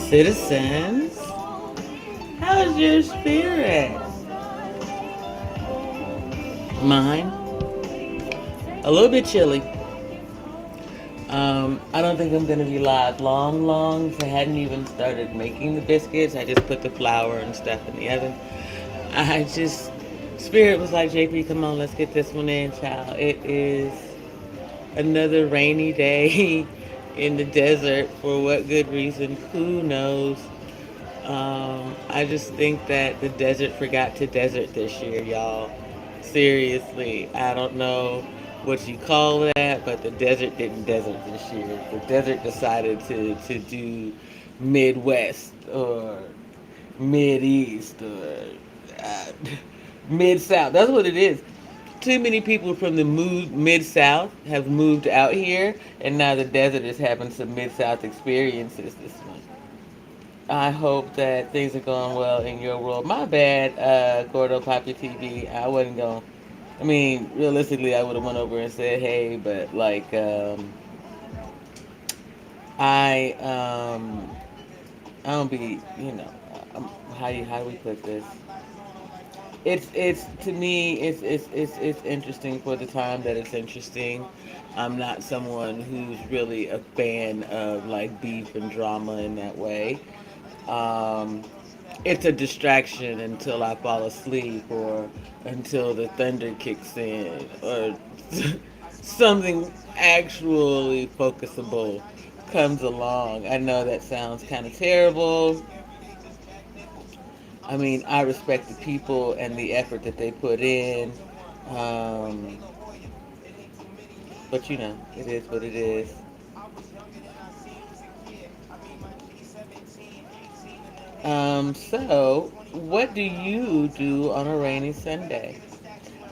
citizens. How's your spirit? Mine? A little bit chilly. I don't think I'm gonna be live long. So I hadn't even started making the biscuits. I just put the flour and stuff in the oven. I just Spirit was like, JP, come on, let's get this one in, child. It is another rainy day in the desert. For what good reason? Who knows? I just think that the desert forgot to desert this year, y'all. Seriously, I don't know what you call that, but the desert didn't desert this year. The desert decided to do Midwest or Mid East or uh, Mid South. That's what it is. Too many people from the Mid South have moved out here, and now the desert is having some Mid South experiences this month. I hope that things are going well in your world. My bad, Gordo Poppy TV. I wasn't going. I mean, realistically, I would have went over and said, "Hey," but like, I I don't be, how do we put this? It's to me, it's interesting for the time that it's interesting. I'm not someone who's really a fan of like beef and drama in that way. Um, it's a distraction until I fall asleep or until the thunder kicks in or something actually focusable comes along. I know that sounds kind of terrible. I mean, I respect the people and the effort that they put in. Um, but it is what it is. So, what do you do on a rainy Sunday?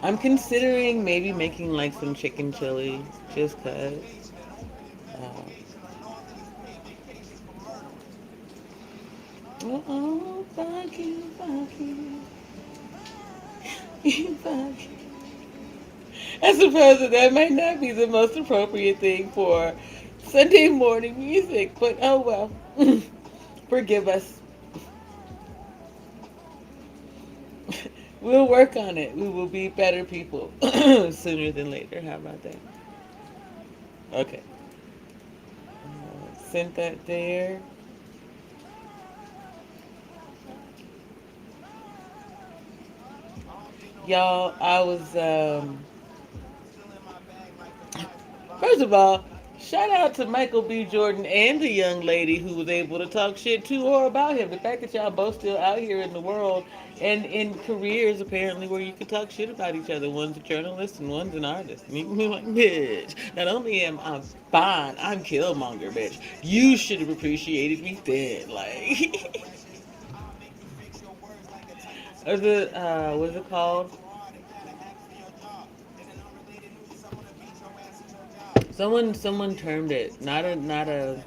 I'm considering maybe making like some chicken chili, just cause. Uh, oh, fuck you, fuck you. I suppose that might not be the most appropriate thing for Sunday morning music, but oh well. Forgive us. We'll work on it. We will be better people sooner than later. How about that? Okay. Sent that there. Y'all, I was, first of all, shout out to Michael B. Jordan and the young lady who was able to talk shit to or about him. The fact that y'all both still out here in the world and in careers apparently where you can talk shit about each other. One's a journalist and one's an artist. Me like, bitch. Not only am I fine, I'm Killmonger, bitch. You should have appreciated me then. Like, what's it called? Someone termed it not a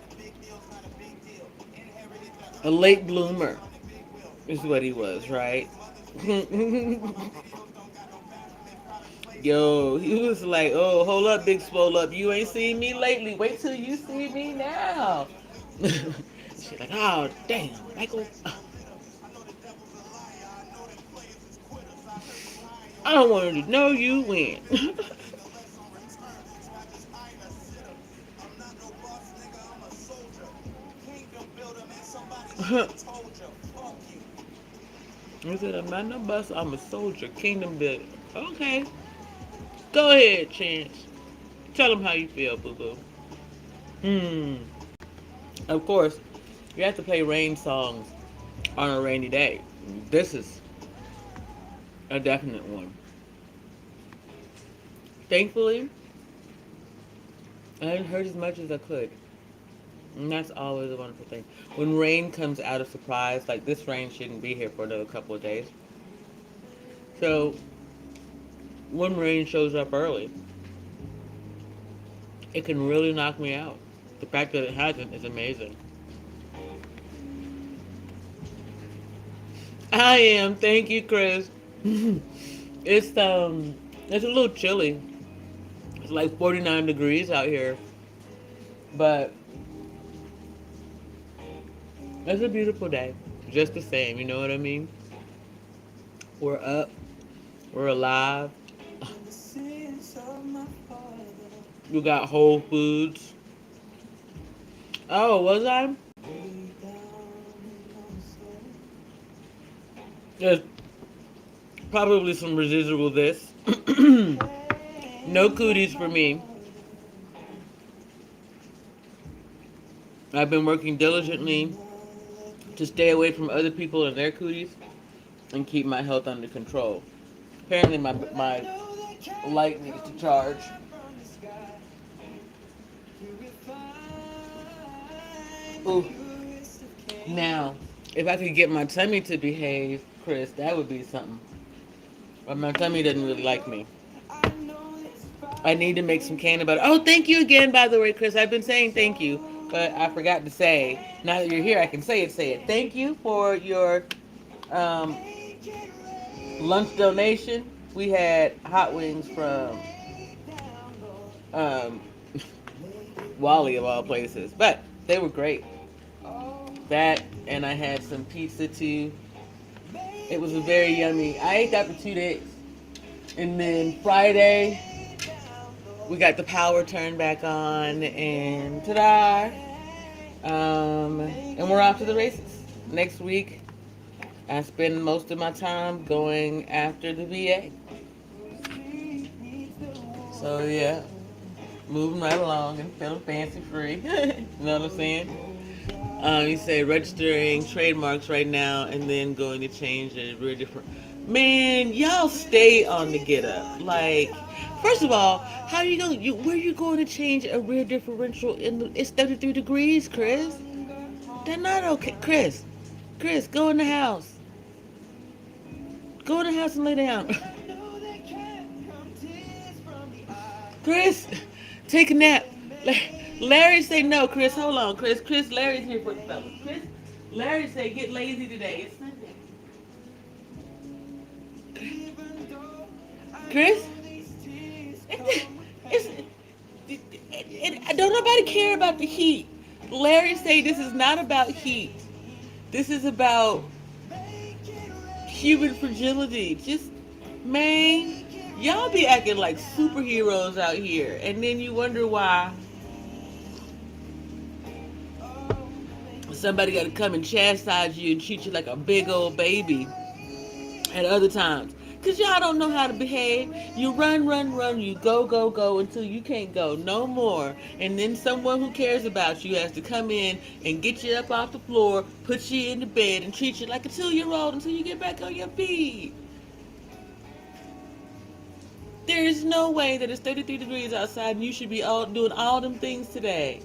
late bloomer is what he was, right? Yo, he was like, "Oh, hold up, big swole up. You ain't seen me lately. Wait till you see me now." She's like, "Oh, damn, Michael. I don't want to know you win." He said, "I'm not no bus. I'm a soldier. Kingdom builder." Okay, go ahead, Chance. Tell him how you feel, boo boo. Hmm. Of course, you have to play rain songs on a rainy day. This is a definite one. Thankfully, I didn't hurt as much as I could. And that's always a wonderful thing. When rain comes out of surprise, like this rain shouldn't be here for another couple of days. So when rain shows up early, it can really knock me out. The fact that it hasn't is amazing. I am. Thank you, Chris. It's a little chilly. It's like 49 degrees out here. But It's a beautiful day. Just the same, you know what I mean? We're up. We're alive. We got Whole Foods. Oh, was I? There's probably some residual this. No cooties for me. I've been working diligently to stay away from other people and their cooties and keep my health under control. Apparently, my light needs to charge. Ooh. Now, if I could get my tummy to behave, Chris, that would be something. But my tummy doesn't really like me. I need to make some candy butter. Oh, thank you again, by the way, Chris. I've been saying thank you, but I forgot to say. Now that you're here, I can say it. Say it. Thank you for your um, lunch donation. We had hot wings from um, Wally of all places, but they were great. That and I had some pizza too. It was a very yummy. I ate that for 2 days, and then Friday we got the power turned back on, and ta-da! And we're off to the races next week. I spend most of my time going after the VA. So yeah, moving right along and feeling fancy free. You know what I'm saying? You say registering trademarks right now and then going to change it. Really different. Man, y'all stay on the get up. Like, first of all, how are you going? Where you going to change a rear differential it's 33 degrees, Chris? They're not okay, Chris. Chris, go in the house. Go in the house and lay down. Chris, take a nap. Larry say no, Chris. Hold on, Chris. Larry's here for the fellas. Chris, Larry say get lazy today. It's Sunday. Chris, don't nobody care about the heat. Larry say this is not about heat. This is about human fragility. Just, man, y'all be acting like superheroes out here, and then you wonder why somebody got to come and chastise you and treat you like a big old baby at other times. Because y'all don't know how to behave. You run, run, run. You go, go, go until you can't go no more. And then someone who cares about you has to come in and get you up off the floor, put you in the bed, and treat you like a 2-year-old until you get back on your feet. There is no way that it's 33 degrees outside and you should be doing all them things today.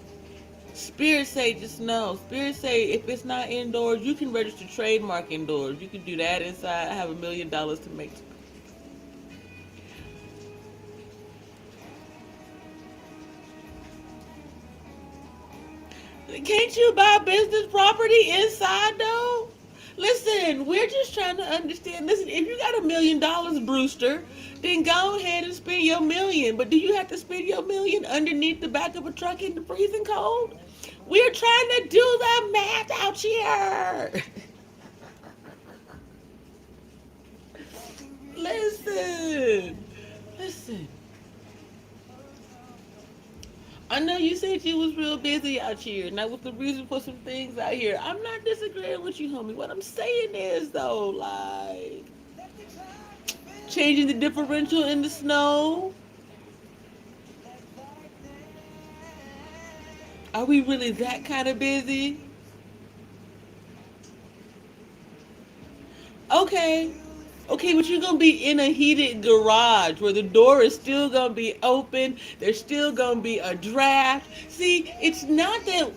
Spirit say just no. Spirit say if it's not indoors, you can register trademark indoors. You can do that inside. I have $1 million to make. Can't you buy business property inside though? Listen, we're just trying to understand. Listen, if you got $1 million, Brewster, then go ahead and spend your million. But do you have to spend your million underneath the back of a truck in the freezing cold? We're trying to do the math out here. Listen. I know you said you was real busy out here, and that was the reason for some things out here. I'm not disagreeing with you, homie. What I'm saying is, though, like, changing the differential in the snow. Are we really that kind of busy? Okay, but you're gonna be in a heated garage where the door is still gonna be open. There's still gonna be a draft. See, it's not that.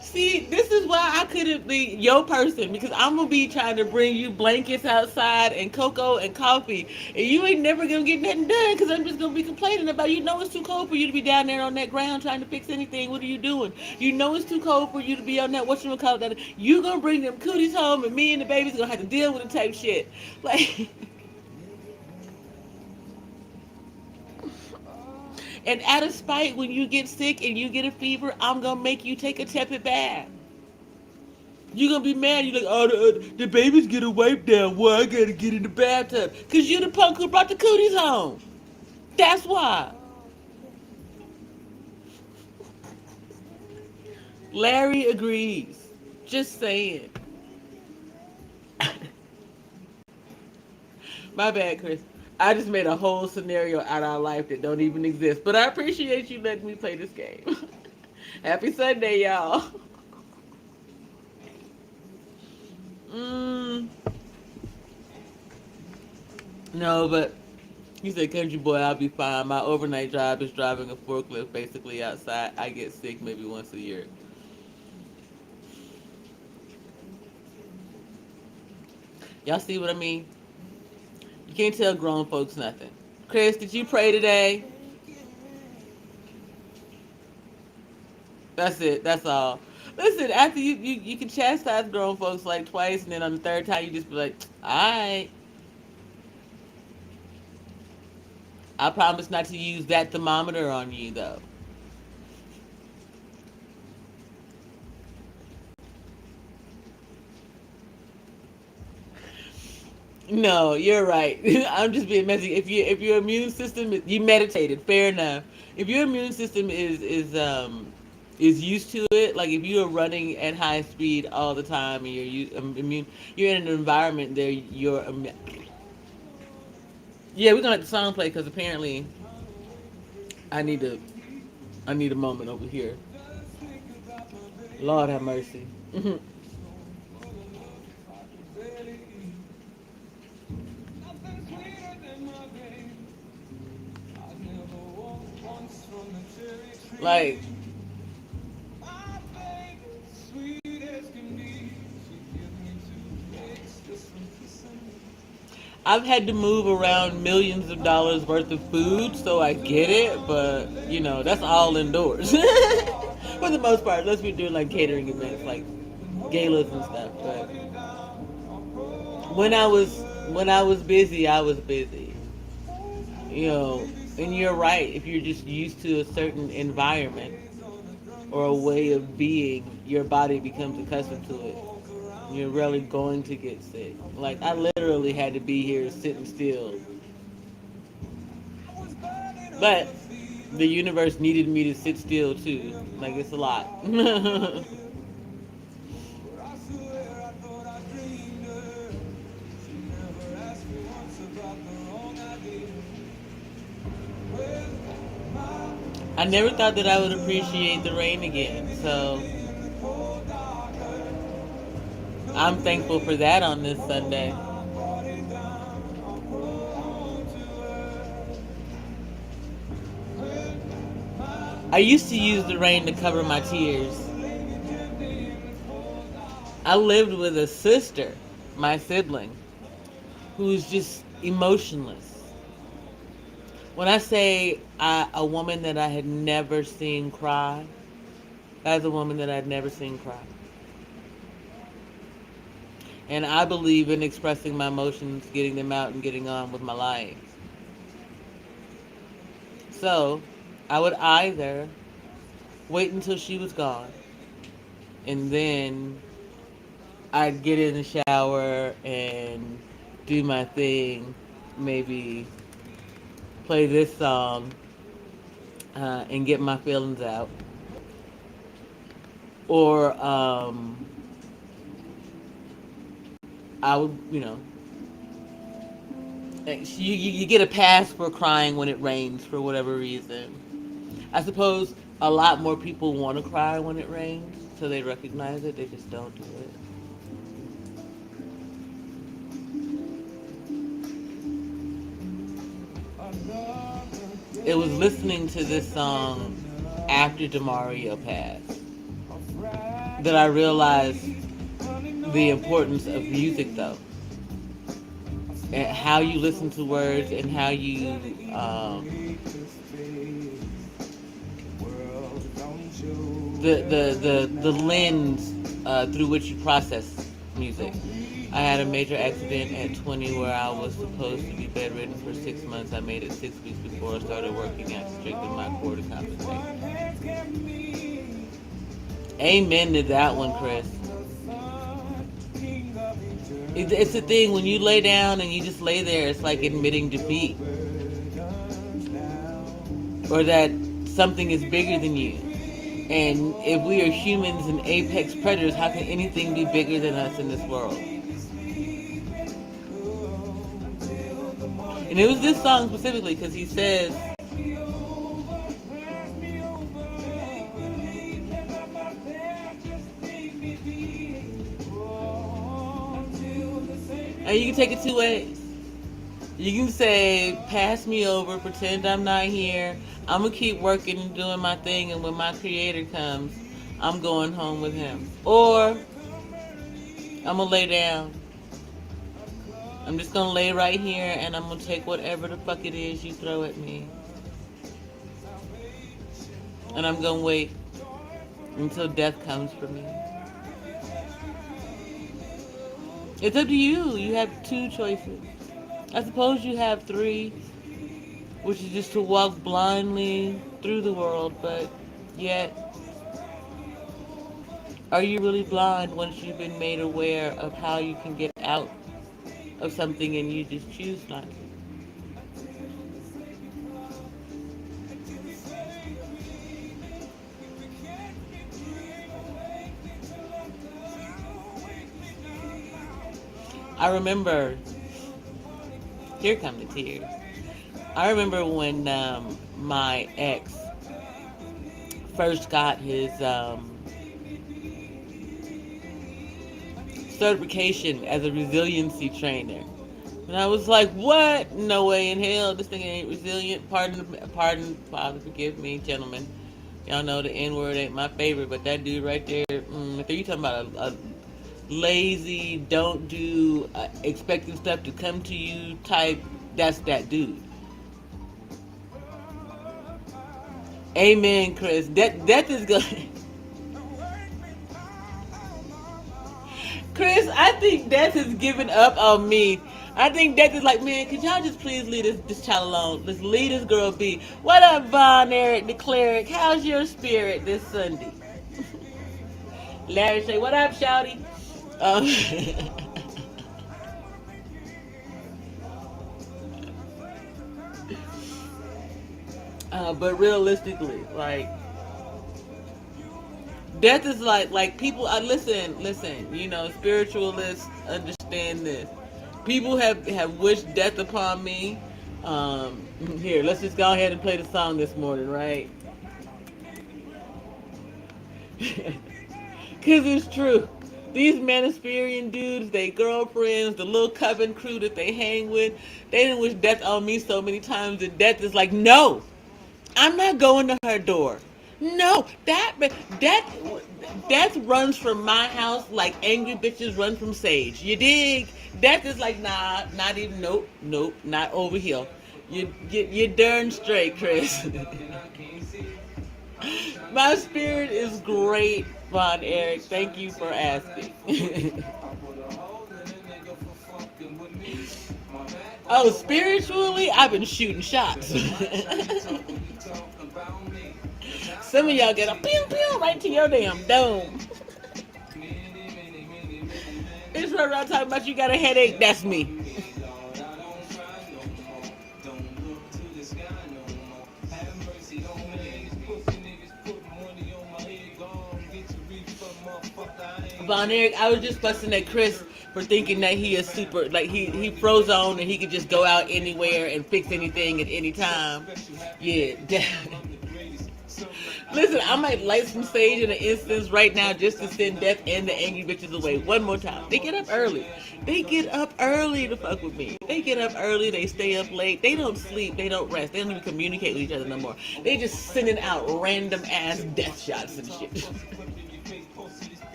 See, this is why I couldn't be your person, because I'm gonna be trying to bring you blankets outside and cocoa and coffee, and you ain't never gonna get nothing done because I'm just gonna be complaining about, you know, it's too cold for you to be down there on that ground trying to fix anything. What are you doing? You know it's too cold for you to be on that whatchamacallit. You gonna bring them cooties home, and me and the baby's gonna have to deal with the type shit. Like, And out of spite, when you get sick and you get a fever, I'm gonna make you take a tepid bath. You're gonna be mad. You're like, oh, the baby's getting wiped down. Why I gotta get in the bathtub? Because you're the punk who brought the cooties home. That's why. Larry agrees. Just saying. My bad, Chris. I just made a whole scenario out of our life that don't even exist. But I appreciate you letting me play this game. Happy Sunday, y'all. Mm, no, but he said, country boy, I'll be fine. My overnight job is driving a forklift basically outside. I get sick maybe once a year. Y'all see what I mean? You can't tell grown folks nothing. Chris, did you pray today? That's it. That's all. Listen, after you can chastise grown folks like twice, and then on the third time you just be like, all right, I promise not to use that thermometer on you though. No, you're right. I'm just being messy. If your immune system you meditated, fair enough. If your immune system is used to it, like if you are running at high speed all the time and immune, you're in an environment there. Yeah, we're gonna let the song play because apparently I need to I need a moment over here. Lord have mercy. Like I've had to move around millions of dollars worth of food, so I get it, but that's all indoors. For the most part, unless we're doing like catering events, like galas and stuff. But when I was when I was busy, I was busy. You know, and you're right. If you're just used to a certain environment or a way of being, your body becomes accustomed to it. You're really going to get sick. Like I literally had to be here sitting still, but the universe needed me to sit still too. Like it's a lot. I never thought that I would appreciate the rain again. So I'm thankful for that on this Sunday. I used to use the rain to cover my tears. I lived with a sister, my sibling, who's just emotionless. When I say a woman that I had never seen cry, that's a woman that I'd never seen cry. And I believe in expressing my emotions, getting them out, and getting on with my life. So I would either wait until she was gone, and then I'd get in the shower and do my thing, maybe play this song and get my feelings out. Or I would, you get a pass for crying when it rains for whatever reason. I suppose a lot more people want to cry when it rains, so they recognize it. They just don't do it. It was listening to this song after Demario passed that I realized the importance of music, though, and how you listen to words and how you the lens through which you process music. I had a major accident at 20 where I was supposed to be bedridden for 6 months. I made it 6 weeks before I started working out to strengthen my core to compensate. Amen to that one, Chris. It's the thing, when you lay down and you just lay there, it's like admitting defeat. Or that something is bigger than you. And if we are humans and apex predators, how can anything be bigger than us in this world? And it was this song specifically because he says, and you can take it two ways. You can say, pass me over, pretend I'm not here. I'm going to keep working and doing my thing, and when my creator comes, I'm going home with him. Or, I'm going to lay down. I'm just going to lay right here, and I'm going to take whatever the fuck it is you throw at me. And I'm going to wait until death comes for me. It's up to you. You have two choices. I suppose you have three, which is just to walk blindly through the world, but yet, are you really blind once you've been made aware of how you can get out of something and you just choose not to? I remember, here come the tears. I remember when my ex first got his certification as a resiliency trainer. And I was like, what? No way in hell. This thing ain't resilient. Pardon, Father, forgive me, gentlemen. Y'all know the N-word ain't my favorite, but that dude right there, if you talking about a lazy, don't do, expecting stuff to come to you type, that's that dude. Amen, Chris. Death is good. Chris, I think death is giving up on me. I think death is like, man, could y'all just please leave this child alone? Let's leave this girl be. What up, Von Eric the Cleric? How's your spirit this Sunday? Larry say, what up, Shouty? But realistically, like, death is like people. Listen. You know, spiritualists understand this. People have wished death upon me. Here, let's just go ahead and play the song this morning, right? Cause it's true. These Manispherian dudes, they girlfriends, the little coven crew that they hang with, they didn't wish death on me so many times that death is like, no, I'm not going to her door. No, death runs from my house like angry bitches run from sage. You dig? Death is like, nah, not even, nope, not over here. You're darn straight, Chris. My spirit is great, Von Eric. Thank you for asking. Oh, spiritually, I've been shooting shots. Some of y'all get a pew pew right to your damn dome. It's right around talking about you got a headache. That's me. Von Eric, I was just fussing at Chris for thinking that he is super, like he froze on and he could just go out anywhere and fix anything at any time. Yeah. Listen, I might light some sage in an instance right now just to send death and the angry bitches away. One more time. They get up early. They get up early to fuck with me. They get up early. They stay up late. They don't sleep. They don't rest. They don't even communicate with each other no more. They just sending out random ass death shots and shit.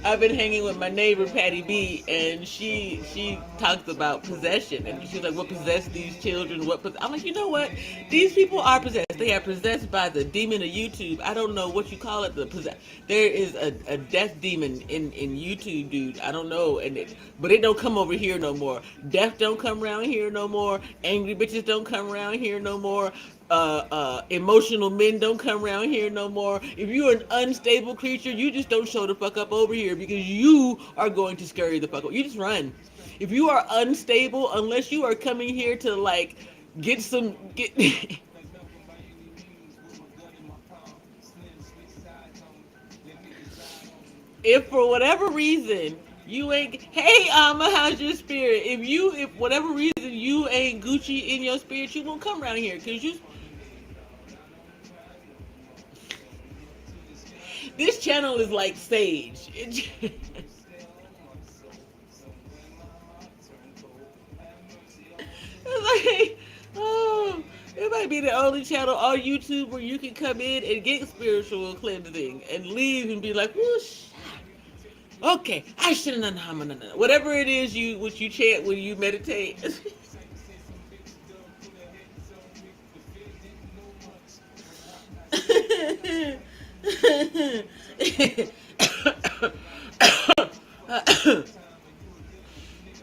I've been hanging with my neighbor Patty B, and she talks about possession, and she's like, "What possessed these children? I'm like, you know what? These people are possessed. They are possessed by the demon of YouTube. I don't know what you call it. There is a death demon in YouTube, dude. I don't know, but it don't come over here no more. Death don't come around here no more. Angry bitches don't come around here no more. Emotional men don't come around here no more. If you're an unstable creature, you just don't show the fuck up over here because you are going to scurry the fuck up. You just run. If you are unstable, unless you are coming here to like get if for whatever reason you ain't, hey Alma, how's your spirit? If whatever reason you ain't Gucci in your spirit, you won't come around here because you. This channel is like sage. It's like, oh, it might be the only channel on YouTube where you can come in and get spiritual cleansing and leave and be like, whoosh. Okay, I shouldn't have whatever it is what you chant when you meditate.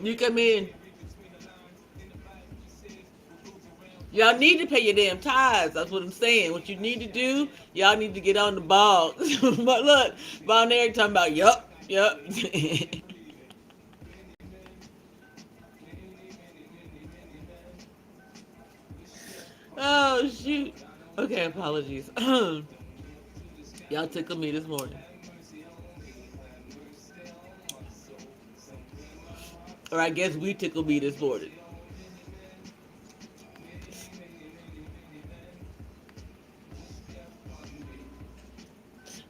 You come in. Y'all need to pay your damn tithes. That's what I'm saying. What you need to do, y'all need to get on the ball. But look, Von Eric talking about, yup. Oh, shoot. Okay, apologies. Y'all tickled me this morning. Or I guess we tickled me this morning.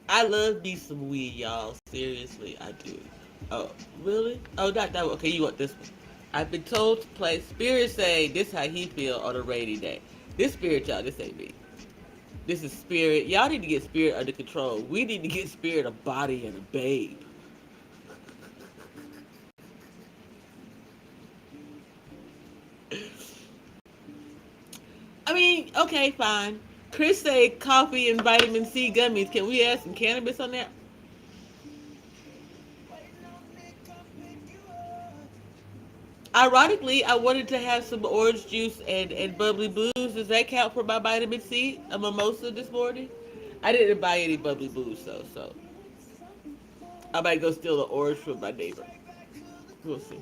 I love me some weed, y'all. Seriously, I do. Oh, really? Oh, that okay, you want this one. I've been told to play Spirit say this how he feel on a rainy day. This Spirit, y'all, this ain't me. This is Spirit. Y'all need to get Spirit under control. We need to get Spirit a body and a babe. I mean, okay, fine. Chris say coffee and vitamin C gummies. Can we add some cannabis on that? Ironically, I wanted to have some orange juice and bubbly booze. Does that count for my vitamin C? A mimosa this morning? I didn't buy any bubbly booze though, so I might go steal the orange from my neighbor. We'll see.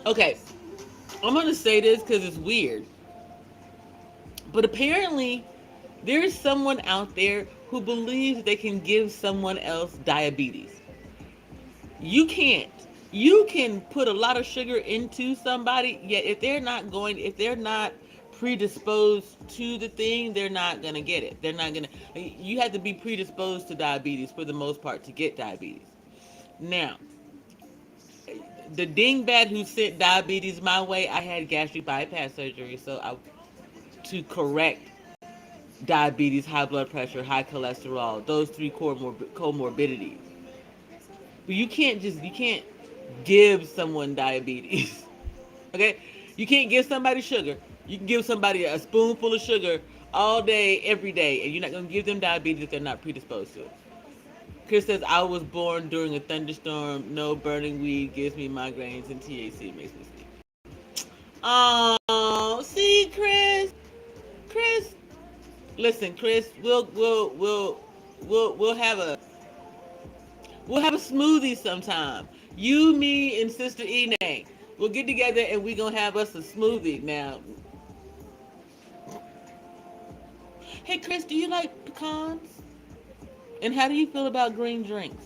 Okay, I'm gonna say this because it's weird, but apparently there is someone out there who believes they can give someone else diabetes. You can't. You can put a lot of sugar into somebody, yet if they're not predisposed to the thing, they're not gonna get it. They're not gonna. You have to be predisposed to diabetes for the most part to get diabetes. Now, the dingbat who sent diabetes my way, I had gastric bypass surgery, to correct diabetes, high blood pressure, high cholesterol, those three comorbidities. But you can't give someone diabetes. Okay? You can't give somebody sugar. You can give somebody a spoonful of sugar all day, every day, and you're not gonna give them diabetes if they're not predisposed to it. Chris says, I was born during a thunderstorm. No burning weed gives me migraines and THC makes me sleep. Oh, see, Chris. Listen, Chris, we'll have a smoothie sometime. You, me, and Sister Ine. We'll get together and we gonna have us a smoothie. Now, hey Chris, do you like pecans? And how do you feel about green drinks?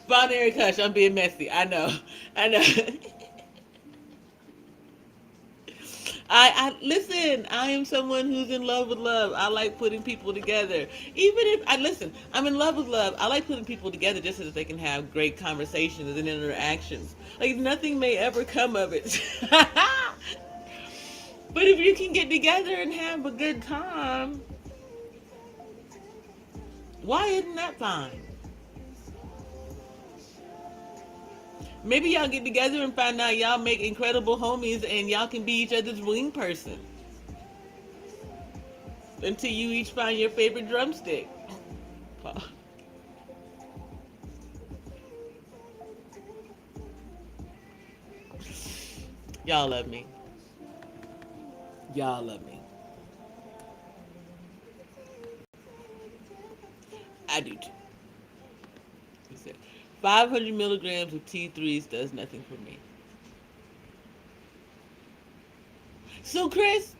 Von Hush, I'm being messy. I know. I listen. I am someone who's in love with love. I like putting people together. Even if I listen, I'm in love with love. I like putting people together just so that they can have great conversations and interactions. Like nothing may ever come of it. But if you can get together and have a good time, why isn't that fine? Maybe y'all get together and find out y'all make incredible homies and y'all can be each other's wing person until you each find your favorite drumstick. Y'all love me. Y'all love me. I do too. 500 milligrams of T3s does nothing for me. So, Chris,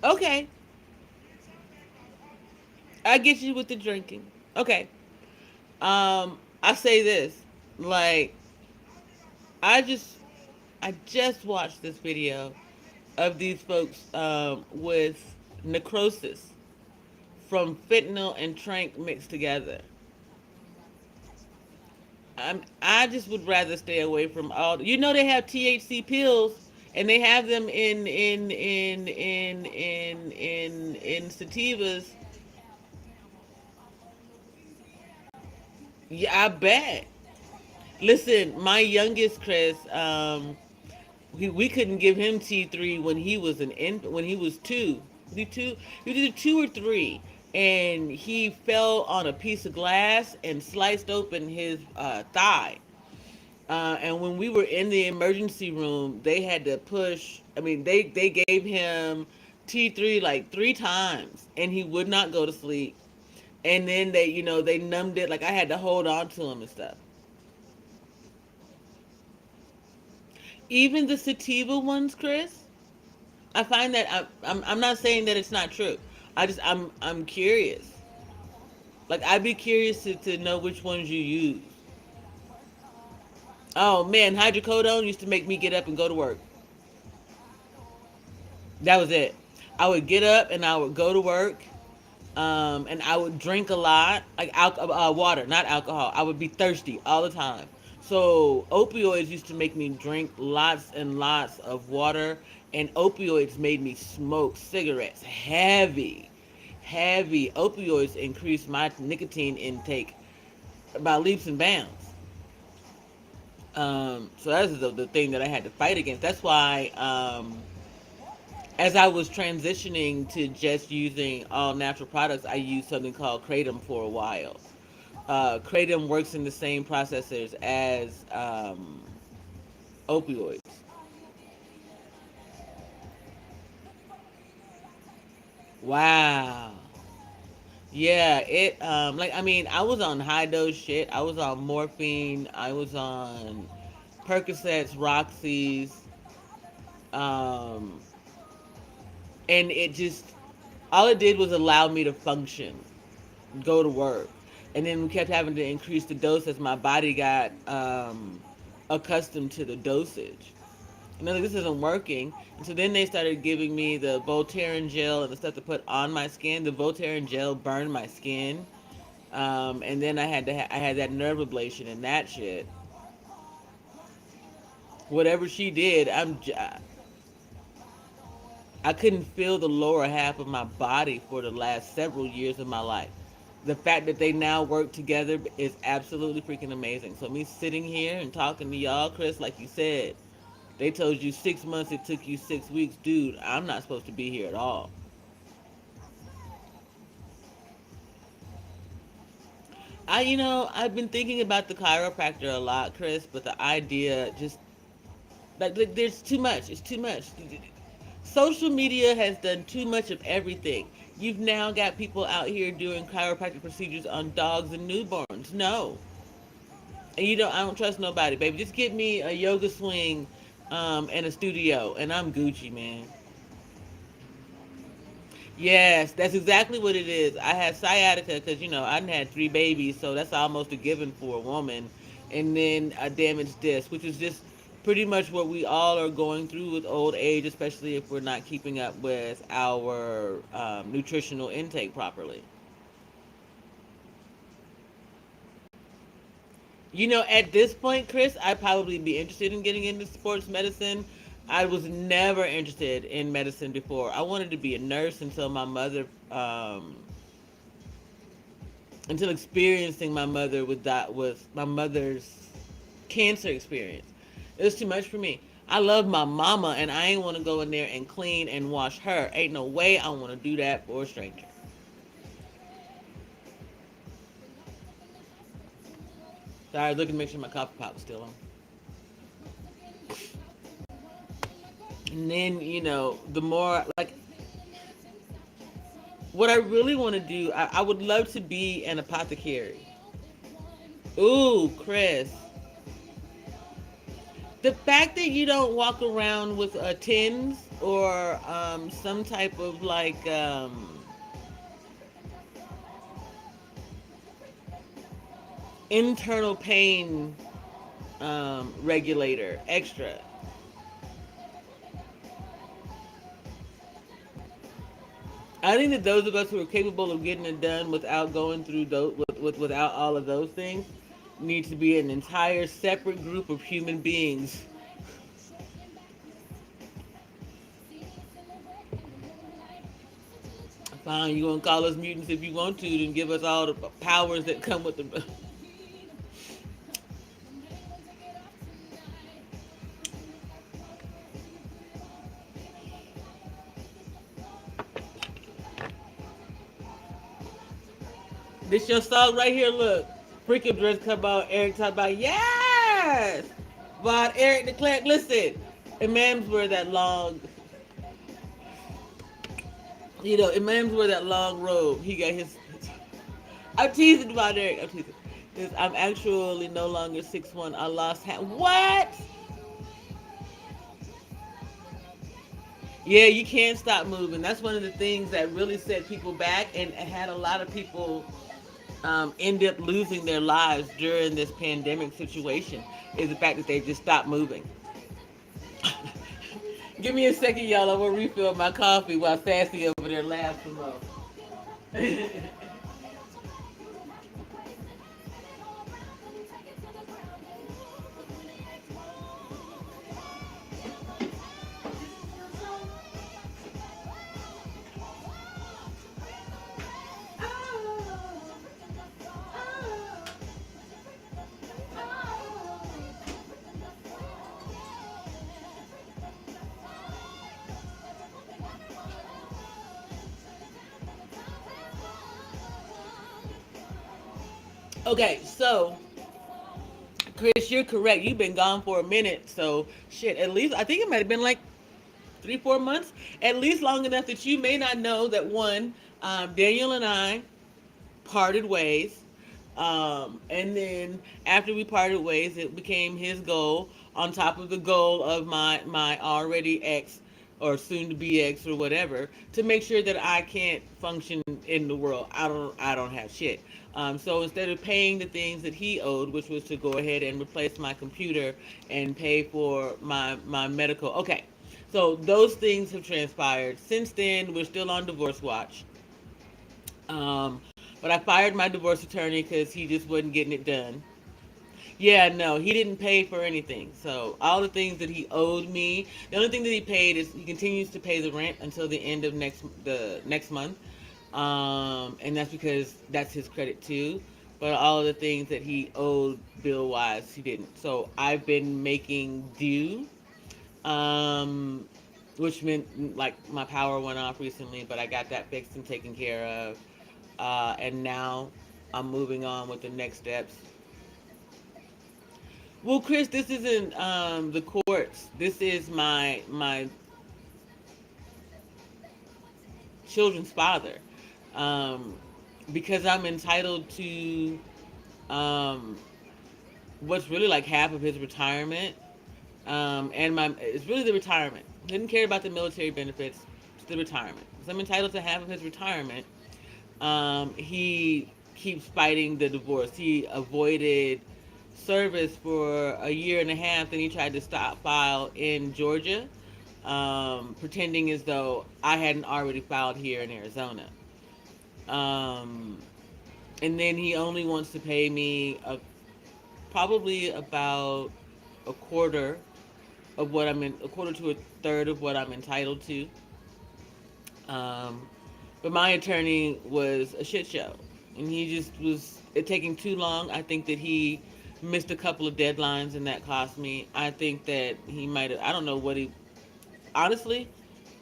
okay, I get you with the drinking. Okay, I say this, like, I just, I just watched this video of these folks with necrosis from fentanyl and trank mixed together. I just would rather stay away from all. You know they have THC pills, and they have them in sativas. Yeah, I bet. Listen, my youngest Chris, we couldn't give him T3 when he was an infant. When he was two, he was either 2 or 3, and he fell on a piece of glass and sliced open his thigh. And when we were in the emergency room, they had to push. I mean, they gave him T3 like 3 times, and he would not go to sleep. And then they numbed it. Like I had to hold on to him and stuff. Even the sativa ones, Chris. I find that I'm not saying that it's not true. I'm curious. Like I'd be curious to know which ones you use. Oh man, hydrocodone used to make me get up and go to work. That was it. I would get up and I would go to work, and I would drink a lot, like water, not alcohol. I would be thirsty all the time. So opioids used to make me drink lots and lots of water, and opioids made me smoke cigarettes heavy, heavy. Opioids increased my nicotine intake by leaps and bounds. So that's the thing that I had to fight against. That's why, as I was transitioning to just using all natural products, I used something called kratom for a while. Kratom works in the same processors as opioids. Wow. Yeah, it like I mean, I was on high dose shit. I was on morphine. I was on Percocets, Roxy's, um, and it just all it did was allow me to function, go to work, and then we kept having to increase the dose as my body got accustomed to the dosage. And then like, this isn't working. And so then they started giving me the Voltaren gel and the stuff to put on my skin. The Voltaren gel burned my skin, and then I had that nerve ablation and that shit. Whatever she did, I couldn't feel the lower half of my body for the last several years of my life. The fact that they now work together is absolutely freaking amazing. So me sitting here and talking to y'all, Chris, like you said, they told you 6 months, it took you 6 weeks, dude. I'm not supposed to be here at all. I've been thinking about the chiropractor a lot, Chris, but the idea just like there's too much. It's too much. Social media has done too much of everything. You've now got people out here doing chiropractic procedures on dogs and newborns. No, and I don't trust nobody, baby. Just get me a yoga swing, and a studio, and I'm Gucci, man. Yes, that's exactly what it is. I had sciatica because I done had 3 babies, so that's almost a given for a woman. and then a damaged disc, which is just pretty much what we all are going through with old age, especially if we're not keeping up with our nutritional intake properly. At this point, Chris, I'd probably be interested in getting into sports medicine. I was never interested in medicine before. I wanted to be a nurse until my mother, until experiencing my mother with my mother's cancer experience. It was too much for me. I love my mama, and I ain't want to go in there and clean and wash her. Ain't no way I want to do that for a stranger. Sorry, looking to make sure my coffee pot was still on. And then, the more, like, what I really want to do, I would love to be an apothecary. Ooh, Chris. The fact that you don't walk around with tins or some type of like internal pain regulator extra. I think that those of us who are capable of getting it done without going through those, without all of those things, need to be an entire separate group of human beings. Fine, you gonna call us mutants if you want to, and give us all the powers that come with the. This your song right here. Look, freaking dress come out. Eric talk about yes, but Eric declared, listen, imams wear that long. Imams wear that long robe. He got his. I'm teasing about Eric. I'm teasing. I'm actually no longer 6'1". I lost what? Yeah, you can't stop moving. That's one of the things that really set people back and had a lot of people end up losing their lives during this pandemic situation is the fact that they just stopped moving. Give me a second, y'all. I will refill my coffee while Sassy over there laughs some more. Okay, so Chris, you're correct. You've been gone for a minute, so shit. At least I think it might have been like 3, 4 months, at least long enough that you may not know that one, Daniel and I parted ways. And then after we parted ways, it became his goal on top of the goal of my already ex or soon to be ex or whatever to make sure that I can't function in the world. I don't have shit. So instead of paying the things that he owed, which was to go ahead and replace my computer and pay for my medical. Okay, so those things have transpired. Since then, we're still on divorce watch. Um, but I fired my divorce attorney because he just wasn't getting it done. Yeah, no, he didn't pay for anything. So all the things that he owed me, the only thing that he paid is he continues to pay the rent until the end of the next month, and that's because that's his credit too. But all of the things that he owed bill wise, he didn't. So I've been making do, um, which meant like my power went off recently, but I got that fixed and taken care of, and now I'm moving on with the next steps. Well, Chris, this isn't the courts. This is my children's father, um, because I'm entitled to um, what's really like half of his retirement, and my it's really the retirement. Didn't care about the military benefits. It's the retirement. So I'm entitled to half of his retirement. He keeps fighting the divorce. He avoided service for a year and a half. Then he tried to stop file in Georgia, pretending as though I hadn't already filed here in Arizona. Um, and then he only wants to pay me probably about a quarter of what a quarter to a third of what I'm entitled to. Um, but my attorney was a shit show, and he just was it taking too long. I think that he missed a couple of deadlines, and that cost me. I think that he might have. I don't know what he. Honestly,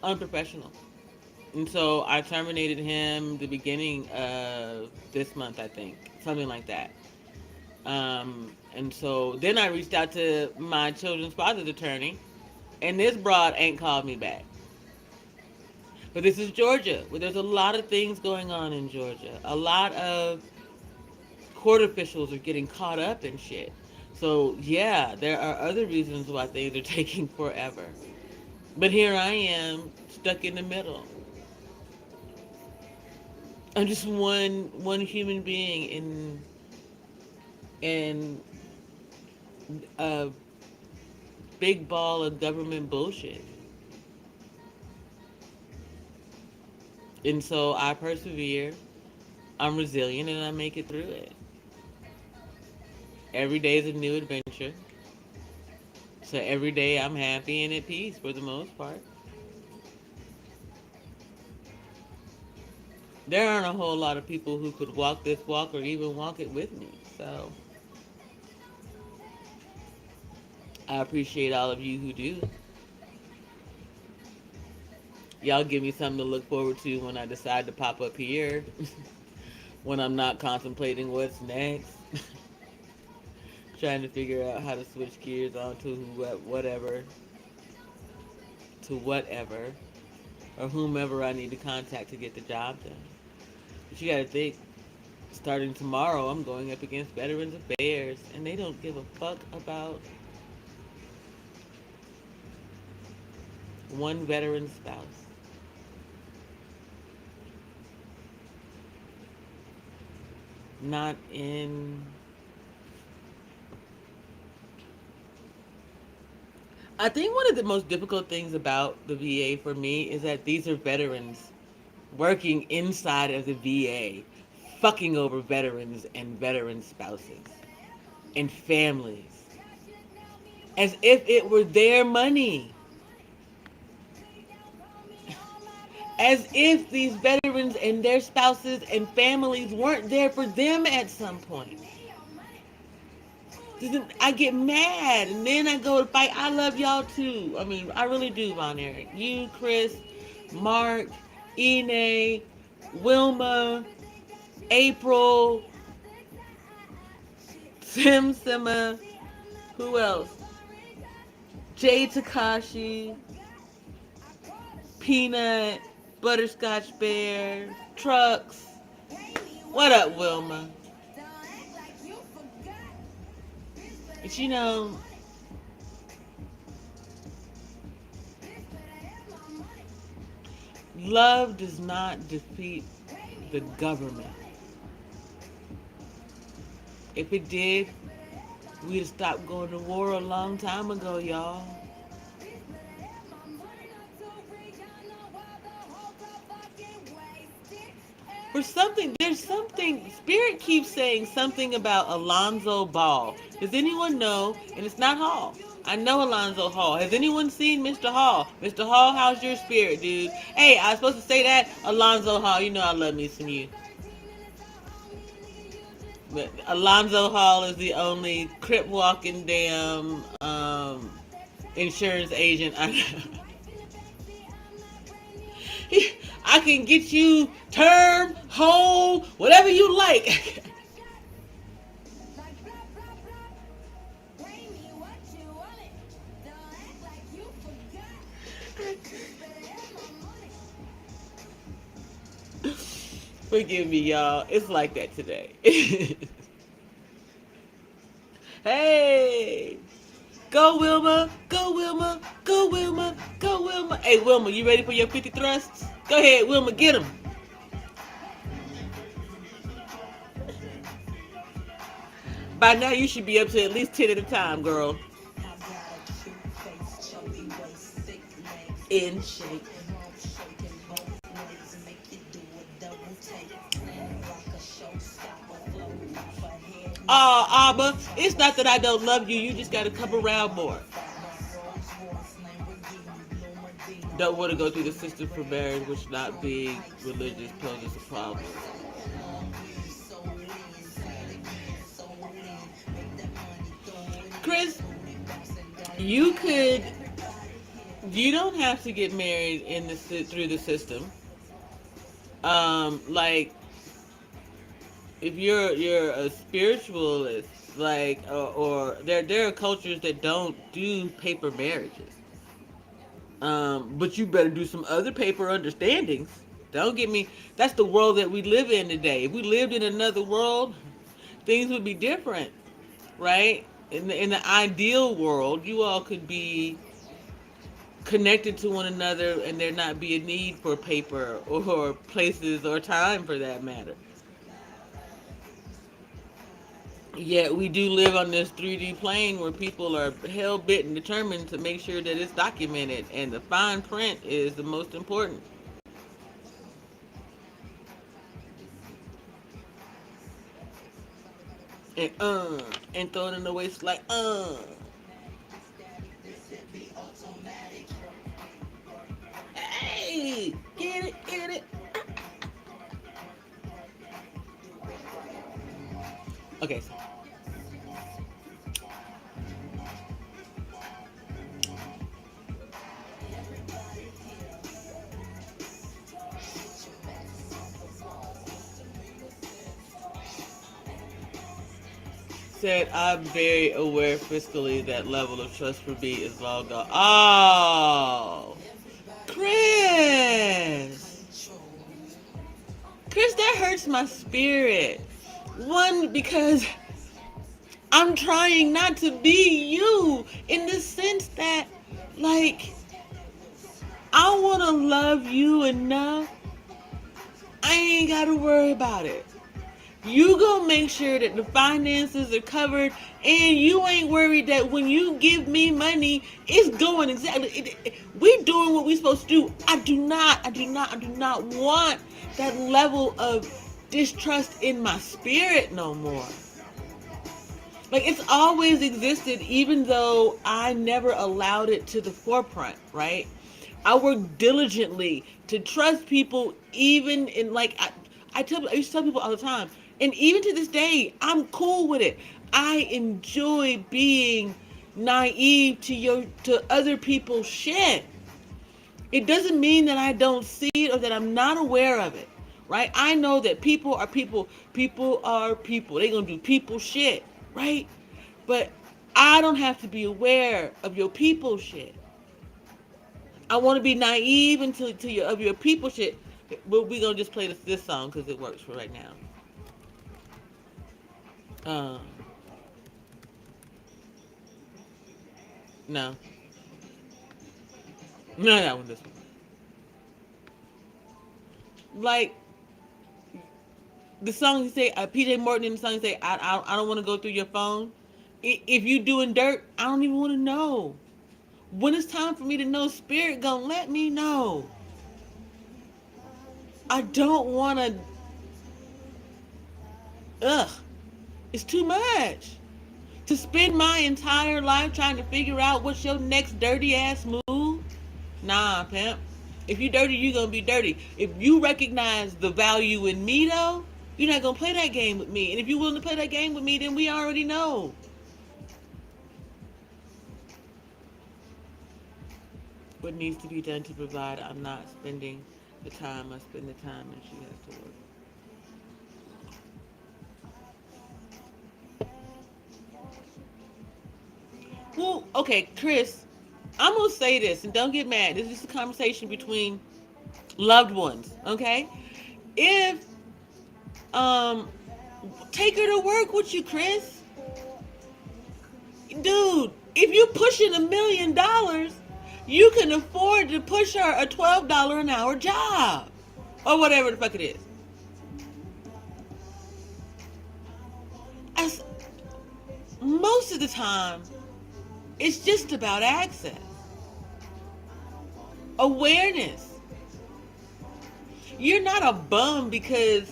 unprofessional. And so I terminated him the beginning of this month, I think, something like that. And so then I reached out to my children's father's attorney, and this broad ain't called me back. But this is Georgia, where there's a lot of things going on in Georgia. A lot of court officials are getting caught up in shit. So yeah, there are other reasons why things are taking forever. But here I am, stuck in the middle. I'm just one human being in a big ball of government bullshit. And so I persevere, I'm resilient, and I make it through it. Every day is a new adventure. So every day I'm happy and at peace for the most part. There aren't a whole lot of people who could walk this walk or even walk it with me. So I appreciate all of you who do. Y'all give me something to look forward to when I decide to pop up here. When I'm not contemplating what's next. Trying to figure out how to switch gears onto whatever. To whatever. Or whomever I need to contact to get the job done. But you gotta think, starting tomorrow, I'm going up against Veterans Affairs, and they don't give a fuck about one veteran spouse. Not in... I think one of the most difficult things about the VA for me is that these are veterans working inside of the VA, fucking over veterans and veteran spouses and families as if it were their money. As if these veterans and their spouses and families weren't there for them at some point. I get mad, and then I go to fight. I love y'all too. I mean, I really do, Von Eric. You, Chris, Mark, Ine, Wilma, April, Sima, who else? Jay Takashi, Peanut, Butterscotch Bear, Trucks. What up, Wilma? But you know, love does not defeat the government. If it did, we'd have stopped going to war a long time ago, y'all. There's something, Spirit keeps saying something about Alonzo Ball. Does anyone know? And it's not Hall. I know Alonzo Hall. Has anyone seen Mr. Hall? Mr. Hall, how's your spirit, dude? Hey, I was supposed to say that? Alonzo Hall, you know I love me some you. But Alonzo Hall is the only crip walking damn insurance agent I know. I can get you term, whole, whatever you like. Forgive me, y'all. It's like that today. Hey! Go, Wilma! Go, Wilma! Go, Wilma! Go, Wilma! Hey, Wilma, you ready for your 50 thrusts? Go ahead, Wilma, get them. By now you should be up to at least 10 at a time, girl. In shape. Oh, Abba, it's not that I don't love you. You just got to come around more. Don't want to go through the system for marriage, which not being religious poses a problem. Chris, you could. You don't have to get married in the through the system. Like if you're a spiritualist, like or there are cultures that don't do paper marriages. But you better do some other paper understandings. Don't get me. That's the world that we live in today. If we lived in another world, things would be different, right? In the ideal world, you all could be connected to one another and there not be a need for paper or places or time for that matter. Yet we do live on this 3D plane where people are hell bent and determined to make sure that it's documented, and the fine print is the most important. And and throw it in the waist like hey, get it, get it. Okay, so said, I'm very aware fiscally that level of trust for me is long gone. Oh, Chris. Chris, that hurts my spirit. One, because I'm trying not to be you in the sense that, like, I want to love you enough. I ain't got to worry about it. You gonna make sure that the finances are covered, and you ain't worried that when you give me money, it's going exactly. We doing what we supposed to do. I do not want that level of distrust in my spirit no more. Like, it's always existed, even though I never allowed it to the forefront, right? I work diligently to trust people, even in, like, I used to tell people all the time, and even to this day, I'm cool with it. I enjoy being naive to other people's shit. It doesn't mean that I don't see it or that I'm not aware of it, right? I know that people are people. People are people. They're going to do people shit, right? But I don't have to be aware of your people shit. I want to be naive of your people shit. But we're going to just play this song because it works for right now. No. No, that one, this one. Like, the song you say, PJ Morton in the song you say, I don't want to go through your phone. If you doing dirt, I don't even want to know. When it's time for me to know, Spirit gonna let me know. I don't want to. Ugh. It's too much. To spend my entire life trying to figure out what's your next dirty ass move? Nah, pimp. If you dirty, you gonna be dirty. If you recognize the value in me, though, you're not gonna play that game with me. And if you're willing to play that game with me, then we already know. What needs to be done to provide? I'm not spending the time. I spend the time, and she has to work. Well, okay, Chris, I'm going to say this, and don't get mad. This is just a conversation between loved ones, okay? If, take her to work with you, Chris. Dude, if you're pushing $1 million, you can afford to push her a $12 an hour job. Or whatever the fuck it is. most of the time, it's just about access, awareness. You're not a bum because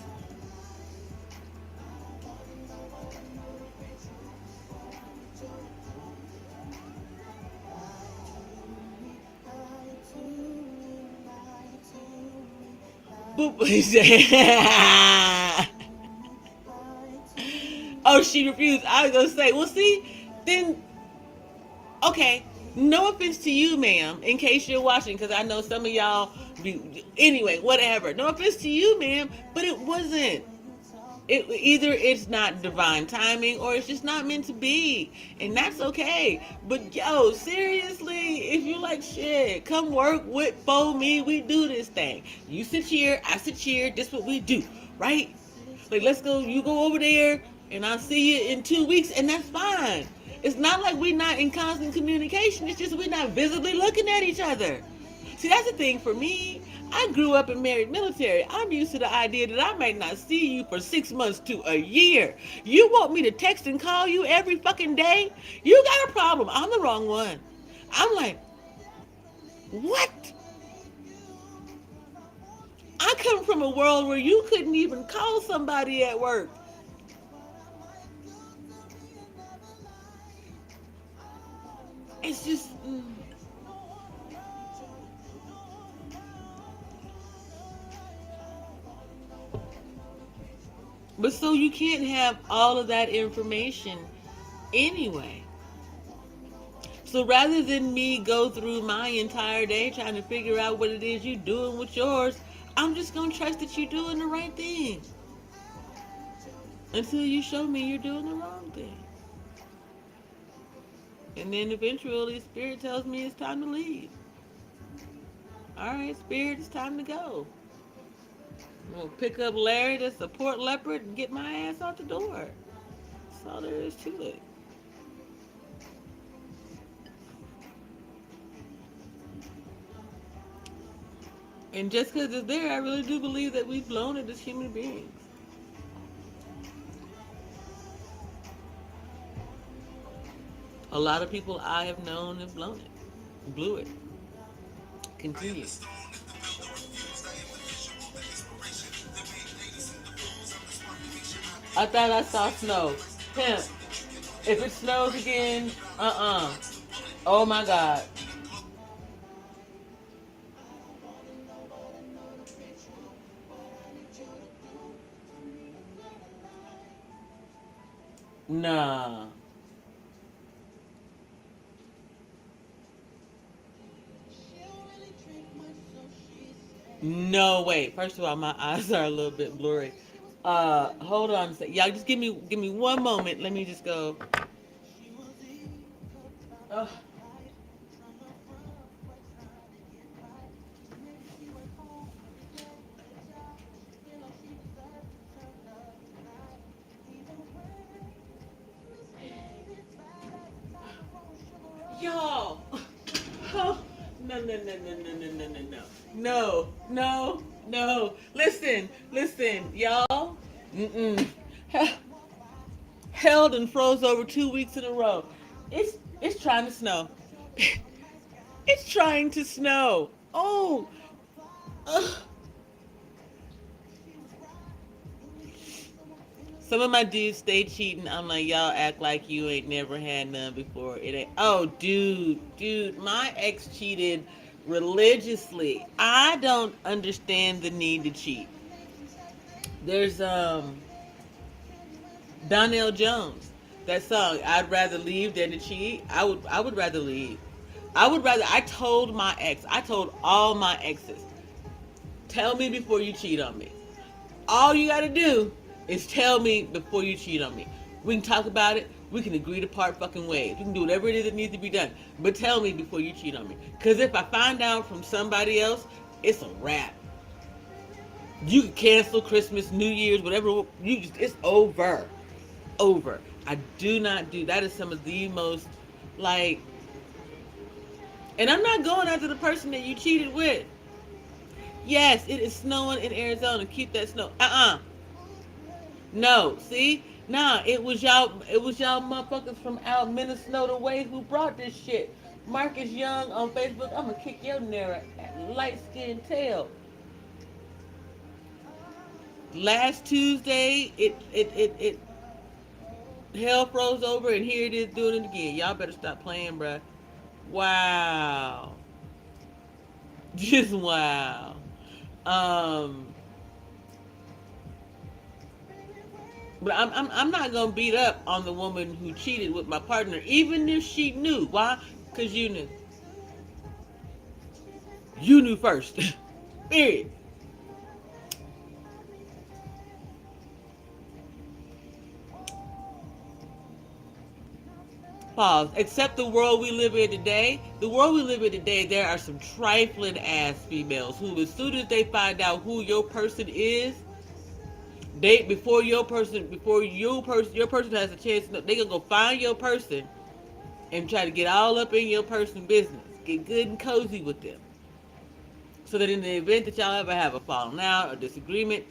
boop. Oh, she refused. I was gonna say, well, see, then okay. No offense to you, ma'am, in case you're watching, because I know some of y'all be anyway, whatever. No offense to you, ma'am, but it wasn't. It either it's not divine timing or it's just not meant to be, and that's okay. But yo, seriously, if you like shit, come work with for me. We do this thing. You sit here, I sit here. This what we do, right? Like, let's go. You go over there, and I'll see you in 2 weeks, and that's fine. It's not like we're not in constant communication. It's just we're not visibly looking at each other. See, that's the thing for me. I grew up in married military. I'm used to the idea that I might not see you for 6 months to a year. You want me to text and call you every fucking day? You got a problem. I'm the wrong one. I'm like, what? I come from a world where you couldn't even call somebody at work. It's just. But so you can't have all of that information anyway. So rather than me go through my entire day trying to figure out what it is you're doing with yours, I'm just going to trust that you're doing the right thing. Until you show me you're doing the wrong thing. And then eventually Spirit tells me it's time to leave. Alright, Spirit, it's time to go. I'm going to pick up Larry, the support leopard, and get my ass out the door. That's all there is to it. And just because it's there, I really do believe that we've blown it as human beings. A lot of people I have known have blown it, blew it. Continue. I thought I saw snow. Pimp. If it snows again, Oh my God. Nah. No, wait. First of all, my eyes are a little bit blurry. Hold on a sec. Y'all just give me one moment. Let me just go. Ugh. Y'all. Oh, no, no, no, no, no, no, no, no, no. No, no, no. Listen, y'all. Mm-mm. Held and froze over 2 weeks in a row. It's trying to snow. It's trying to snow. Oh. Ugh. Some of my dudes stay cheating. I'm like, y'all act like you ain't never had none before. It ain't. Oh, dude, my ex cheated religiously. I don't understand the need to cheat. There's Donnell Jones, that song. I'd rather leave than to cheat. I would rather leave. I told my ex. I told all my exes. Tell me before you cheat on me. All you gotta do is tell me before you cheat on me. We can talk about it. We can agree to part fucking ways. We can do whatever it is that needs to be done. But tell me before you cheat on me. Because if I find out from somebody else, it's a wrap. You can cancel Christmas, New Year's, whatever. It's over. Over. I do not do that. Is some of the most, like, and I'm not going after the person that you cheated with. Yes, it is snowing in Arizona. Keep that snow. No. See? Nah, it was y'all. It was y'all motherfuckers from out Minnesota way who brought this shit. Marcus Young on Facebook. I'm gonna kick your narrow light skinned tail. Last Tuesday, it hell froze over, and here it is doing it again. Y'all better stop playing, bruh. Wow, just wow. Um, but I'm not gonna beat up on the woman who cheated with my partner, even if she knew. Why? Cause you knew. You knew first. Period. Pause. Except the world we live in today. The world we live in today, there are some trifling ass females who, as soon as they find out who your person is, they before your person has a chance, they gonna go find your person and try to get all up in your person business, get good and cozy with them, so that in the event that y'all ever have a falling out or disagreement,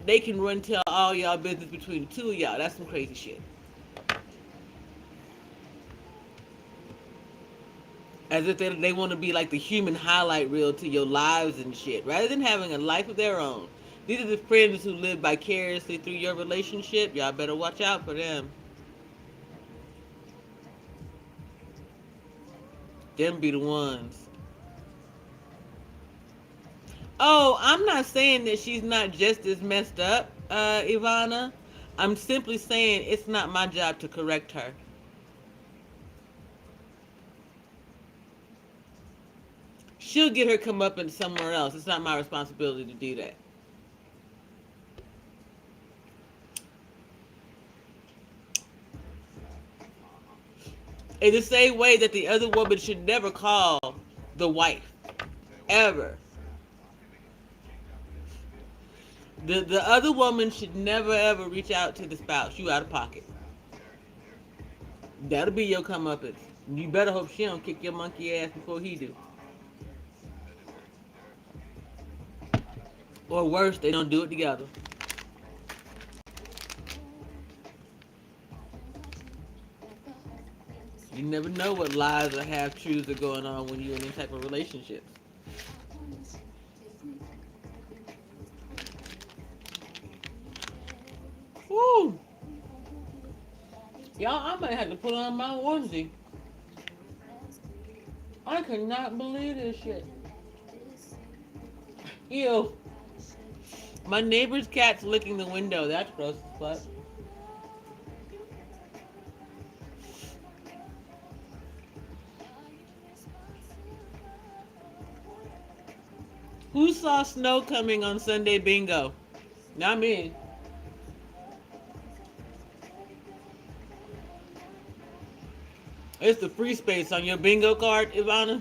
they can run tell all y'all business between the two of y'all. That's some crazy shit. As if they want to be like the human highlight reel to your lives and shit, rather than having a life of their own. These are the friends who live vicariously through your relationship. Y'all better watch out for them. Them be the ones. Oh, I'm not saying that she's not just as messed up, Ivana. I'm simply saying it's not my job to correct her. She'll get her come up in somewhere else. It's not my responsibility to do that. In the same way that the other woman should never call the wife. Ever. The other woman should never ever reach out to the spouse. You out of pocket. That'll be your comeuppance. You better hope she don't kick your monkey ass before he do. Or worse, they don't do it together. You never know what lies or half truths are going on when you're in any type of relationships. Woo! Y'all, I might have to put on my onesie. I cannot believe this shit. Ew. My neighbor's cat's licking the window. That's gross as fuck. Who saw snow coming on Sunday bingo? Not me. It's the free space on your bingo card, Ivana.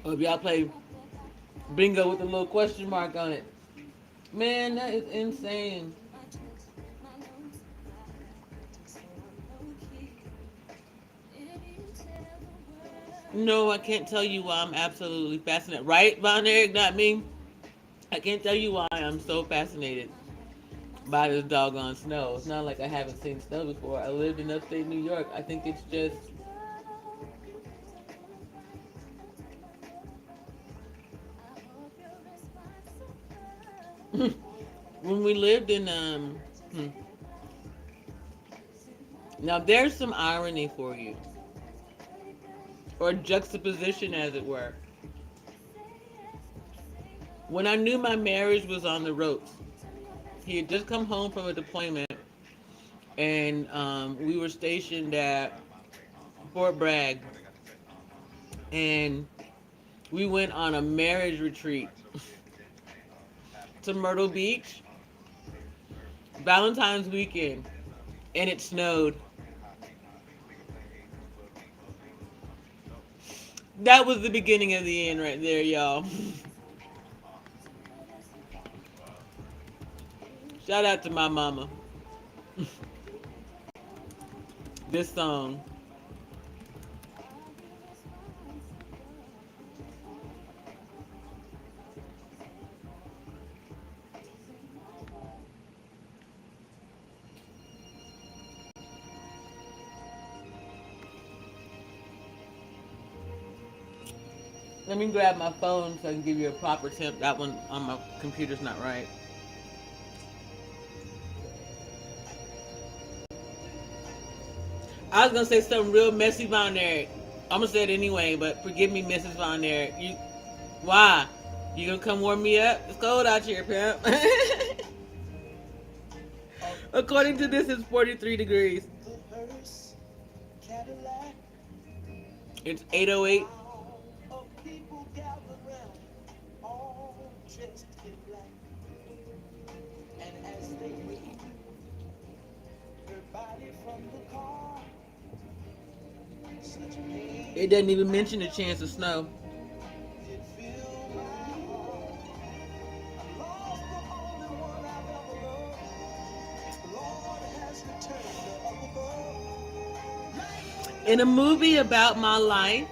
Or if y'all play bingo with a little question mark on it. Man, that is insane. No, I can't tell you why I'm absolutely fascinated. Right, Von Eric, not me. I can't tell you why I'm so fascinated by this doggone snow. It's not like I haven't seen snow before. I lived in upstate New York. I think it's just when we lived in now there's some irony for you, or juxtaposition as it were. When I knew my marriage was on the ropes, he had just come home from a deployment, and we were stationed at Fort Bragg, and we went on a marriage retreat to Myrtle Beach, Valentine's weekend, and it snowed. That was the beginning of the end right there, y'all. Shout out to my mama. This song. Let me grab my phone so I can give you a proper tip. That one on my computer's not right. I was gonna say something real messy, Von Eric. I'm gonna say it anyway, but forgive me, Mrs. Von Eric. Why? You gonna come warm me up? It's cold out here, pimp. According to this, it's 43 degrees. It's 8:08. It doesn't even mention a chance of snow. In a movie about my life,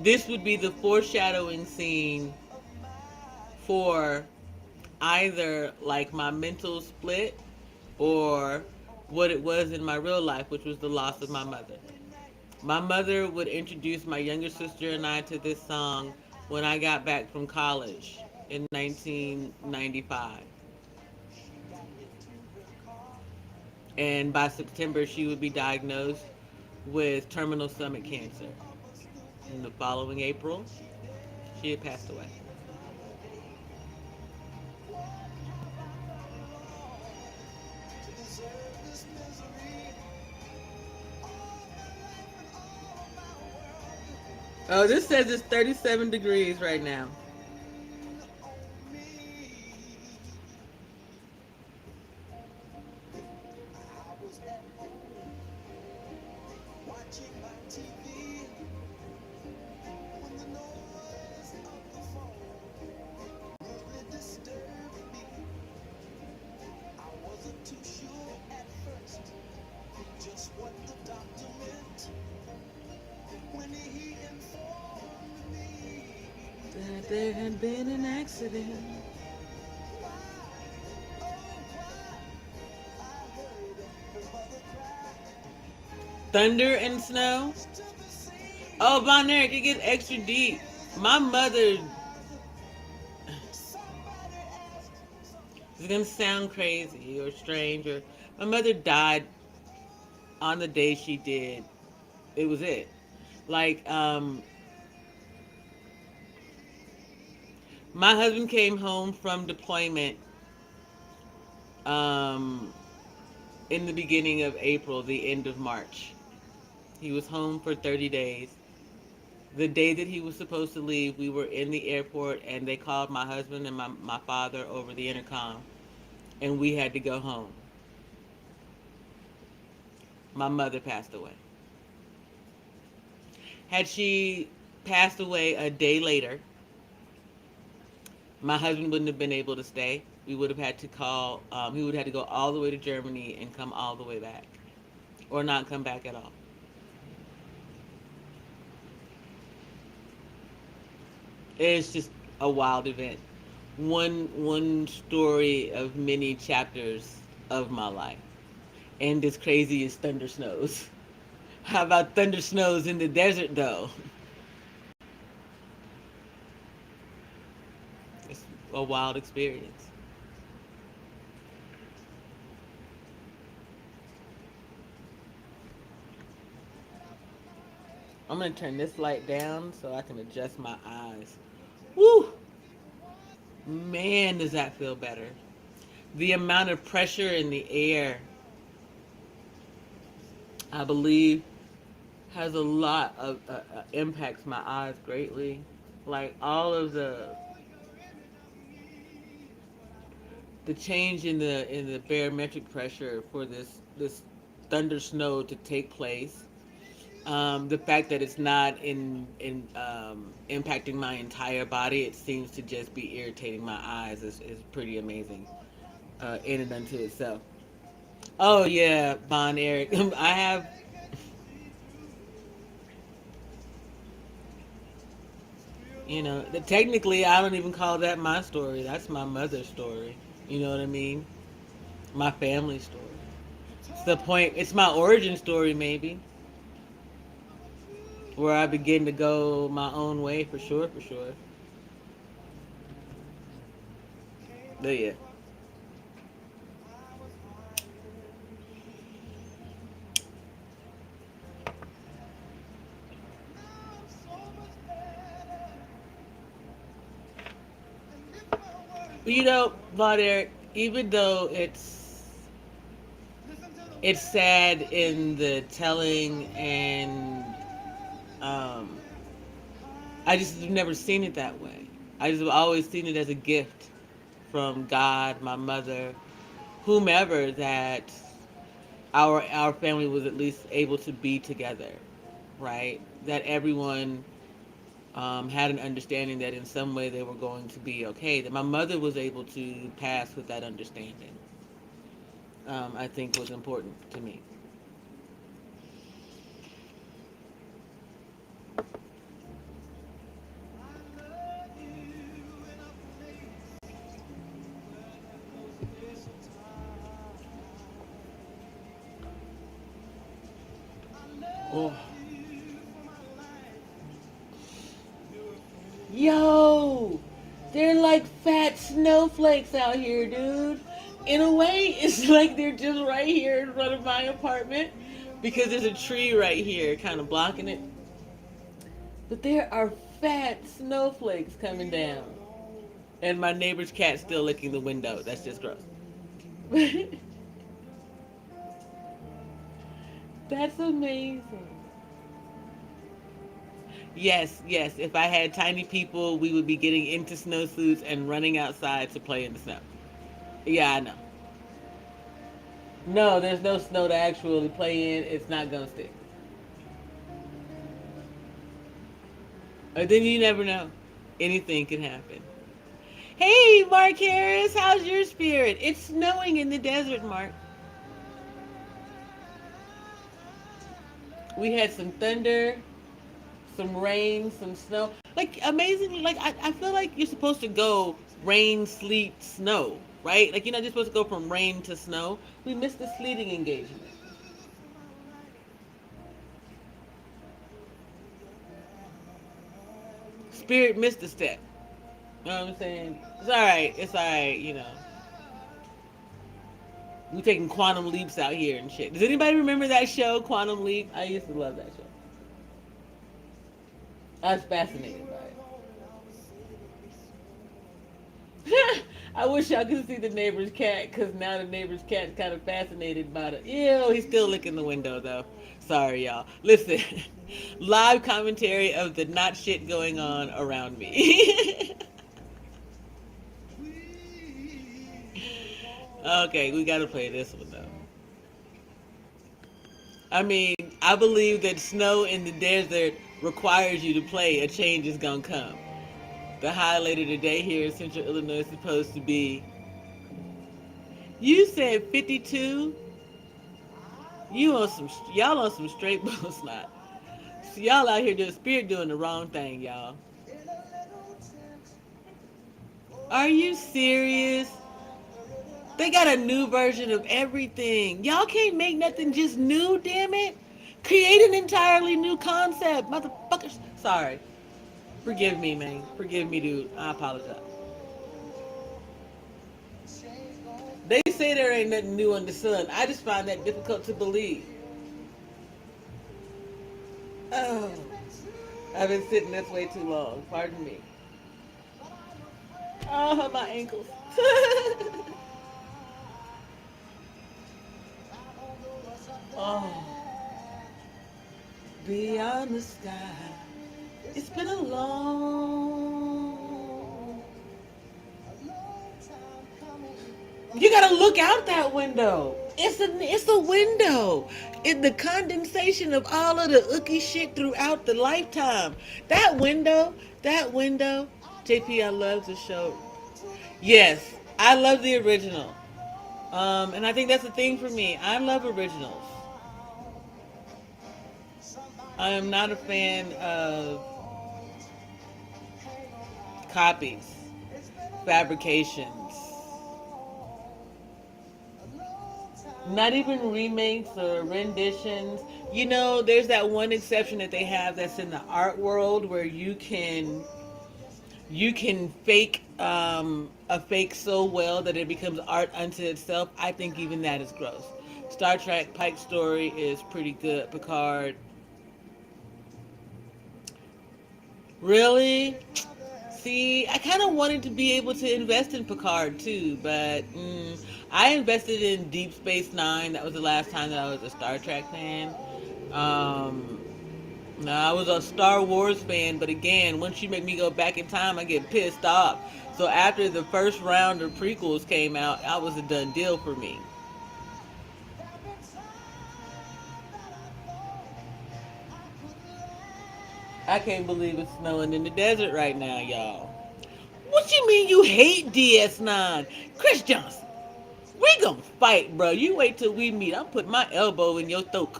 this would be the foreshadowing scene for either like my mental split or what it was in my real life, which was the loss of my mother. My mother would introduce my younger sister and I to this song when I got back from college in 1995. And by September, she would be diagnosed with terminal stomach cancer. In the following April, she had passed away. Oh, this says it's 37 degrees right now. That there had been an accident. Thunder and snow. Oh, Von Eric, it gets extra deep. My mother. It's gonna sound crazy or strange, or my mother died on the day she did. It was it. Like, my husband came home from deployment in the beginning of April, the end of March. He was home for 30 days. The day that he was supposed to leave, we were in the airport and they called my husband and my father over the intercom, and we had to go home. My mother passed away. Had she passed away a day later, my husband wouldn't have been able to stay. We would have had to call, he would have had to go all the way to Germany and come all the way back, or not come back at all. It's just a wild event. One story of many chapters of my life. And as crazy as thunder snows. How about thunder snows in the desert, though? It's a wild experience. I'm going to turn this light down so I can adjust my eyes. Woo! Man, does that feel better. The amount of pressure in the air, I believe, has a lot of impacts my eyes greatly. Like all of the change in the barometric pressure for this thunder snow to take place. The fact that it's not in impacting my entire body, it seems to just be irritating my eyes is pretty amazing in and unto itself. Oh yeah, Bon Eric, I have. Technically, I don't even call that my story. That's my mother's story. You know what I mean? My family story. It's the point. It's my origin story, maybe. where I begin to go my own way, for sure, for sure. But yeah. You know, Vauder, even though it's sad in the telling, and um, I just have never seen it that way. I just have always seen it as a gift from God, my mother, whomever, that our family was at least able to be together, right? That everyone had an understanding that in some way they were going to be okay. That my mother was able to pass with that understanding, I think was important to me. Oh. Yo, they're like fat snowflakes out here, dude. In a way, it's like they're just right here in front of my apartment because there's a tree right here kind of blocking it. But there are fat snowflakes coming down. And my neighbor's cat's still licking the window. That's just gross. That's amazing. Yes, yes. If I had tiny people, we would be getting into snowsuits and running outside to play in the snow. Yeah, I know. No, there's no snow to actually play in. It's not gonna stick. Then you never know. Anything can happen. Hey, Mark Harris, how's your spirit? It's snowing in the desert, Mark. We had some thunder, some rain, some snow. Like, amazingly, like, I feel like you're supposed to go rain, sleet, snow, right? Like, you're not just supposed to go from rain to snow. We missed the sleeting engagement. Spirit missed a step. You know what I'm saying? It's all right. It's all right. You know, we taking quantum leaps out here and shit. Does anybody remember that show, Quantum Leap? I used to love that show. I was fascinated by it. I wish y'all could see the neighbor's cat, because now the neighbor's cat's kind of fascinated by it. Ew, he's still licking the window, though. Sorry, y'all. Listen, live commentary of the not shit going on around me. Okay, we gotta play this one, though. I mean, I believe that snow in the desert requires you to play A Change Is Gonna Come. The high later today here in Central Illinois is supposed to be. You said 52. You on some y'all on some straight bull snot. So y'all out here doing spirit doing the wrong thing, y'all. Are you serious? They got a new version of everything. Y'all can't make nothing just new, damn it. Create an entirely new concept, motherfuckers. Sorry. Forgive me, man. Forgive me, dude. I apologize. They say there ain't nothing new under the sun. I just find that difficult to believe. Oh, I've been sitting this way too long. Pardon me. Oh, my ankles. Oh, beyond the sky. It's been a long. You gotta look out that window. It's a window. The condensation of all of the ookie shit throughout the lifetime. That window. JP, I love the show. Yes, I love the original. And I think that's the thing for me. I love originals. I am not a fan of copies, fabrications. Not even remakes or renditions. You know, there's that one exception that they have that's in the art world where you can fake a fake so well that it becomes art unto itself. I think even that is gross. Star Trek Pike's story is pretty good. Picard, really? See, I kind of wanted to be able to invest in Picard too, but I invested in Deep Space Nine. That was the last time that I was a Star Trek fan. Um, no, I was a Star Wars fan, but again, once you make me go back in time, I get pissed off. So after the first round of prequels came out, I was a done deal for me. I can't believe it's snowing in the desert right now, y'all. What you mean you hate DS9? Chris Johnson, we gonna fight, bro. You wait till we meet. I'm putting my elbow in your throat.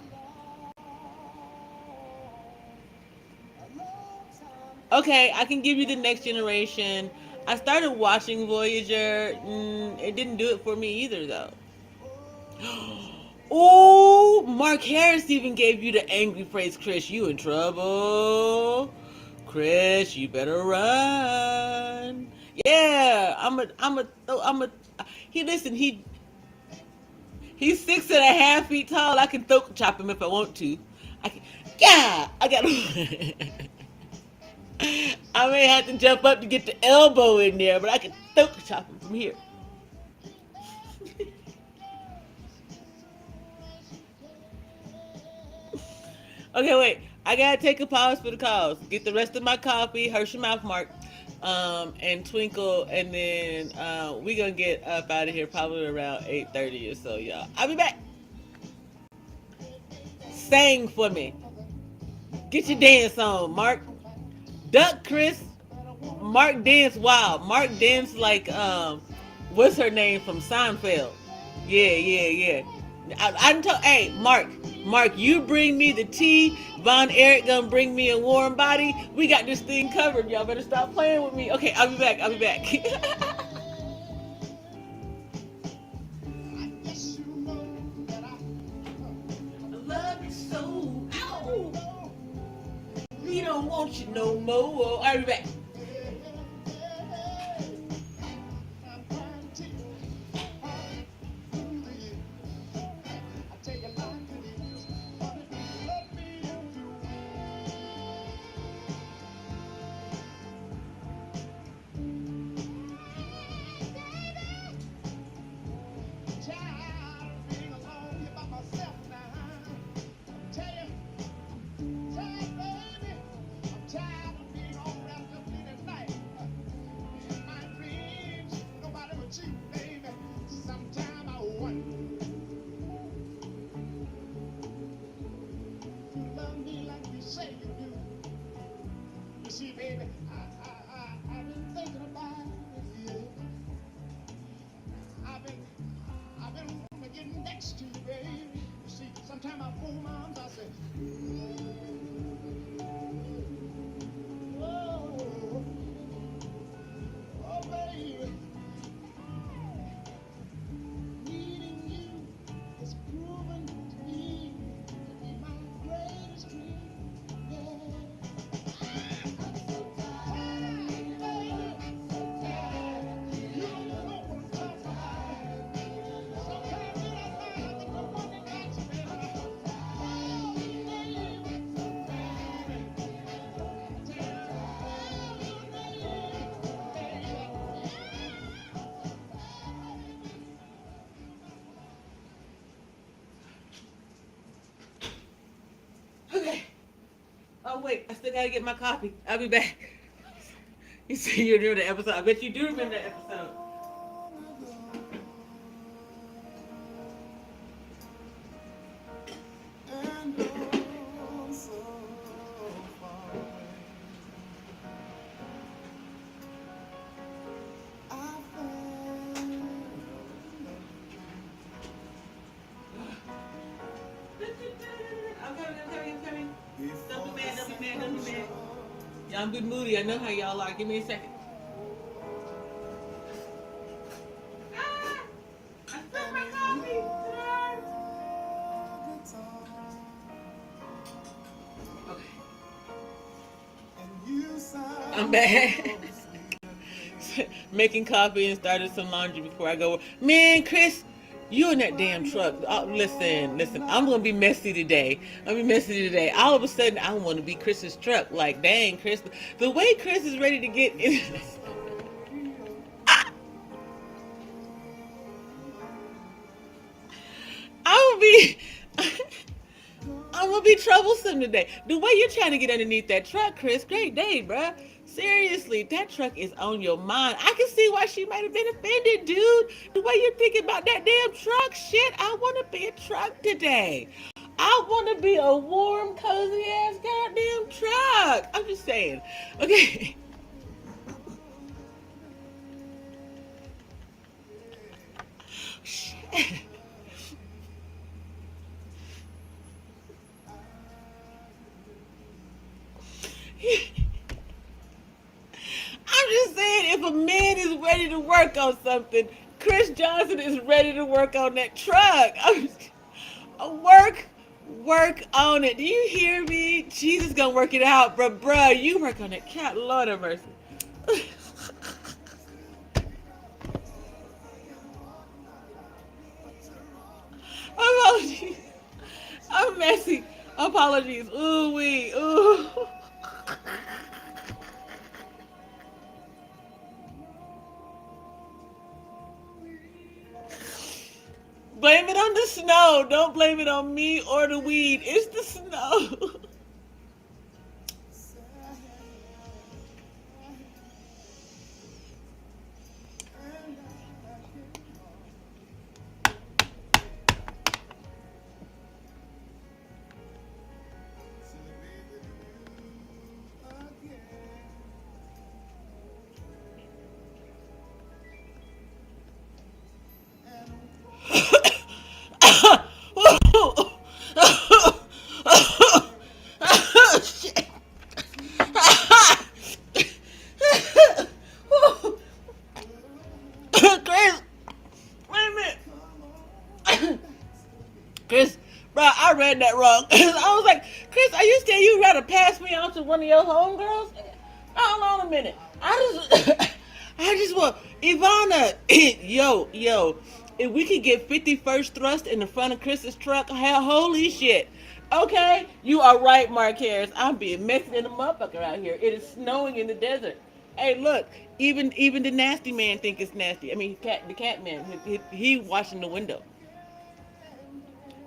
Okay, I can give you the next generation. I started watching Voyager. It didn't do it for me either, though. Oh, Mark Harris even gave you the angry phrase, Chris, you in trouble. Chris, you better run. Yeah, he listen, he's 6.5 feet tall. I can throat chop him if I want to. I can, yeah, I got I may have to jump up to get the elbow in there, but I can throat chop him from here. Okay, wait. I gotta take a pause for the calls. Get the rest of my coffee, Hershey mouth mark, and Twinkle, and then we gonna get up out of here probably around 8:30 or so, y'all. I'll be back. Sing for me. Get your dance on, Mark. Duck, Chris. Mark dance wild. Mark dance like what's her name from Seinfeld? Yeah, yeah, yeah. I told, hey, Mark, you bring me the tea. Von Erich gonna bring me a warm body. We got this thing covered. Y'all better stop playing with me. Okay, I'll be back. I'll be back. I love you so. Ow. We don't want you no more. I'll be back. Okay. Oh wait, I still gotta get my coffee. I'll be back. You say you remember the episode? I bet you do remember the episode. I'm coming. Don't be mad, don't be mad, don't be mad. Y'all, I'm good moody. I know how y'all are. Give me a second. Ah! I spilled my coffee. I'm back. Making coffee and started some laundry before I go. Man, Chris, you in that damn truck. Listen. I'm gonna be messy today. All of a sudden, I want to be Chris's truck. Like, dang, Chris, the way Chris is ready to get in. I'm gonna be. I'm gonna be troublesome today. The way you're trying to get underneath that truck, Chris, great day, bruh. Seriously, that truck is on your mind. I can see why she might have been offended, dude. The way you're thinking about that damn truck, shit. I want to be a truck today. I want to be a warm, cozy ass goddamn truck. I'm just saying. Okay. Shit. I'm just saying, if a man is ready to work on something, Chris Johnson is ready to work on that truck. Work, work on it. Do you hear me? Jesus gonna work it out, bruh. You work on it. Cat, Lord have mercy. Apologies. I'm messy. Apologies. Ooh wee. Ooh. Blame it on the snow. Don't blame it on me or the weed. It's the snow. Shit. Chris, wait a minute. Chris, bro, I read that wrong. I was like, Chris, are you saying you'd rather pass me on to one of your homegirls? Hold on a minute. I just want Ivana. yo. If we could get 51st thrust in the front of Chris's truck, holy shit. Okay, you are right, Mark Harris. I'm being messy in the motherfucker out here. It is snowing in the desert. Hey, look, even the nasty man think it's nasty. I mean, the cat man, he washing the window.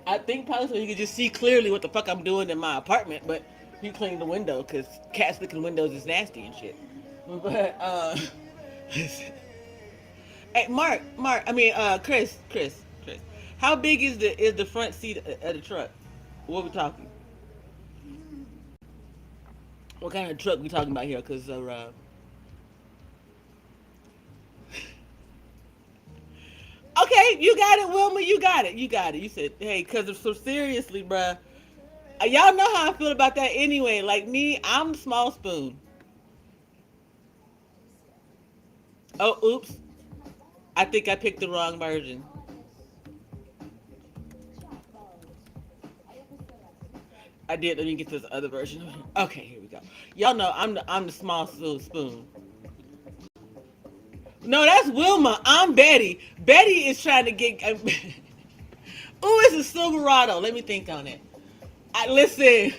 I think probably so you can just see clearly what the fuck I'm doing in my apartment, but he cleaned the window because cats licking windows is nasty and shit. But hey, Chris, how big is the front seat of the truck? What we talking? What kind of truck we talking about here? Cause okay, you got it, Wilma. You got it. You said, hey, cause so seriously, bruh. Y'all know how I feel about that anyway. Like me, I'm small spoon. Oh, oops. I think I picked the wrong version. I did. Let me get this other version. Okay, here we go. Y'all know I'm the small spoon. No, that's Wilma. I'm Betty. Betty is trying to get. Ooh, it's a Silverado. Let me think on it. Listen.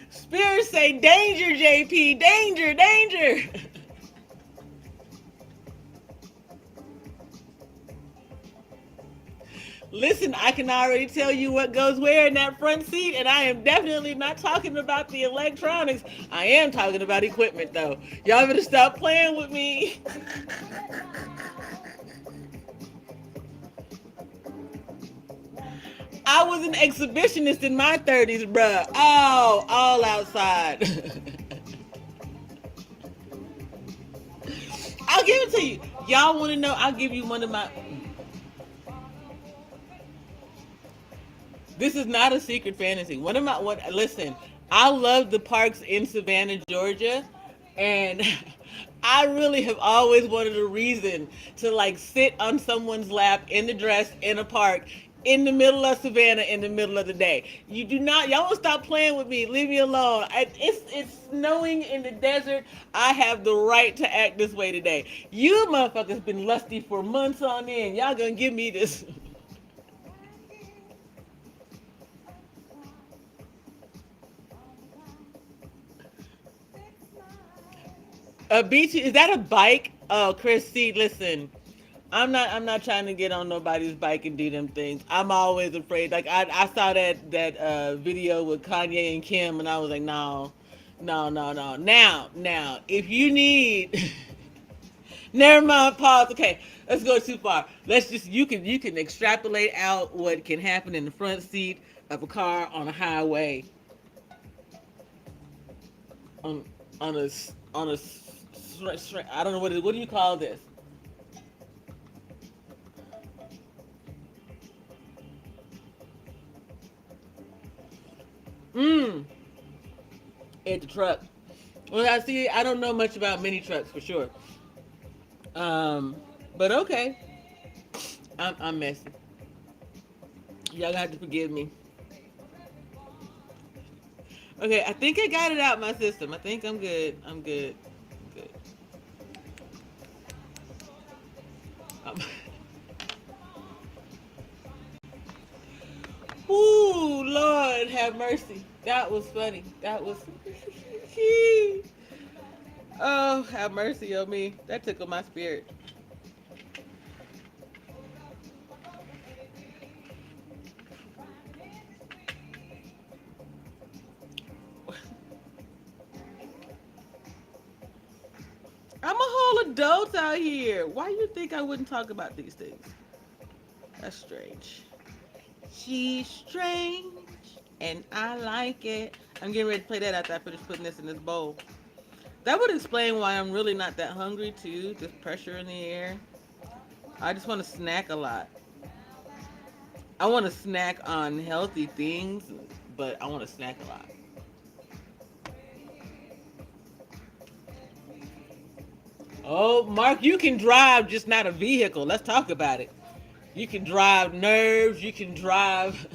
Spirits say danger, JP. Danger. Listen, I can already tell you what goes where in that front seat, and I am definitely not talking about the electronics. I am talking about equipment, though. Y'all better stop playing with me. I was an exhibitionist in my 30s, bruh. Oh, all outside. I'll give it to you. Y'all want to know? I'll give you one of my. This is not a secret fantasy. One of my what? Listen, I love the parks in Savannah, Georgia, and I really have always wanted a reason to like sit on someone's lap in the dress in a park in the middle of Savannah in the middle of the day. You do not, y'all want to stop playing with me. Leave me alone. It's snowing in the desert. I have the right to act this way today. You motherfuckers been lusty for months on end. Y'all gonna give me this. A beach, is that a bike? Oh, Chris, see, listen. I'm not trying to get on nobody's bike and do them things. I'm always afraid. Like I saw that video with Kanye and Kim, and I was like, no, no, no, no. Now, if you need, never mind. Pause. Okay, let's go too far. Let's just you can extrapolate out what can happen in the front seat of a car on a highway on on a on a I don't know what do you call this? Mmm. At the truck. Well, I see. I don't know much about mini trucks for sure. Um, but okay. I'm messy. Y'all got to forgive me. Okay, I think I got it out my system. I think I'm good. I'm good. Good. Um, Ooh, Lord, have mercy. That was funny. That was. Oh, have mercy on me. That tickled my spirit. I'm a whole adult out here. Why you think I wouldn't talk about these things? That's strange. She's strange, and I like it. I'm getting ready to play that after I finish putting this in this bowl. That would explain why I'm really not that hungry too. Just pressure in the air. I just want to snack a lot. I want to snack on healthy things, but I want to snack a lot. Oh, Mark, you can drive, just not a vehicle. Let's talk about it. You can drive nerves. You can drive.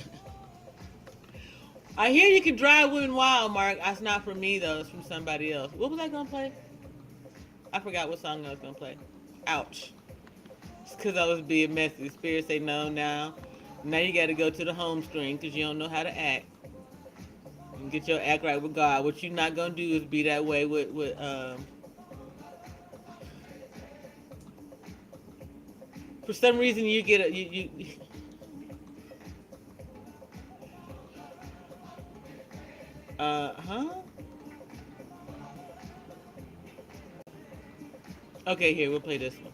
I hear you can drive women wild, Mark. That's not from me though. It's from somebody else. What was I gonna play? I forgot what song I was gonna play. Ouch. It's because I was being messy. The spirit say no now. Now you got to go to the home screen because you don't know how to act. And get your act right with God. What you're not gonna do is be that way with. For some reason you get a you. Huh? Okay, here we'll play this one.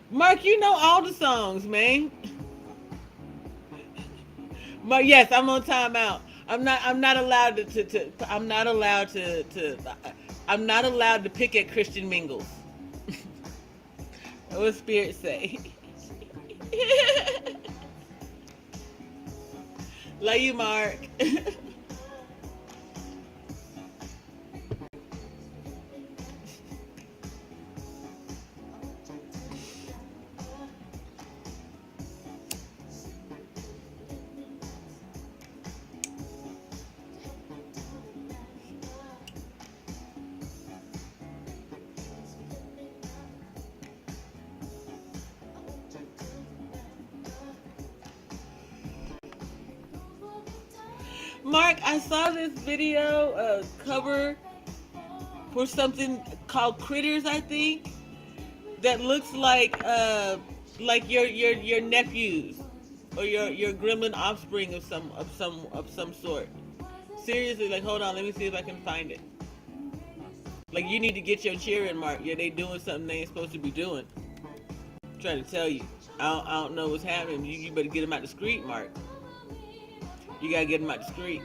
Mark, you know all the songs, man. Mark, yes, I'm on timeout. I'm not allowed I'm not allowed I'm not allowed to pick at Christian mingles. What spirit say? Love you, Mark. Mark, I saw this video cover for something called Critters, I think, that looks like your nephews or your gremlin offspring of some sort. Seriously, like hold on, let me see if I can find it. Like you need to get your cheer in, Mark. Yeah, they doing something they ain't supposed to be doing. I'm trying to tell you. I don't know what's happening. You better get them out the street, Mark. You gotta get them out the street.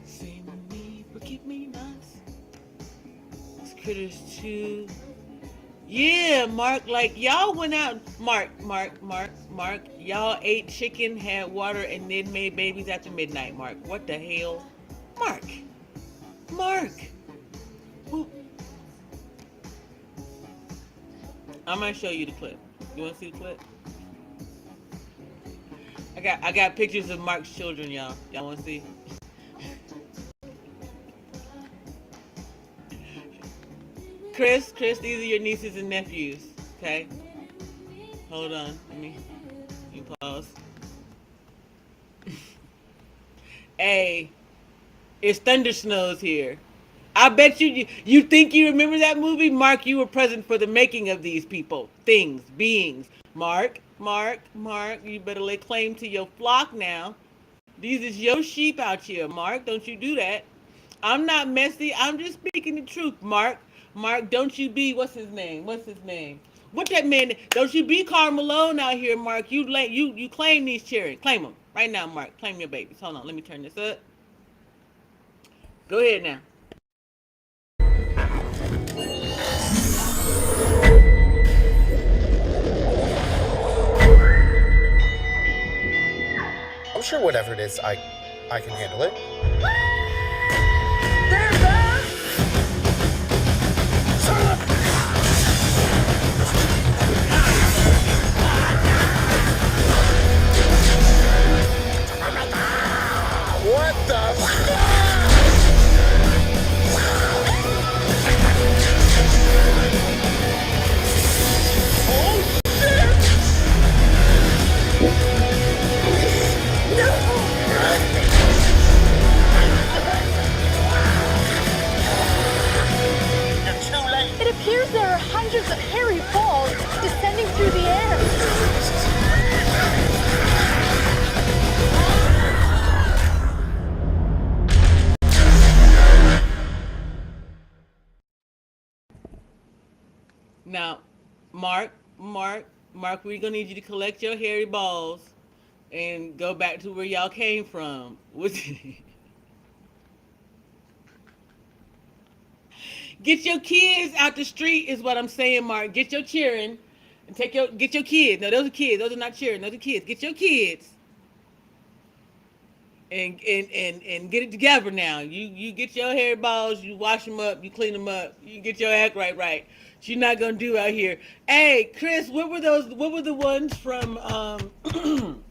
Sing me, forgive me not. It's Critters 2. Yeah, Mark, like y'all went out. Mark. Y'all ate chicken, had water, and then made babies after midnight, Mark. What the hell? Mark. Mark. Who? I'm gonna show you the clip. You wanna see the clip? I got pictures of Mark's children, y'all. Y'all wanna see? Chris, these are your nieces and nephews. Okay? Hold on. Let me pause. Hey, it's Thunder Snows here. I bet you think you remember that movie? Mark, you were present for the making of these people, things, beings. Mark, you better lay claim to your flock now. These is your sheep out here, Mark. Don't you do that. I'm not messy. I'm just speaking the truth, Mark. Mark, don't you be What's his name? What that man? Don't you be Karl Malone out here, Mark? You claim these children. Claim them right now, Mark. Claim your babies. Hold on, let me turn this up. Go ahead now. I'm sure whatever it is, I can handle it. What the? It appears there are hundreds of hairy balls descending through the air. Now, Mark, we're gonna need you to collect your hairy balls and go back to where y'all came from. Get your kids out the street is what I'm saying, Mark. Get your children and get your kids. No, those are kids. Those are not children. Those are kids. Get your kids and get it together now. You get your hairy balls. You wash them up. You clean them up. You get your act right. What you're not gonna do out here. Hey, Chris, what were those? What were the ones from the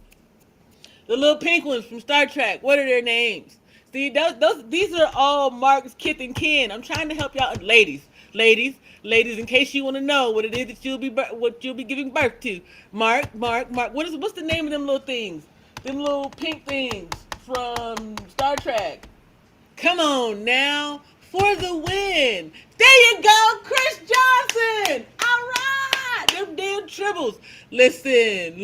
little pink ones from Star Trek? What are their names? See, these are all Mark's kith and kin. I'm trying to help y'all, ladies. In case you want to know what it is that you'll be giving birth to, Mark. What's the name of them little things? Them little pink things from Star Trek. Come on now, for the win. There you go, Chris Johnson. All right, them damn tribbles. Listen.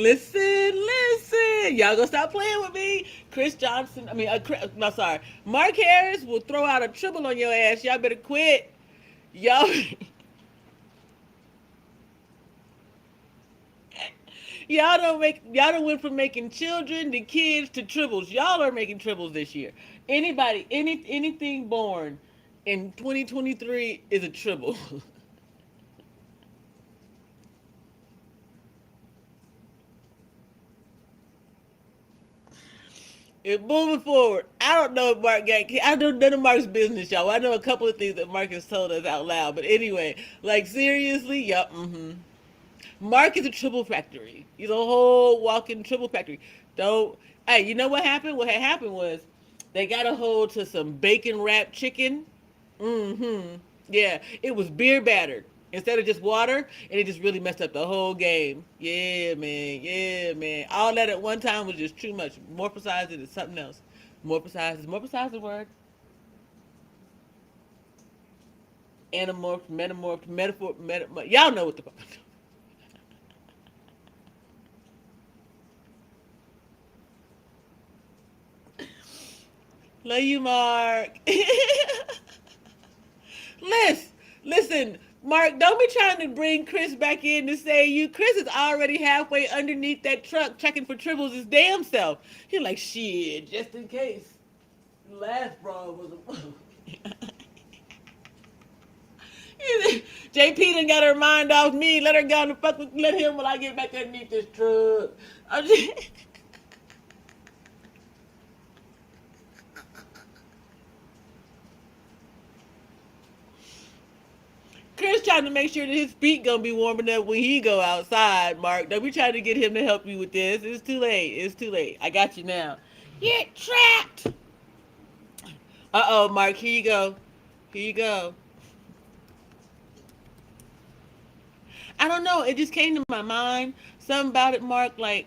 Y'all gonna stop playing with me. Chris Johnson, no, sorry. Mark Harris will throw out a tribble on your ass. Y'all better quit. Y'all. Y'all don't went from making children to kids to tribbles. Y'all are making tribbles this year. Anything born in 2023 is a tribble. It's moving forward. I don't know if Mark got kids. I know none of Mark's business, y'all. I know a couple of things that Mark has told us out loud. But anyway, like seriously, yup, Mark is a triple factory. He's a whole walking triple factory. Don't. Hey, you know what happened? What had happened was they got a hold to some bacon wrapped chicken. Yeah, it was beer battered instead of just water, and it just really messed up the whole game. Yeah, man. Yeah, man. All that at one time was just too much. More precise is something else. More precise the word. Anamorphed, metamorphed, metaphor, y'all know what the fuck. Love you, Mark. Listen, Mark, don't be trying to bring Chris back in to say you. Chris is already halfway underneath that truck checking for tribbles his damn self. He's like, shit, just in case. Last brawl was a... JP done got her mind off me. Let her go and fuck with, let him when I get back underneath this truck. I'm just... Chris just trying to make sure that his feet gonna be warm enough when he go outside, Mark. Don't be trying to get him to help you with this. It's too late. It's too late. I got you now. Get trapped. Uh-oh, Mark. Here you go. Here you go. I don't know. It just came to my mind. Something about it, Mark. Like,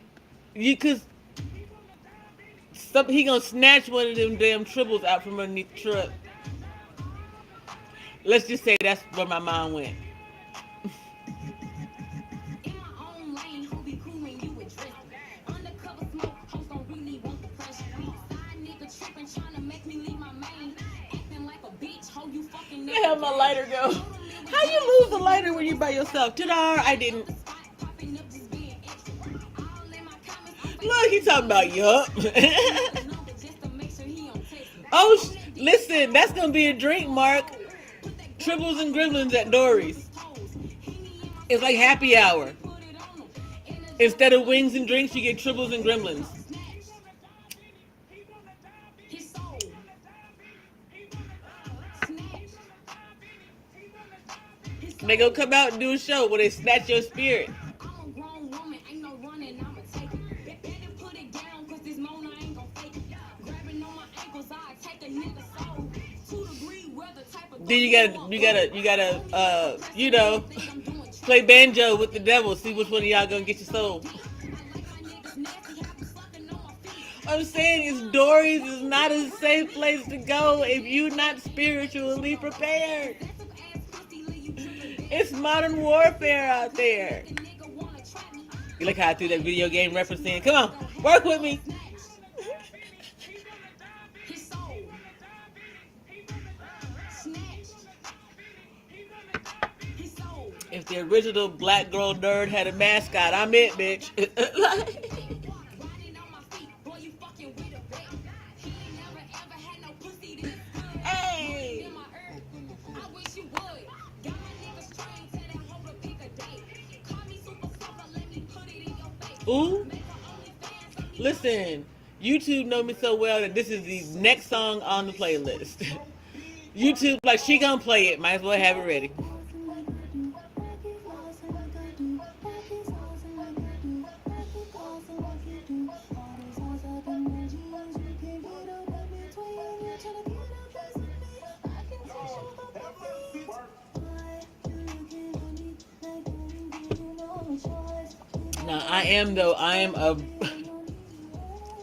cause he gonna snatch one of them damn triples out from underneath the truck. Let's just say that's where my mind went. Where the hell my lighter go? How you lose the lighter when you're by yourself? Ta-da! I didn't. Look, he talking about yup. Oh, listen, that's gonna be a drink, Mark. Triples and gremlins at Dory's. It's like happy hour. Instead of wings and drinks, you get triples and gremlins. They gonna come out and do a show where they snatch your spirit. Then you gotta, play banjo with the devil. See which one of y'all gonna get your soul. I'm saying is Dory's is not a safe place to go if you're not spiritually prepared. It's modern warfare out there. You look how I threw that video game reference in. Come on, work with me. If the original black girl nerd had a mascot, I'm it, bitch. Hey. Ooh. Listen, YouTube know me so well that this is the next song on the playlist. YouTube, like, she gonna play it. Might as well have it ready. Now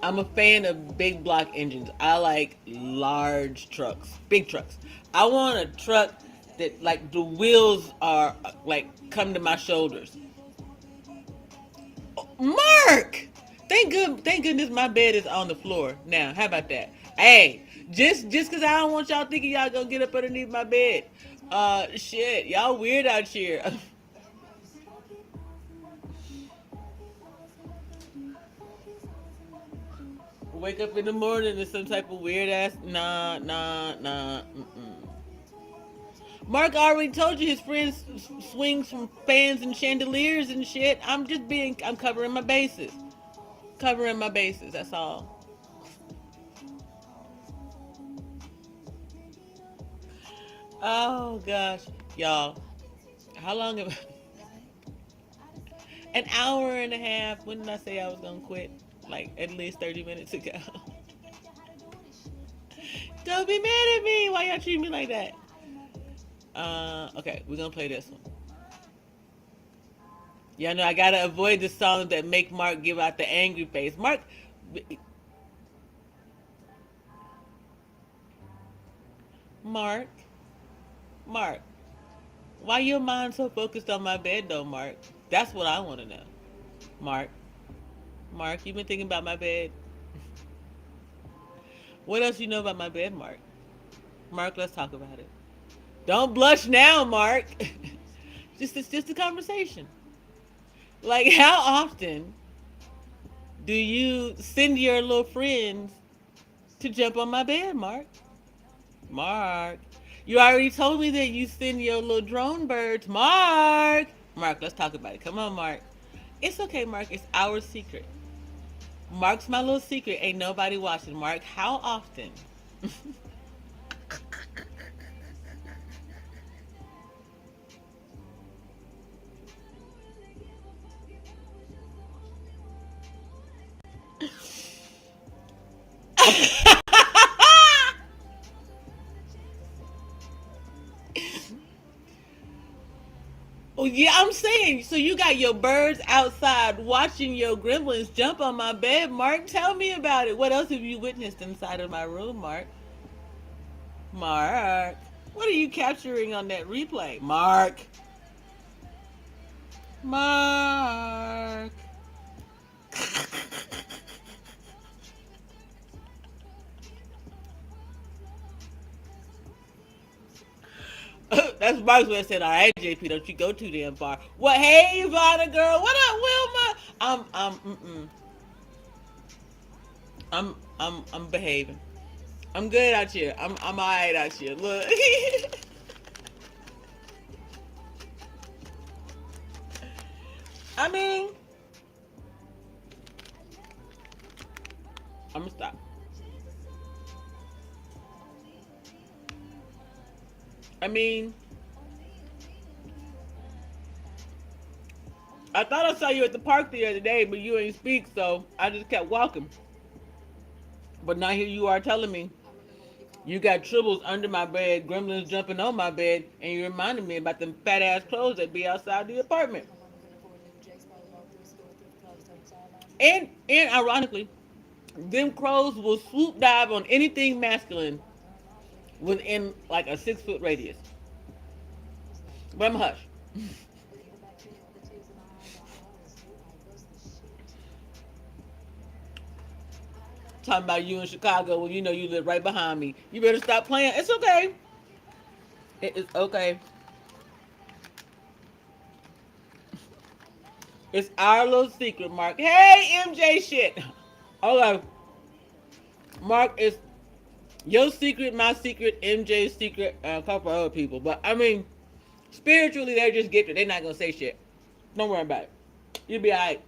I'm a fan of big block engines. I like large trucks, big trucks. I want a truck that like the wheels are like come to my shoulders. Oh, Mark, thank goodness my bed is on the floor now. How about that? Hey, just because I don't want y'all thinking y'all gonna get up underneath my bed. Shit, y'all weird out here. Wake up in the morning and some type of weird ass nah. Mark already told you his friends swings from fans and chandeliers and shit. I'm covering my bases. Covering my bases, that's all. Oh gosh, y'all. How long have an hour and a half? When did I say I was gonna quit? Like at least 30 minutes ago. Don't be mad at me. Why y'all treat me like that? Okay, we're gonna play this one. Y'all know I gotta avoid the songs that make Mark give out the angry face. Mark, why your mind so focused on my bed though, Mark? That's what I want to know. Mark, you been thinking about my bed? What else you know about my bed, Mark? Mark, let's talk about it. Don't blush now, Mark. It's just a conversation. Like, how often do you send your little friends to jump on my bed, Mark? Mark, you already told me that you send your little drone birds. Mark, let's talk about it. Come on, Mark. It's okay, Mark. It's our secret. Mark's my little secret. Ain't nobody watching. Mark, how often? Oh yeah, I'm saying. So you got your birds outside watching your gremlins jump on my bed, Mark. Tell me about it. What else have you witnessed inside of my room, Mark? Mark, what are you capturing on that replay, Mark? Mark. That's Mark's way of saying, all right, JP, don't you go too damn far. What? Hey, Ivana, girl. What up, Wilma? I'm behaving. I'm good out here. I'm alright out here. Look. I mean, I'm gonna stop. I mean, I thought I saw you at the park the other day, but you ain't speak, so I just kept walking. But now here you are telling me you got tribbles under my bed, gremlins jumping on my bed, and you reminded me about them fat ass clothes that be outside the apartment. And ironically, them crows will swoop dive on anything masculine within like a 6 foot radius. But I'm hush. Talking about you in Chicago when you know you live right behind me. You better stop playing. It's okay. It is okay. It's our little secret, Mark. Hey, MJ shit. Okay. Mark, it's your secret, my secret, MJ's secret, and a couple other people. But I mean, spiritually, they're just gifted. They're not gonna say shit. Don't worry about it. You'll be alright.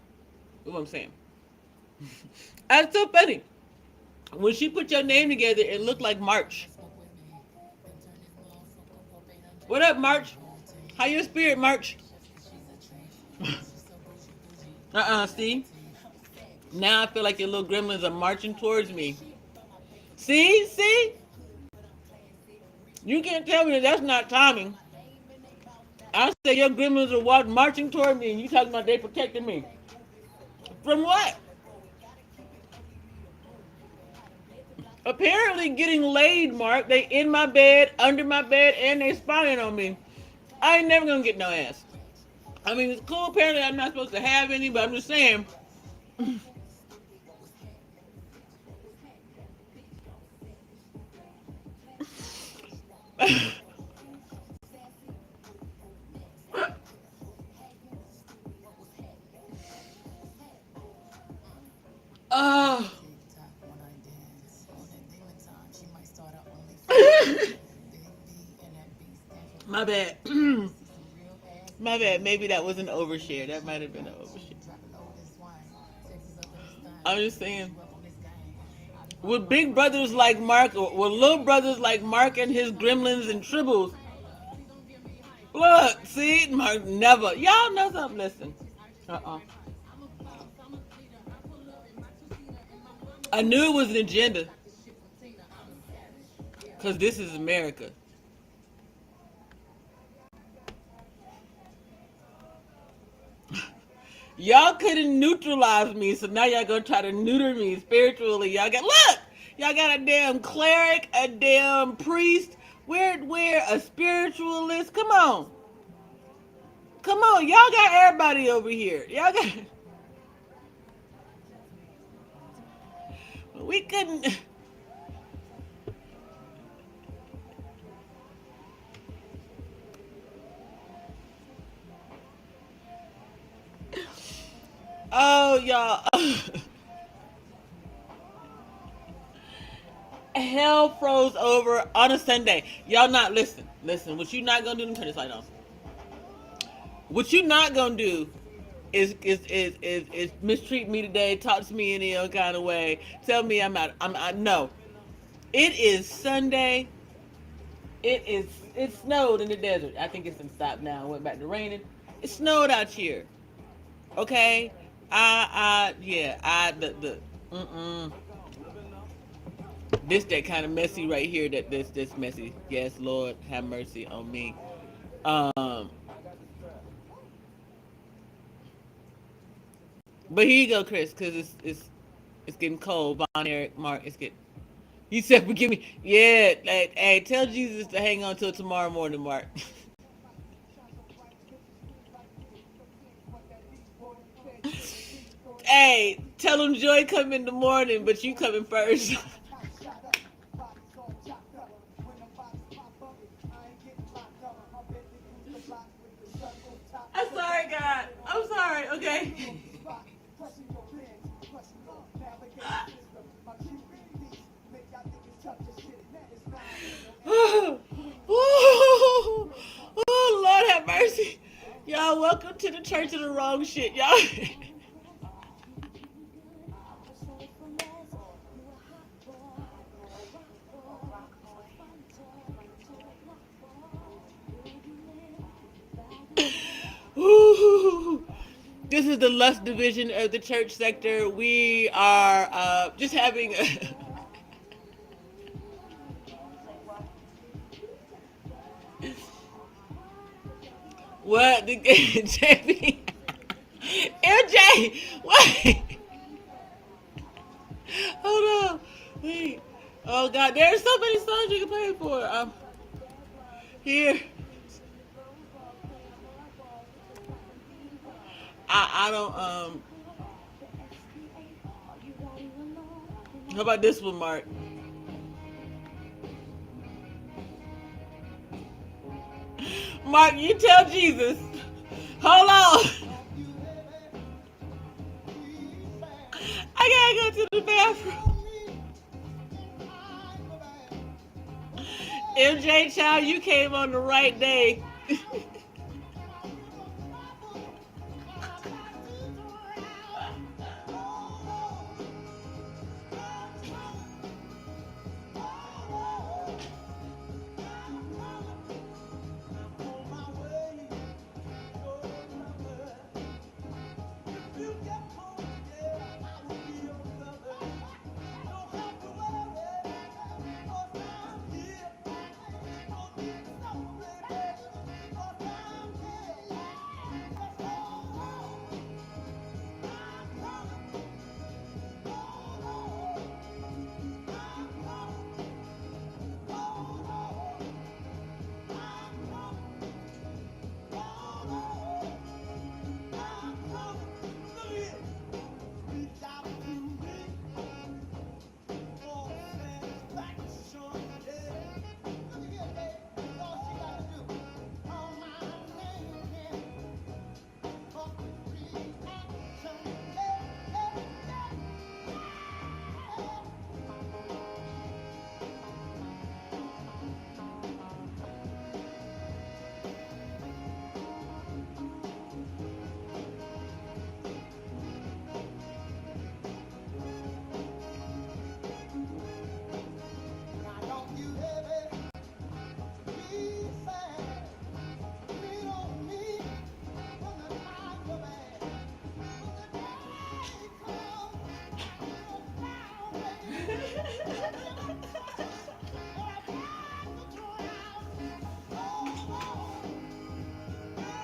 That's what I'm saying. That's so funny. When she put your name together, it looked like March. What up, March? How your spirit, March? See? Now I feel like your little gremlins are marching towards me. See? You can't tell me that that's not timing. I say your gremlins are marching toward me, and you talking about they protecting me. From what? Apparently getting laid, Mark. They in my bed, under my bed, and they spying on me. I ain't never gonna get no ass. I mean, it's cool. Apparently, I'm not supposed to have any, but I'm just saying. Oh. My bad. My bad. Maybe that was an overshare. That might have been an overshare. I'm just saying. With big brothers like Mark, or with little brothers like Mark and his gremlins and tribbles. Look, see, Mark never. Y'all know something. Listen. I knew it was an agenda. Because this is America. Y'all couldn't neutralize me, so now y'all gonna try to neuter me spiritually. Y'all got a damn cleric, a damn priest. We're a spiritualist. Come on, y'all got everybody over here. Y'all got. We couldn't. Oh, y'all. Hell froze over on a Sunday. Y'all not listen. What you not gonna do? Let me turn this light on. What you not gonna do is mistreat me today, talk to me any other kind of way, tell me I'm out. No. It is Sunday. It snowed in the desert. I think it's been stopped now. It went back to raining. It snowed out here. Okay? The This that kind of messy right here. That this messy. Yes, Lord, have mercy on me. Um, but here you go, Chris, because it's getting cold. Von Eric, Mark, it's getting. You said forgive me. Yeah, like, hey, tell Jesus to hang on till tomorrow morning, Mark. Hey, tell him Joy come in the morning, but you coming first. I'm sorry, God. I'm sorry. Okay. Oh, Lord have mercy. Y'all, welcome to the church of the wrong shit, y'all. Ooh. This is the lust division of the church sector. We are just having what the JP MJ. Wait, hold on, wait. Oh God, there's so many songs you can play for. Here. I don't How about this one, Mark? Mark, you tell Jesus. Hold on. I gotta go to the bathroom. MJ Child, you came on the right day.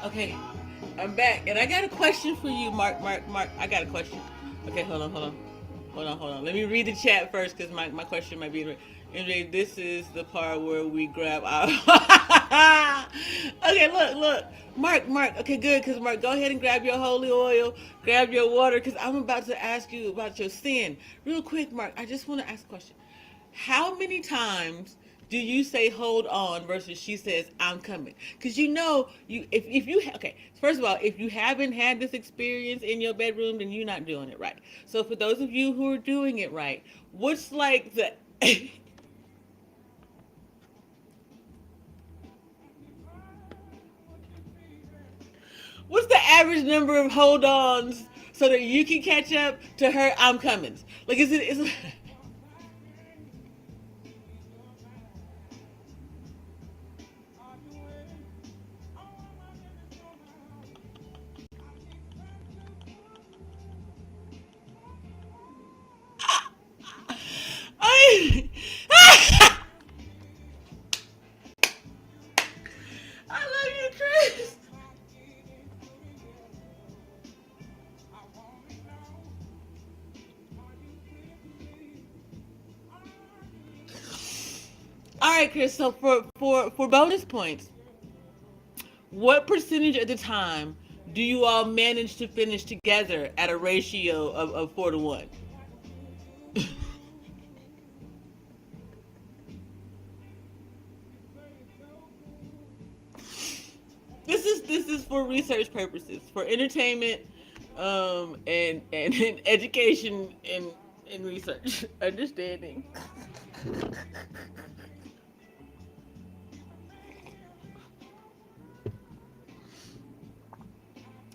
Okay, I'm back, and I got a question for you, Mark. I got a question. Okay, hold on. Let me read the chat first, because my question might be. MJ, this is the part where we grab our. Okay, look, Mark. Okay, good, because Mark, go ahead and grab your holy oil, grab your water, because I'm about to ask you about your sin, real quick, Mark. I just want to ask a question. How many times do you say hold on versus she says I'm coming? Because you know you if you okay, first of all, if you haven't had this experience in your bedroom, then you're not doing it right. So for those of you who are doing it right, what's like the what's the average number of hold ons so that you can catch up to her I'm coming? Like is it I right, Chris. So for bonus points, what percentage of the time do you all manage to finish together at a ratio of 4-1? This is for research purposes, for entertainment, and education and research understanding.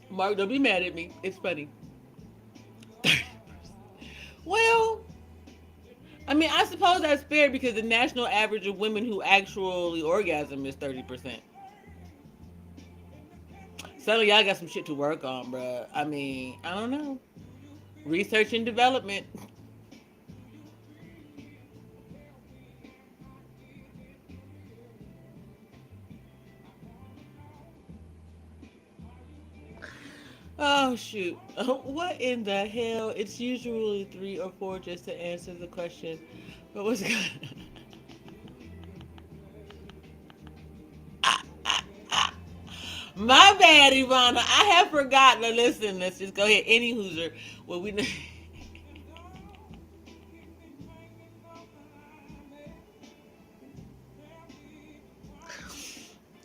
Mark, don't be mad at me. It's funny. Well, I mean, I suppose that's fair because the national average of women who actually orgasm is 30%. Some of y'all got some shit to work on, bruh. I mean, I don't know. Research and development. Oh, shoot. What in the hell? It's usually 3 or 4 just to answer the question. But what's good? My bad, Ivana. I have forgotten. Now, listen, let's just go ahead. Any hooser. Well, we know.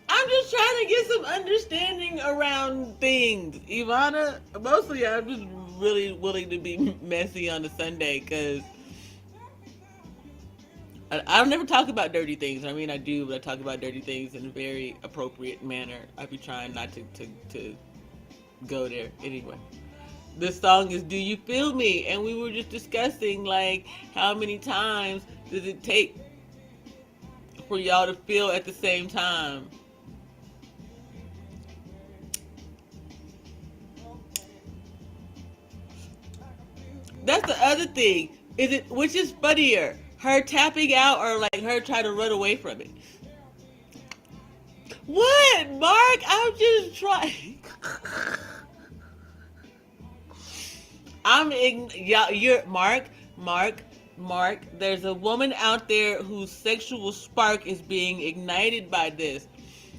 I'm just trying to get some understanding around things. Ivana, mostly I'm just really willing to be messy on a Sunday because I don't never talk about dirty things. I mean, I do, but I talk about dirty things in a very appropriate manner. I be trying not to go there. Anyway, this song is Do You Feel Me? And we were just discussing, like, how many times does it take for y'all to feel at the same time? That's the other thing. Which is funnier? Her tapping out or like her trying to run away from it? What, Mark? I'm just trying. You're Mark. There's a woman out there whose sexual spark is being ignited by this.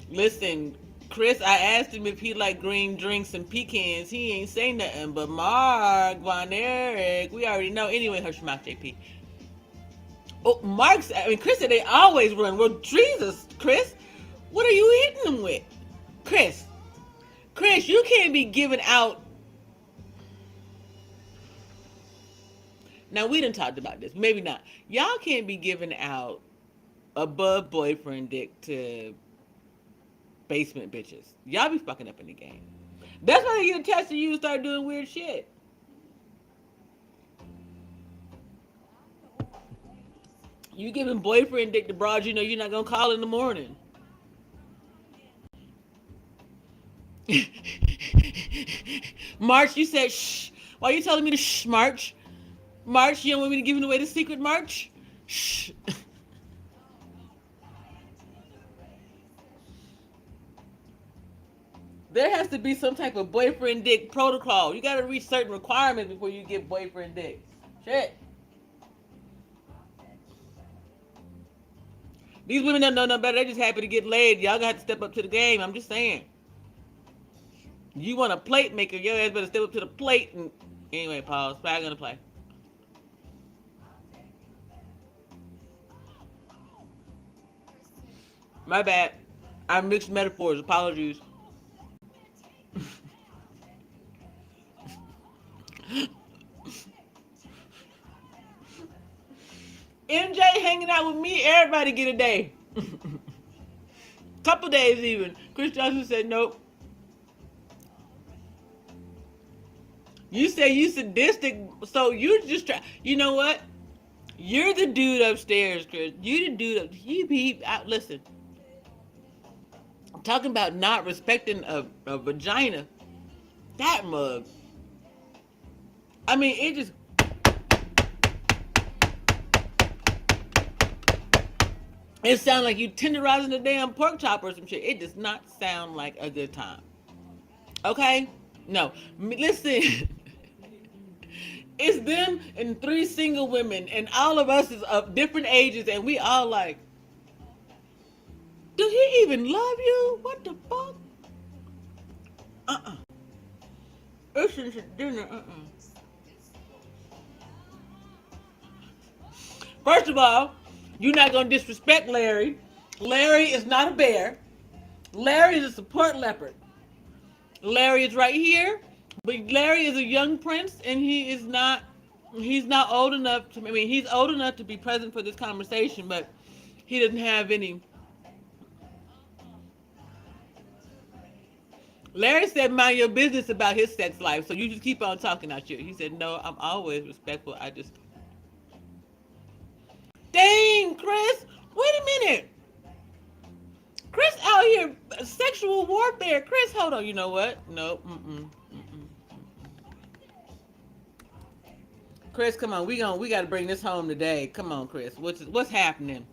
Listen, Chris, I asked him if he liked green drinks and pecans. He ain't say nothing. But Mark, Von Eric, we already know. Anyway, hush your mouth, JP. Oh, Chris said they always run. Well, Jesus, Chris, what are you hitting them with? Chris, you can't be giving out. Now, we done talked about this. Maybe not. Y'all can't be giving out above boyfriend dick to basement bitches. Y'all be fucking up in the game. That's why they get attached to you and start doing weird shit. You giving boyfriend dick to broads you know you're not gonna call in the morning. March, you said shh. Why are you telling me to shh, March? March, you don't want me to give away the secret, March? Shh. There has to be some type of boyfriend dick protocol. You gotta reach certain requirements before you get boyfriend dick. Shit. These women don't know no better. They just happy to get laid. Y'all gonna have to step up to the game. I'm just saying. You want a plate maker, your ass better step up to the plate. And anyway, pause. I'm gonna play. My bad. I mixed metaphors. Apologies. MJ hanging out with me, everybody get a day. Couple days even. Chris Johnson said nope. You say you sadistic, so you just try. You know what? You're the dude upstairs, Chris. You the dude up. Listen. I'm talking about not respecting a vagina. That mug. I mean, it just. It sounds like you tenderizing a damn pork chop or some shit. It does not sound like a good time. Okay? No. Listen. It's them and 3 single women, and all of us is of different ages, and we all like, Do he even love you? What the fuck? It's into dinner. First of all, you're not gonna disrespect Larry. Larry is not a bear. Larry is a support leopard. Larry is right here, but Larry is a young prince, and he's not old enough to, I mean, he's old enough to be present for this conversation, but he doesn't have any. Larry said, mind your business about his sex life, so you just keep on talking out here. He said, no, I'm always respectful. I just. Dang, Chris, wait a minute. Chris out here, sexual warfare. Chris, hold on, you know what? No, Chris, come on, we got to bring this home today. Come on, Chris, what's happening?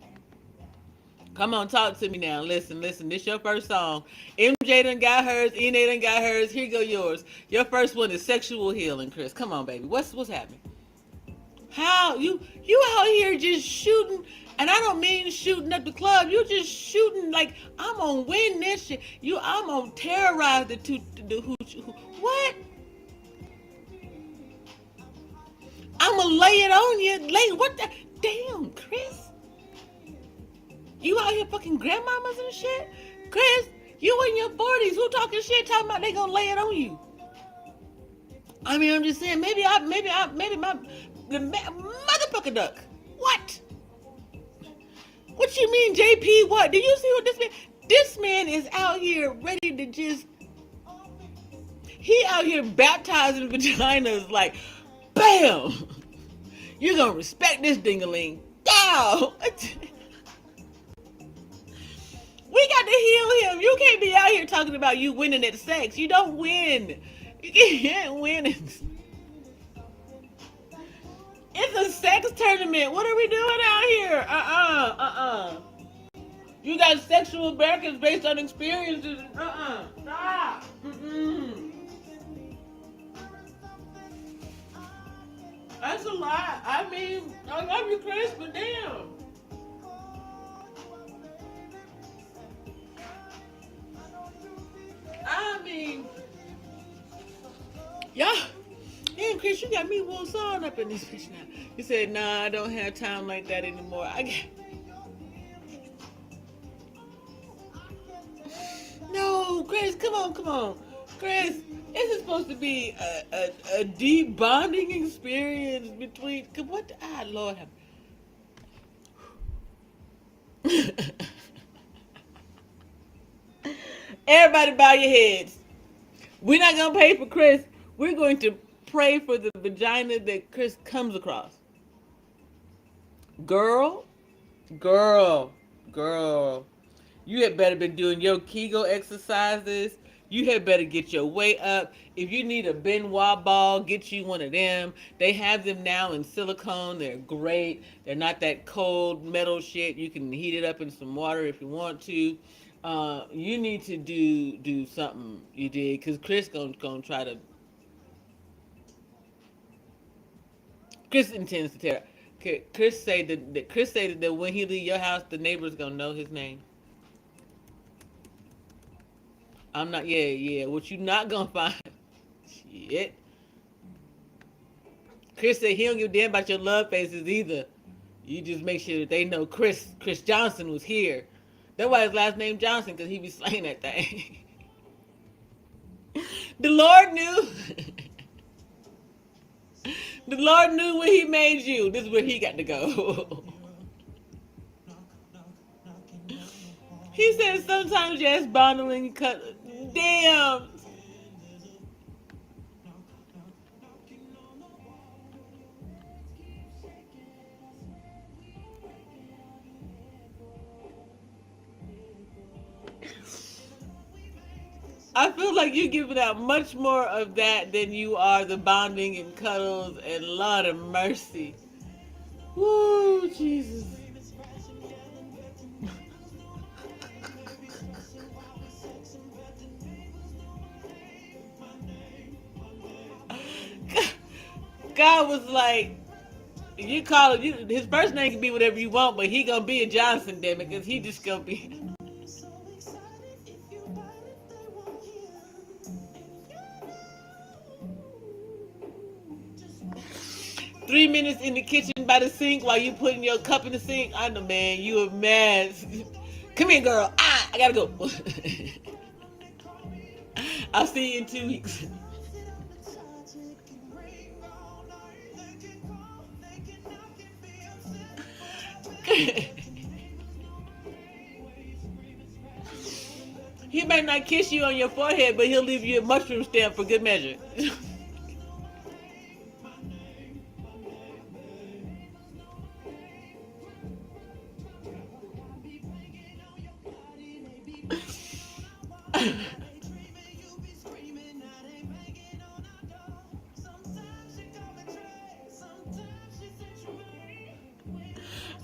Come on, talk to me now. Listen. This your first song. MJ done got hers. Ene done got hers. Here go yours. Your first one is Sexual Healing, Chris. Come on, baby. What's happening? How you out here just shooting? And I don't mean shooting up the club. You just shooting like I'm gonna win this shit. I'm gonna terrorize the hoochie. What? I'm gonna lay it on you. What the? Damn, Chris. You out here fucking grandmamas and shit? Chris, you in your 40s. Who talking shit talking about they gonna lay it on you? I mean, I'm just saying, maybe my motherfucker duck. What? What you mean, JP? What? Do you see what this man is out here ready to just, he out here baptizing vaginas like, bam! You're gonna respect this dingaling. Down! We got to heal him. You can't be out here talking about you winning at sex. You don't win. You can't win it. It's a sex tournament. What are we doing out here? You got sexual brackets based on experiences. Stop. That's a lot. I mean, I love you, Chris, but damn. I mean, yeah. Damn, Chris, you got me wool sawing up in this bitch now. You said, nah, I don't have time like that anymore. No, Chris, come on. Chris, this is supposed to be a deep bonding experience between, what, Lord have. Everybody bow your heads. We're not going to pray for Chris. We're going to pray for the vagina that Chris comes across. Girl. You had better been doing your Kegel exercises. You had better get your weight up. If you need a Benoit ball, get you one of them. They have them now in silicone. They're great. They're not that cold metal shit. You can heat it up in some water if you want to. You need to do something, you did, because Chris gonna try to. Chris intends to tear. Chris say that when he leave your house, the neighbors gonna know his name. I'm not. Yeah. What you not gonna find? Shit. Chris said he don't give a damn about your love faces either. You just make sure that they know Chris Johnson was here. That's why his last name Johnson, because he be slaying that thing. The Lord knew. The Lord knew when he made you. This is where he got to go. He said sometimes yes, bonding cut. Damn. I feel like you're giving out much more of that than you are the bonding and cuddles and Lord of mercy. Woo, Jesus. God was like, you call it, his first name can be whatever you want, but he gonna be a Johnson, damn it, because he just gonna be. 3 minutes in the kitchen by the sink while you putting your cup in the sink. I know, man, you a mad. Come here, girl. I gotta go. I'll see you in 2 weeks. He might not kiss you on your forehead, but he'll leave you a mushroom stamp for good measure.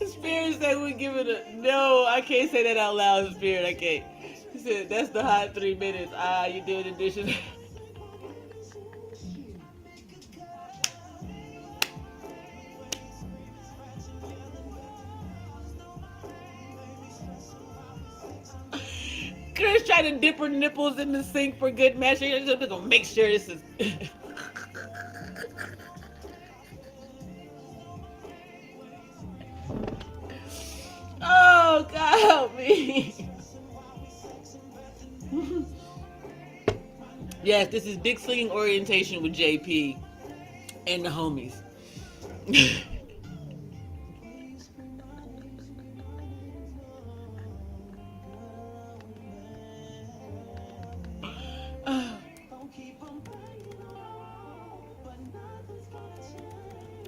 Spirit said we give it a no. I can't say that out loud. Spirit, I can't. He said that's the hot 3 minutes. You doing the dishes? Chris tried to dip her nipples in the sink for good measure. You're just gonna make sure this is. Oh, God help me. Yes, this is dick slinging orientation with JP and the homies.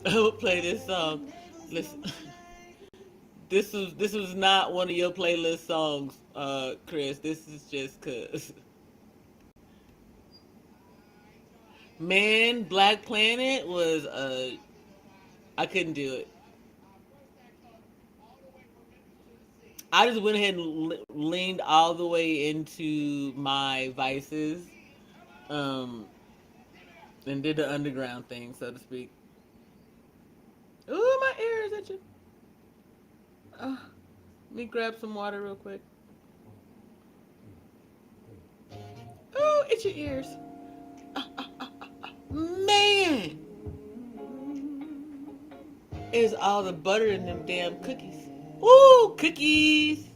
I will play this song. Listen. This was not one of your playlist songs, Chris. This is just cause. Man, Black Planet was I couldn't do it. I just went ahead and leaned all the way into my vices, and did the underground thing, so to speak. Ooh, my ear is itching. Let me grab some water real quick. Oh, itch your ears. Man! It's all the butter in them damn cookies. Ooh, cookies!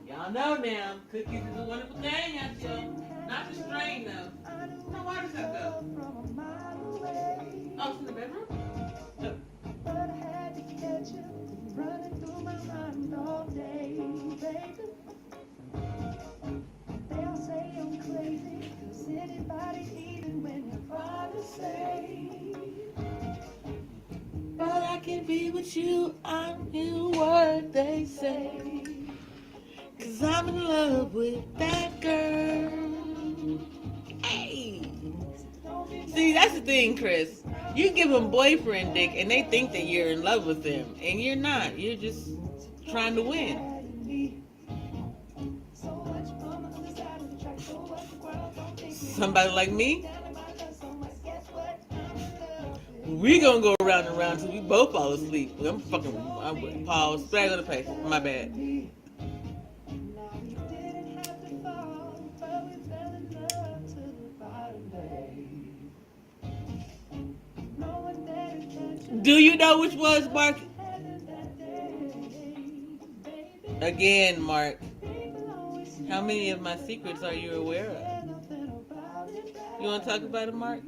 Y'all know now, cookies is a wonderful thing out here. Not the strain though. Now why does that go? Oh, it's in the bedroom? No. But I had to catch you running through my mind all day, baby. They'll say I'm crazy, 'cause anybody even when you're trying to say. But I can be with you, I knew what they say. 'Cause I'm in love with that girl. Hey! See, that's the thing, Chris. You give them boyfriend dick and they think that you're in love with them. And you're not. You're just trying to win. Somebody like me? We gonna go around and around till we both fall asleep. I'm pause. Flag on the face. My bad. Do you know which was, Mark? Again, Mark. How many of my secrets are you aware of? You want to talk about it, Mark?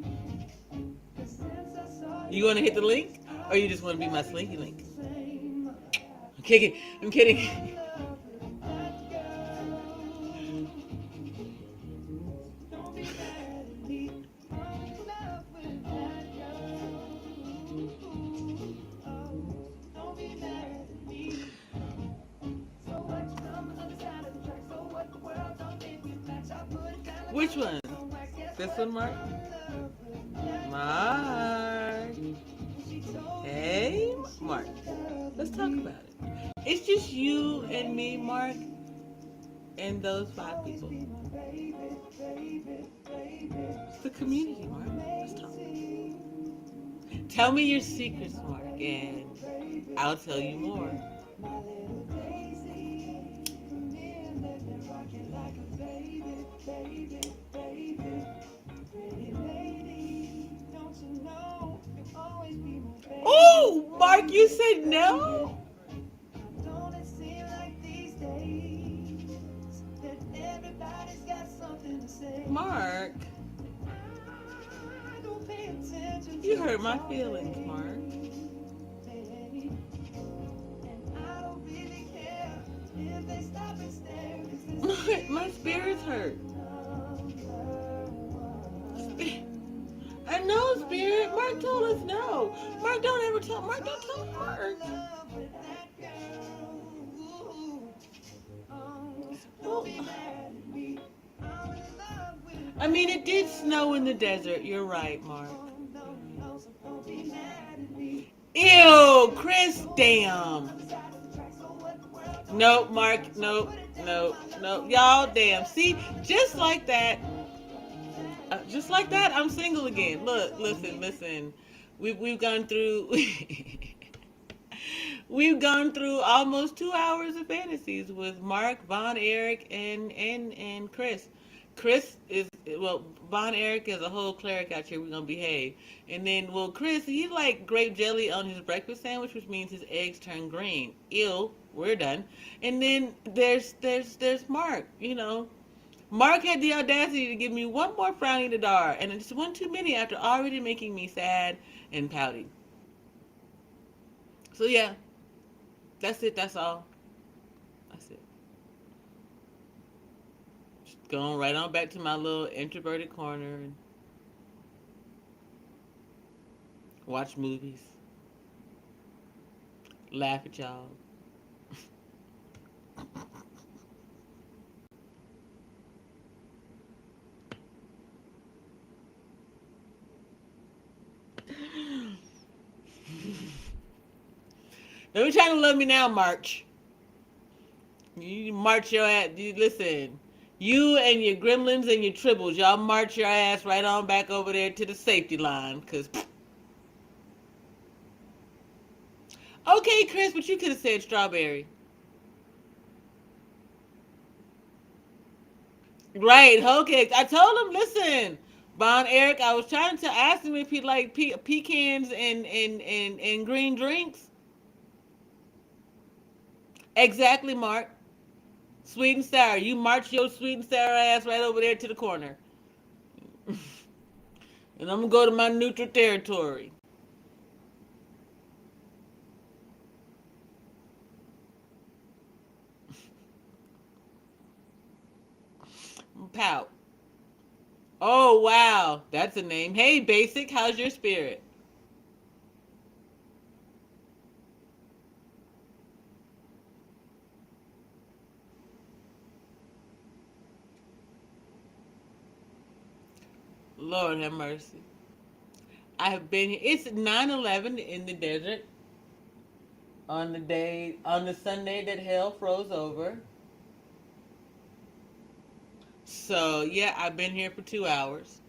You want to hit the link? Or you just want to be my slinky link? I'm kidding. I'm kidding. Which one? This one, Mark? Mark. Hey, Mark. Let's talk about it. It's just you and me, Mark, and those 5 people. It's the community, Mark. Let's talk. Tell me your secrets, Mark, and I'll tell you more. Mark, you said no? Mark, you hurt my feelings, Mark. My spirit's hurt. I know, Spirit. Mark told us no. Mark, don't ever tell. Mark, don't tell Mark. Well, I mean, it did snow in the desert. You're right, Mark. Ew, Chris, damn. Nope, Mark, nope, nope, nope. Y'all, damn. See, just like that, I'm single again. Look, listen. We've gone through, we've gone through almost 2 hours of fantasies with Mark, Von, Eric, and Chris. Chris is, well, Von Eric is a whole cleric out here. We're gonna behave. And then, well, Chris, he like grape jelly on his breakfast sandwich, which means his eggs turn green. Ew, we're done. And then there's Mark. You know, Mark had the audacity to give me one more frowny to dar, and it's one too many after already making me sad and pouty. So yeah, that's it. That's all. That's it. Just going right on back to my little introverted corner and watch movies, laugh at y'all. Don't be trying to love me now, March. You march your ass. You listen. You and your gremlins and your tribbles, y'all march your ass right on back over there to the safety line, cause. Okay, Chris, but you could have said strawberry. Right, okay. I told him, listen, Von Eric, I was trying to ask him if he liked pecans and green drinks. Exactly, Mark. Sweet and sour. You march your sweet and sour ass right over there to the corner. And I'm going to go to my neutral territory. Pout. Oh, wow. That's a name. Hey, Basic, how's your spirit? Lord have mercy. I have been here. It's 9/11 in the desert on the Sunday that hell froze over. So, yeah, I've been here for 2 hours.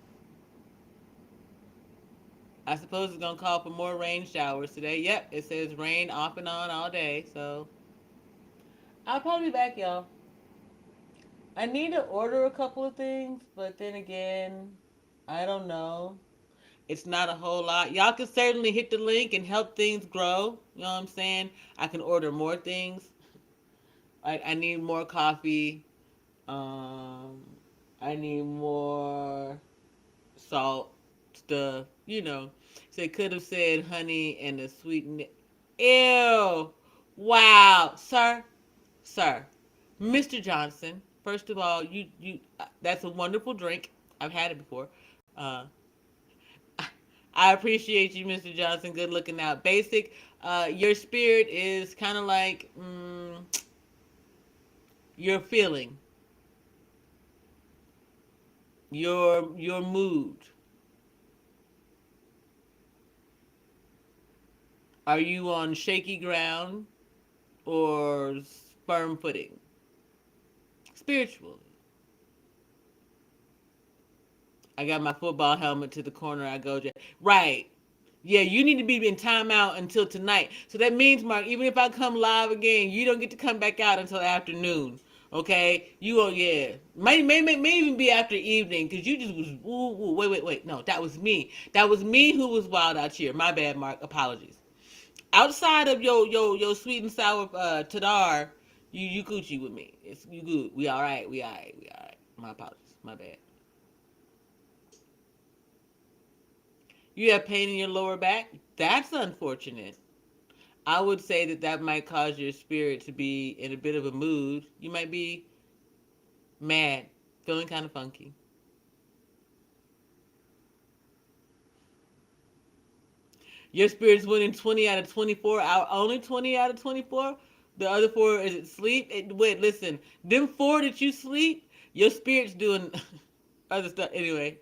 I suppose it's going to call for more rain showers today. Yep, it says rain off and on all day. So, I'll probably be back, y'all. I need to order a couple of things, but then again, I don't know. It's not a whole lot. Y'all can certainly hit the link and help things grow. You know what I'm saying? I can order more things. I need more coffee. I need more salt stuff. You know. So it could have said honey and a sweetened. Ew. Wow. Sir. Mr. Johnson. First of all, you that's a wonderful drink. I've had it before. Uh, I appreciate you, Mr. Johnson. Good looking out. Basic. Your spirit is kind of like your feeling, your mood. Are you on shaky ground or firm footing? Spiritually. I got my football helmet to the corner. I go, right. Yeah, you need to be in timeout until tonight. So that means, Mark, even if I come live again, you don't get to come back out until afternoon. Okay? You go, yeah. May even be after evening because you just was, wait. No, that was me. That was me who was wild out here. My bad, Mark. Apologies. Outside of your sweet and sour tadar, you coochie with me. It's you good. We all right. We all right. We all right. My apologies. My bad. You have pain in your lower back. That's unfortunate. I would say that that might cause your spirit to be in a bit of a mood. You might be mad, feeling kind of funky. Your spirit's winning 20 out of 24. Out only 20 out of 24. The other four is it sleep. Wait, listen. Them four that you sleep, your spirit's doing other stuff. Anyway,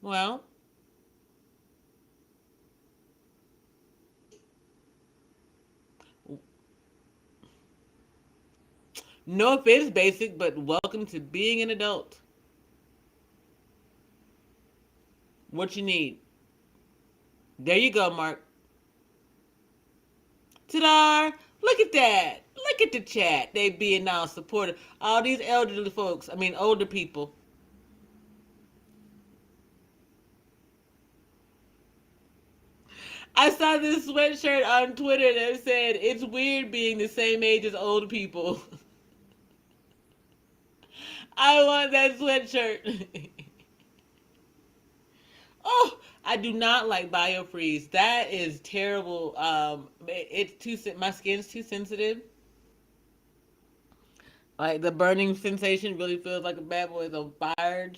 well, no offense, basic, but welcome to being an adult. What you need? There you go, Mark. Ta-da! Look at that. Look at the chat. They being all supportive. All these elderly folks. I mean, older people. I saw this sweatshirt on Twitter that said, "It's weird being the same age as old people." I want that sweatshirt. Oh, I do not like biofreeze. That is terrible. It's too. My skin's too sensitive. Like the burning sensation really feels like a bad boy is on fire.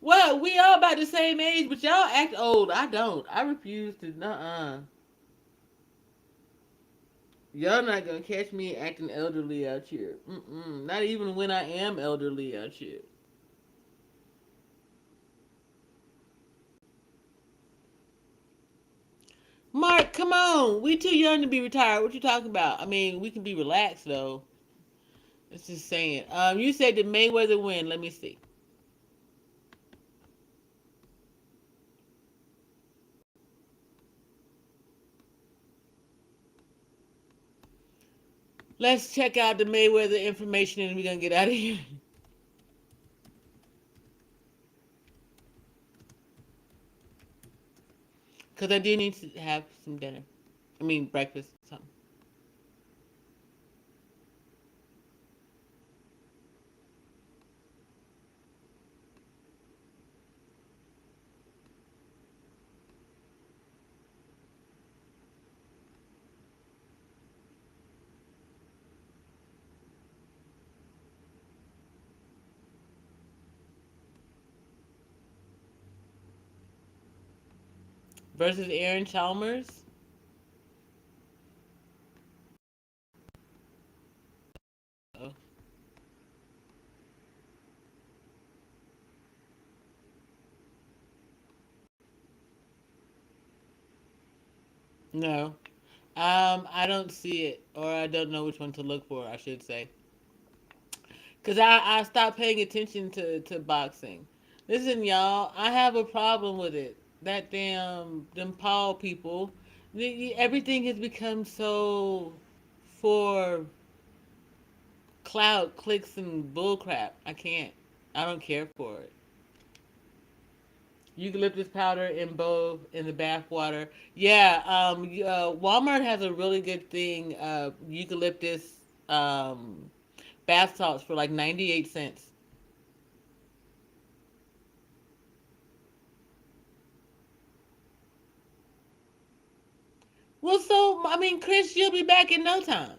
Well, we all about the same age, but y'all act old. I don't. I refuse to. Nuh-uh. Y'all not gonna catch me acting elderly out here. Mm-mm. Not even when I am elderly out here. Mark, come on. We too young to be retired. What you talking about? I mean, we can be relaxed though. It's just saying. You said the Mayweather win. Let me see. Let's check out the Mayweather information and we're gonna get out of here. Cause I do need to have some dinner. I mean breakfast, something. Versus Aaron Chalmers. Oh, no. I don't see it, or I don't know which one to look for. I should say, because I stopped paying attention to boxing. Listen, y'all, I have a problem with it. That damn them Paul people, everything has become so for clout, clicks, and bullcrap. I can't. I don't care for it. Eucalyptus powder in both in the bath water. Yeah, Walmart has a really good thing. Eucalyptus bath salts for like 98 cents. Well, so I mean, Chris, you'll be back in no time.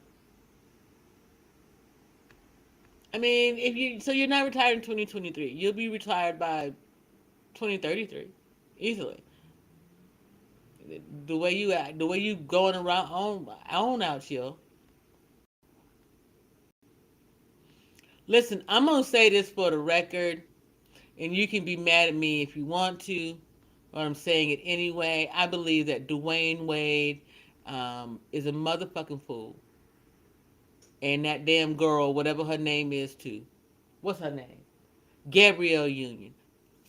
I mean, if you so you're not retired in 2023, you'll be retired by 2033, easily. The way you act, the way you going around on out here. Listen, I'm gonna say this for the record, and you can be mad at me if you want to, but I'm saying it anyway. I believe that Dwayne Wade is a motherfucking fool, and that damn girl, whatever her name is, too. What's her name? Gabrielle Union.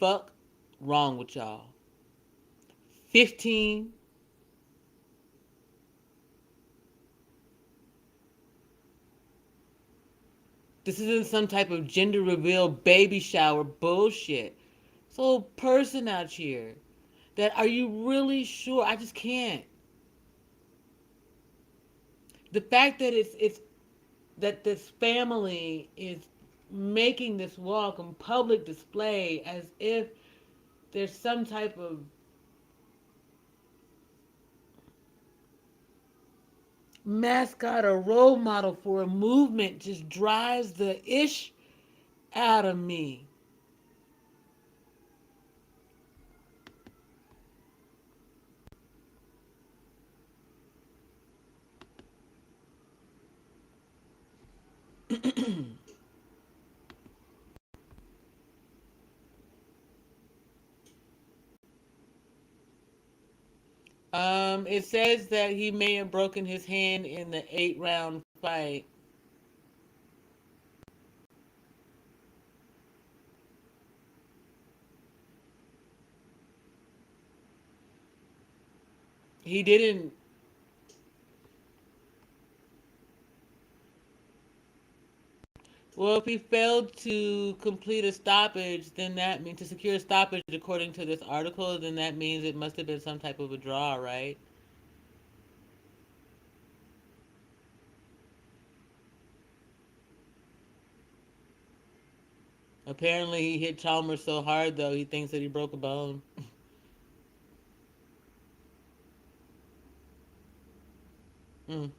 Fuck wrong with y'all. 15. This isn't some type of gender reveal baby shower bullshit. So person out here that are you really sure? I just can't. The fact that it's that this family is making this walk on public display as if there's some type of mascot or role model for a movement just drives the ish out of me. It says that he may have broken his hand in the 8-round fight. He didn't. Well, if he failed to complete a stoppage, then that means to secure a stoppage according to this article, then that means it must have been some type of a draw, right? Apparently, he hit Chalmers so hard, though, he thinks that he broke a bone. Mm.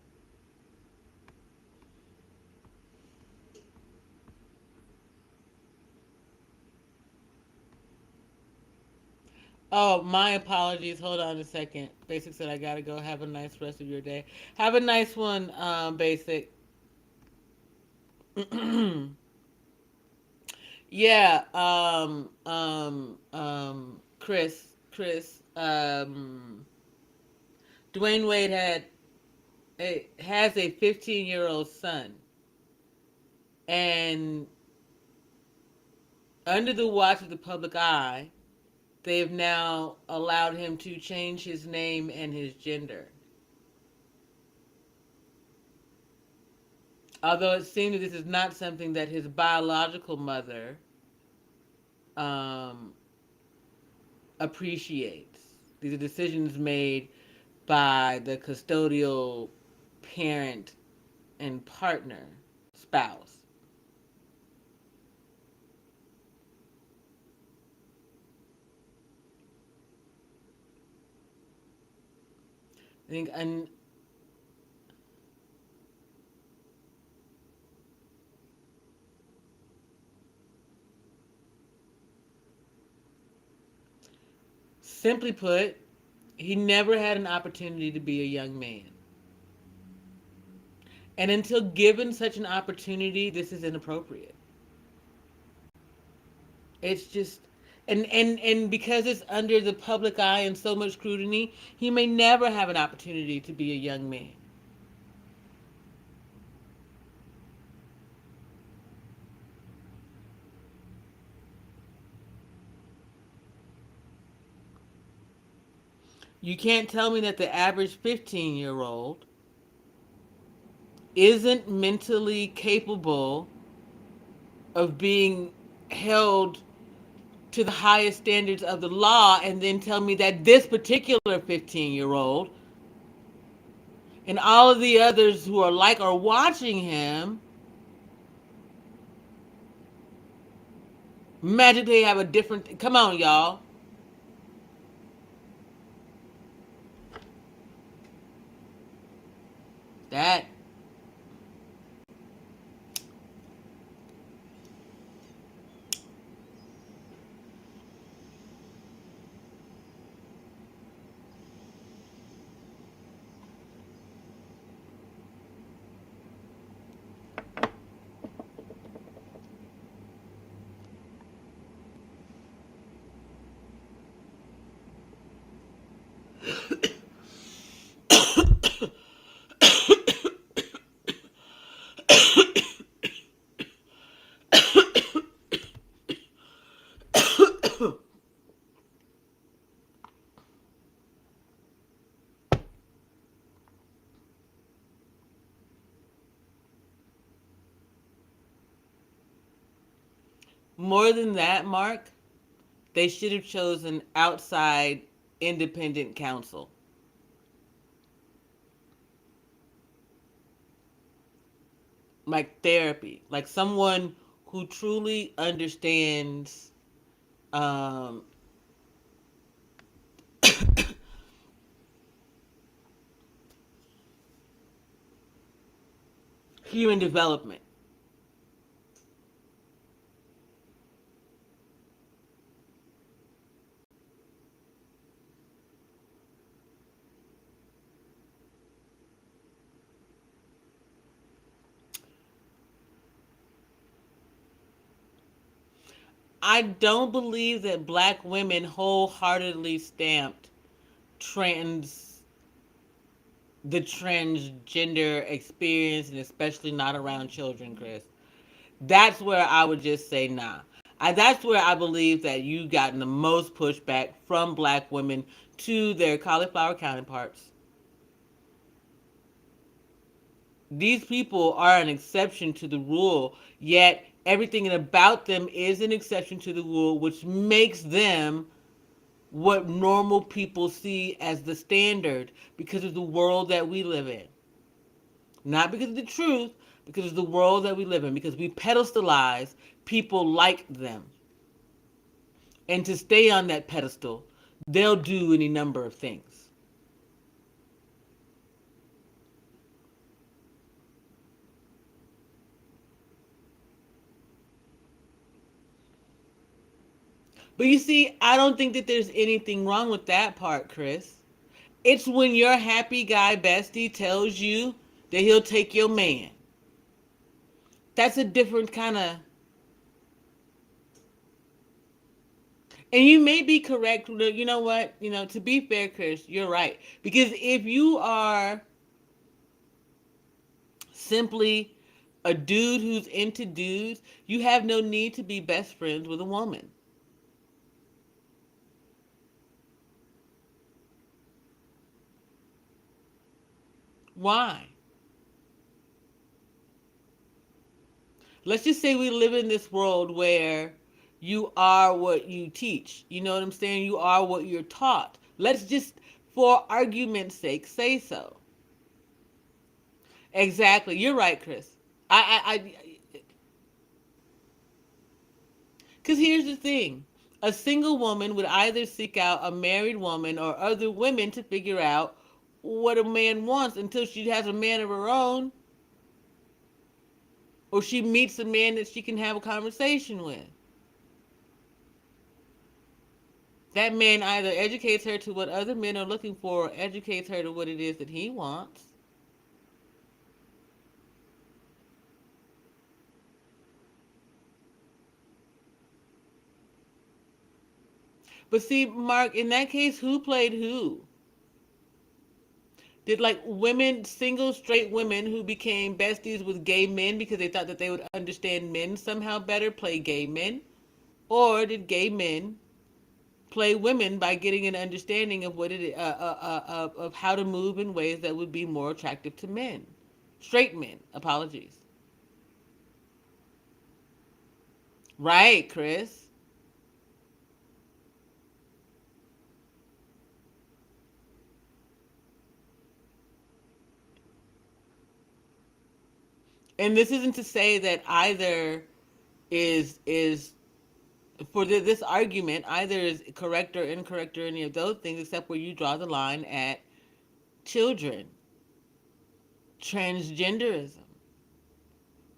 Oh, my apologies. Hold on a second. Basic said I gotta go. Have a nice rest of your day. Have a nice one, Basic. Yeah, Chris, Dwayne Wade has a 15-year-old son, and under the watch of the public eye, they've now allowed him to change his name and his gender. Although it seems that this is not something that his biological mother um, appreciates. These are decisions made by the custodial parent and partner, spouse. I think, and simply put, he never had an opportunity to be a young man. And until given such an opportunity, this is inappropriate. It's just, and because it's under the public eye and so much scrutiny, he may never have an opportunity to be a young man. You can't tell me that the average 15-year-old isn't mentally capable of being held to the highest standards of the law and then tell me that this particular 15-year-old and all of the others who are like are watching him magically have a different. Come on, y'all. That More than that, Mark, they should have chosen outside independent counsel. Like therapy, like someone who truly understands um, human development. I don't believe that black women wholeheartedly stamped trans the transgender experience, and especially not around children, Chris. That's where I would just say nah. That's where I believe that you gotten the most pushback from black women to their cauliflower counterparts. These people are an exception to the rule, yet everything about them is an exception to the rule, which makes them what normal people see as the standard because of the world that we live in. Not because of the truth, because of the world that we live in, because we pedestalize people like them. And to stay on that pedestal, they'll do any number of things. But you see, I don't think that there's anything wrong with that part, Chris. It's when your happy guy bestie tells you that he'll take your man. That's a different kind of. And you may be correct. You know what? To be fair, Chris, you're right. Because if you are simply a dude who's into dudes, you have no need to be best friends with a woman. Why? Let's just say we live in this world where you are what you teach. You know what I'm saying? You are what you're taught. Let's just, for argument's sake, say so. Exactly. You're right, Chris. Because here's the thing. A single woman would either seek out a married woman or other women to figure out what a man wants until she has a man of her own, or she meets a man that she can have a conversation with. That man either educates her to what other men are looking for or educates her to what it is that he wants. But see, Mark, in that case, who played who? Did like women, single straight women who became besties with gay men because they thought that they would understand men somehow better play gay men? Or did gay men play women by getting an understanding of what it of how to move in ways that would be more attractive to men, straight men? Apologies. Right, Chris. And this isn't to say that either is for this argument either is correct or incorrect or any of those things, except where you draw the line at children, transgenderism.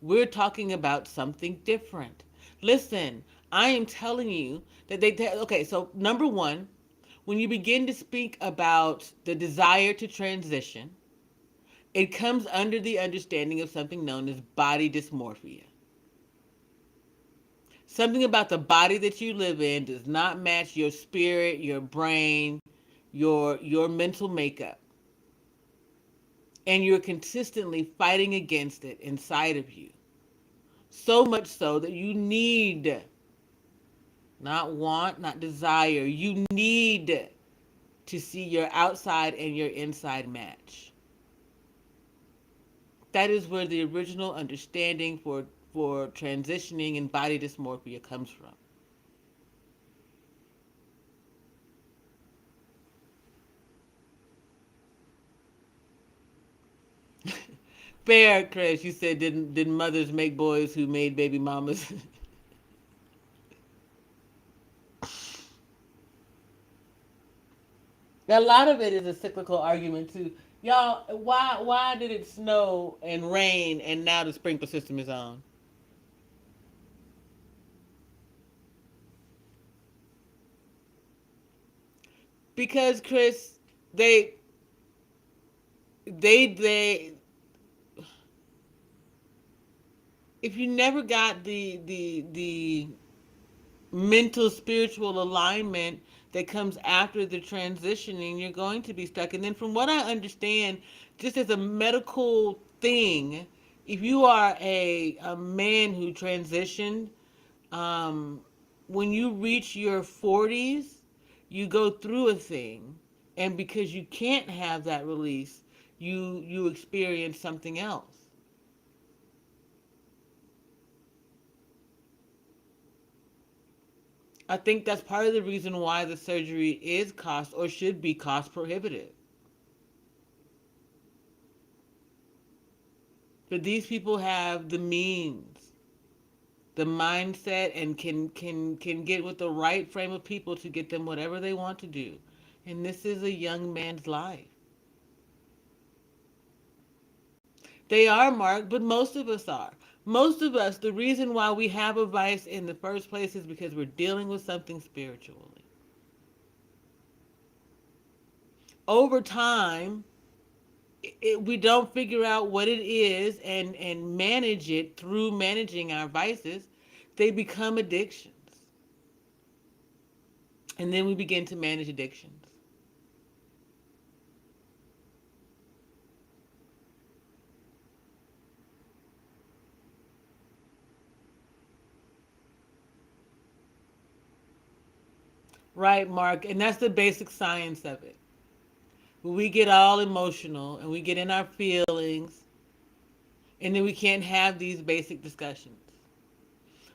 We're talking about something different. Listen, I am telling you that okay, so number one, when you begin to speak about the desire to transition, it comes under the understanding of something known as body dysmorphia. Something about the body that you live in does not match your spirit, your brain, your mental makeup. And you're consistently fighting against it inside of you. So much so that you need, not want, not desire, you need to see your outside and your inside match. That is where the original understanding for for transitioning and body dysmorphia comes from. Fair, Chris. You said didn't mothers make boys who made baby mamas? A lot of it is a cyclical argument too. Y'all, why did it snow and rain and now the sprinkler system is on? Because Chris, they they if you never got the mental spiritual alignment that comes after the transitioning, you're going to be stuck. And then from what I understand, just as a medical thing, if you are a man who transitioned, um, when you reach your 40s, you go through a thing, and because you can't have that release, you experience something else. I think that's part of the reason why the surgery is cost or should be cost prohibitive. But these people have the means, the mindset, and can get with the right frame of people to get them whatever they want to do. And this is a young man's life. They are, Mark, but most of us are. Most of us, the reason why we have a vice in the first place is because we're dealing with something spiritually. Over time, we don't figure out what it is and manage it through managing our vices. They become addictions. And then we begin to manage addictions. Right, Mark? And that's the basic science of it. We get all emotional and we get in our feelings, and then we can't have these basic discussions.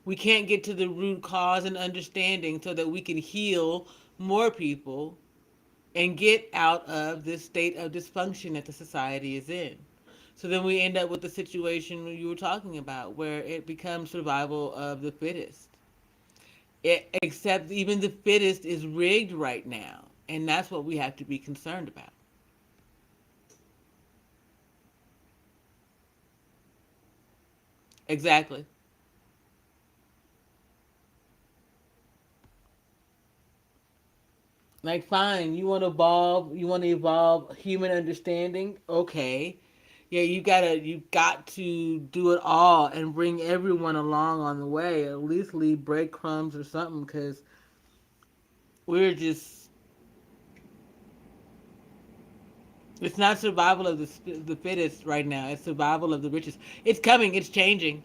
We can't get to the root cause and understanding so that we can heal more people and get out of this state of dysfunction that the society is in. So then we end up with the situation you were talking about where it becomes survival of the fittest. Except even the fittest is rigged right now. And that's what we have to be concerned about. Exactly. Like, fine, you want to evolve human understanding? Okay. Yeah, you got to do it all and bring everyone along on the way. At least leave breadcrumbs or something, because we're just, it's not survival of the fittest right now. It's survival of the richest. It's coming. It's changing.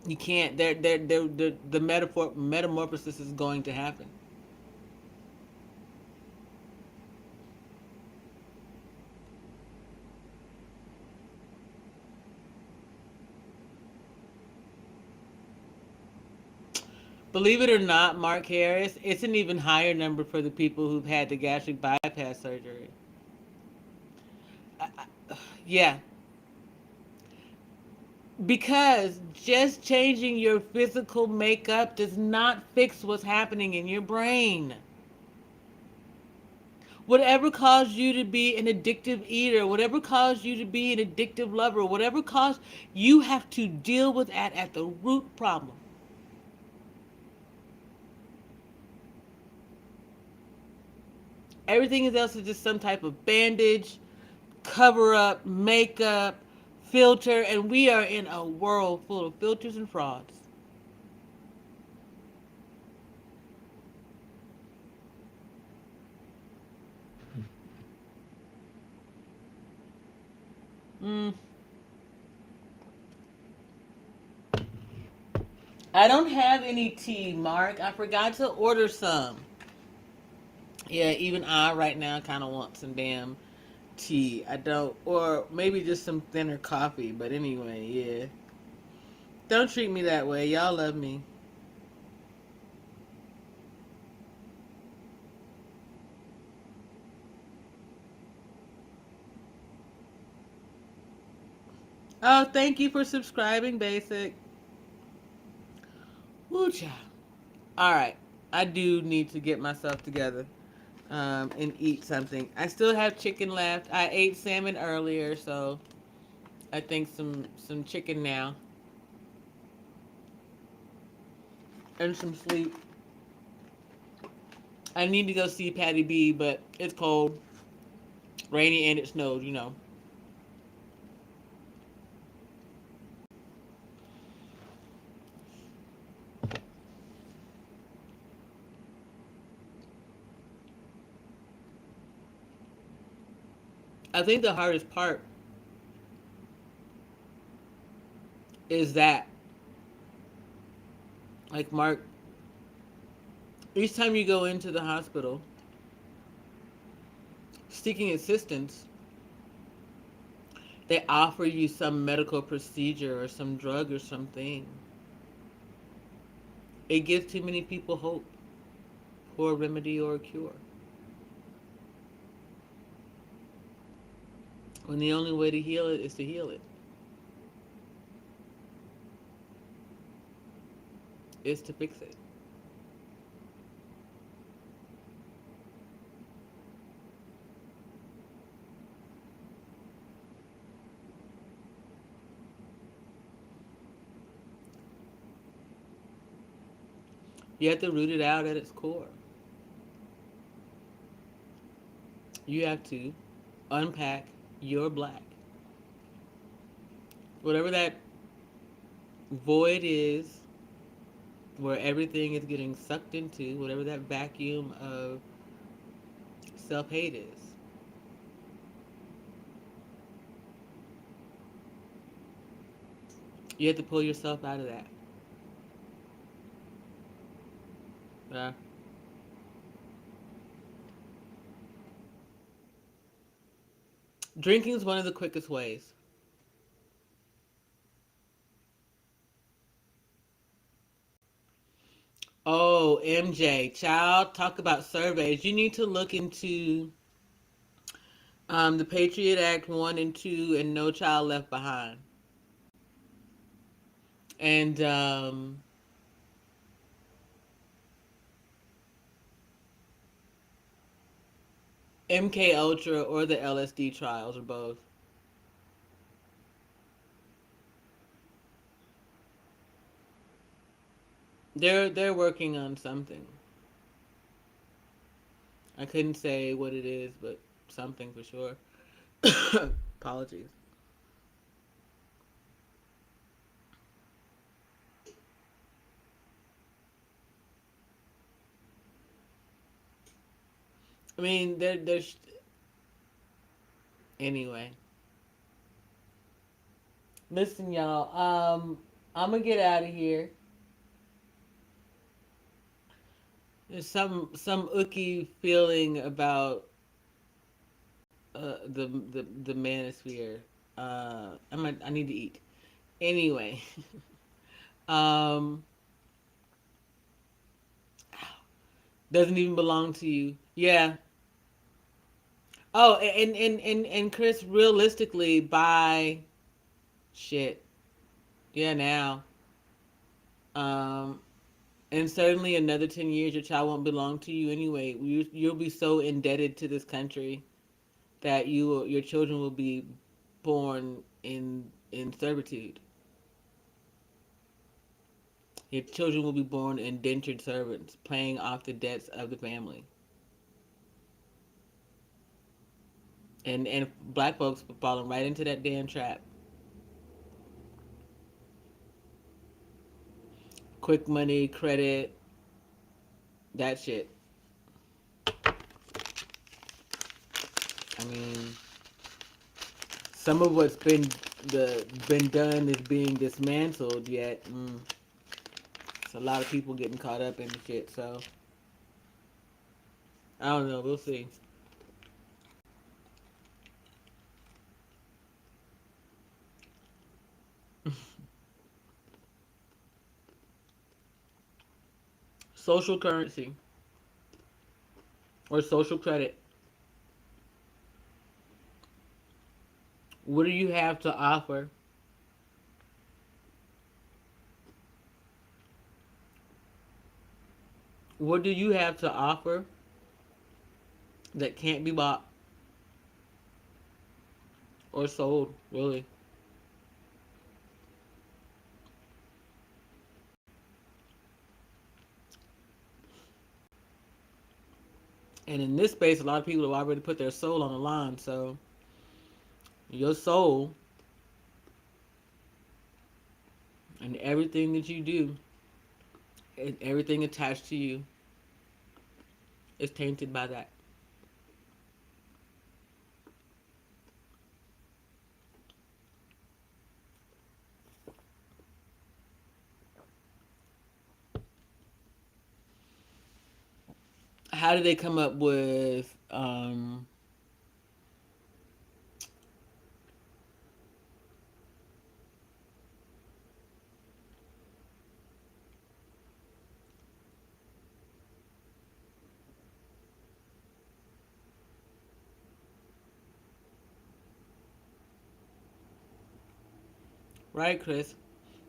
You can't. The metamorphosis is going to happen. Believe it or not, Mark Harris, it's an even higher number for the people who've had the gastric bypass surgery. Yeah, because just changing your physical makeup does not fix what's happening in your brain. Whatever caused you to be an addictive eater, whatever caused you to be an addictive lover, whatever caused, you have to deal with that at the root problem. Everything else is just some type of bandage, cover up, makeup, filter, and we are in a world full of filters and frauds. Mm. I don't have any tea, Mark. I forgot to order some. Yeah, even I right now kind of want some damn tea. I don't, or maybe just some thinner coffee. But anyway, yeah. Don't treat me that way. Y'all love me. Oh, thank you for subscribing, Basic. Woo child. All right. I do need to get myself together and eat something. I still have chicken left. I ate salmon earlier, so I think some chicken now and some sleep. I need to go see Patty B, but it's cold, rainy, and it snowed. I think the hardest part is that, like Mark, each time you go into the hospital seeking assistance, they offer you some medical procedure or some drug or something. It gives too many people hope for a remedy or a cure. When the only way to heal it is to heal it. Is to fix it. You have to root it out at its core. You have to unpack your black. Whatever that void is, where everything is getting sucked into, whatever that vacuum of self hate is. You have to pull yourself out of that. Uh, Drinking is one of the quickest ways. Oh, MJ, child, talk about surveys. You need to look into the Patriot Act 1 and 2 and No Child Left Behind. And MK Ultra or the LSD trials or both. They're working on something. I couldn't say what it is, but something for sure. Apologies. I mean, there's anyway. Listen, y'all. I'm gonna get out of here. There's some ooky feeling about the manosphere. I need to eat. Anyway, um, doesn't even belong to you. Yeah. Oh, and Chris, realistically, by shit. Yeah, now. Um, and certainly another 10 years, your child won't belong to you anyway. You'll be so indebted to this country that your children will be born in servitude. Your children will be born indentured servants, paying off the debts of the family. And black folks falling right into that damn trap. Quick money, credit, that shit. I mean, some of what's been done is being dismantled. Yet, it's a lot of people getting caught up in the shit. So I don't know. We'll see. social currency or social credit. What do you have to offer? What do you have to offer that can't be bought or sold, really? And in this space, a lot of people have already put their soul on the line. So your soul and everything that you do and everything attached to you is tainted by that. How did they come up with right, Chris?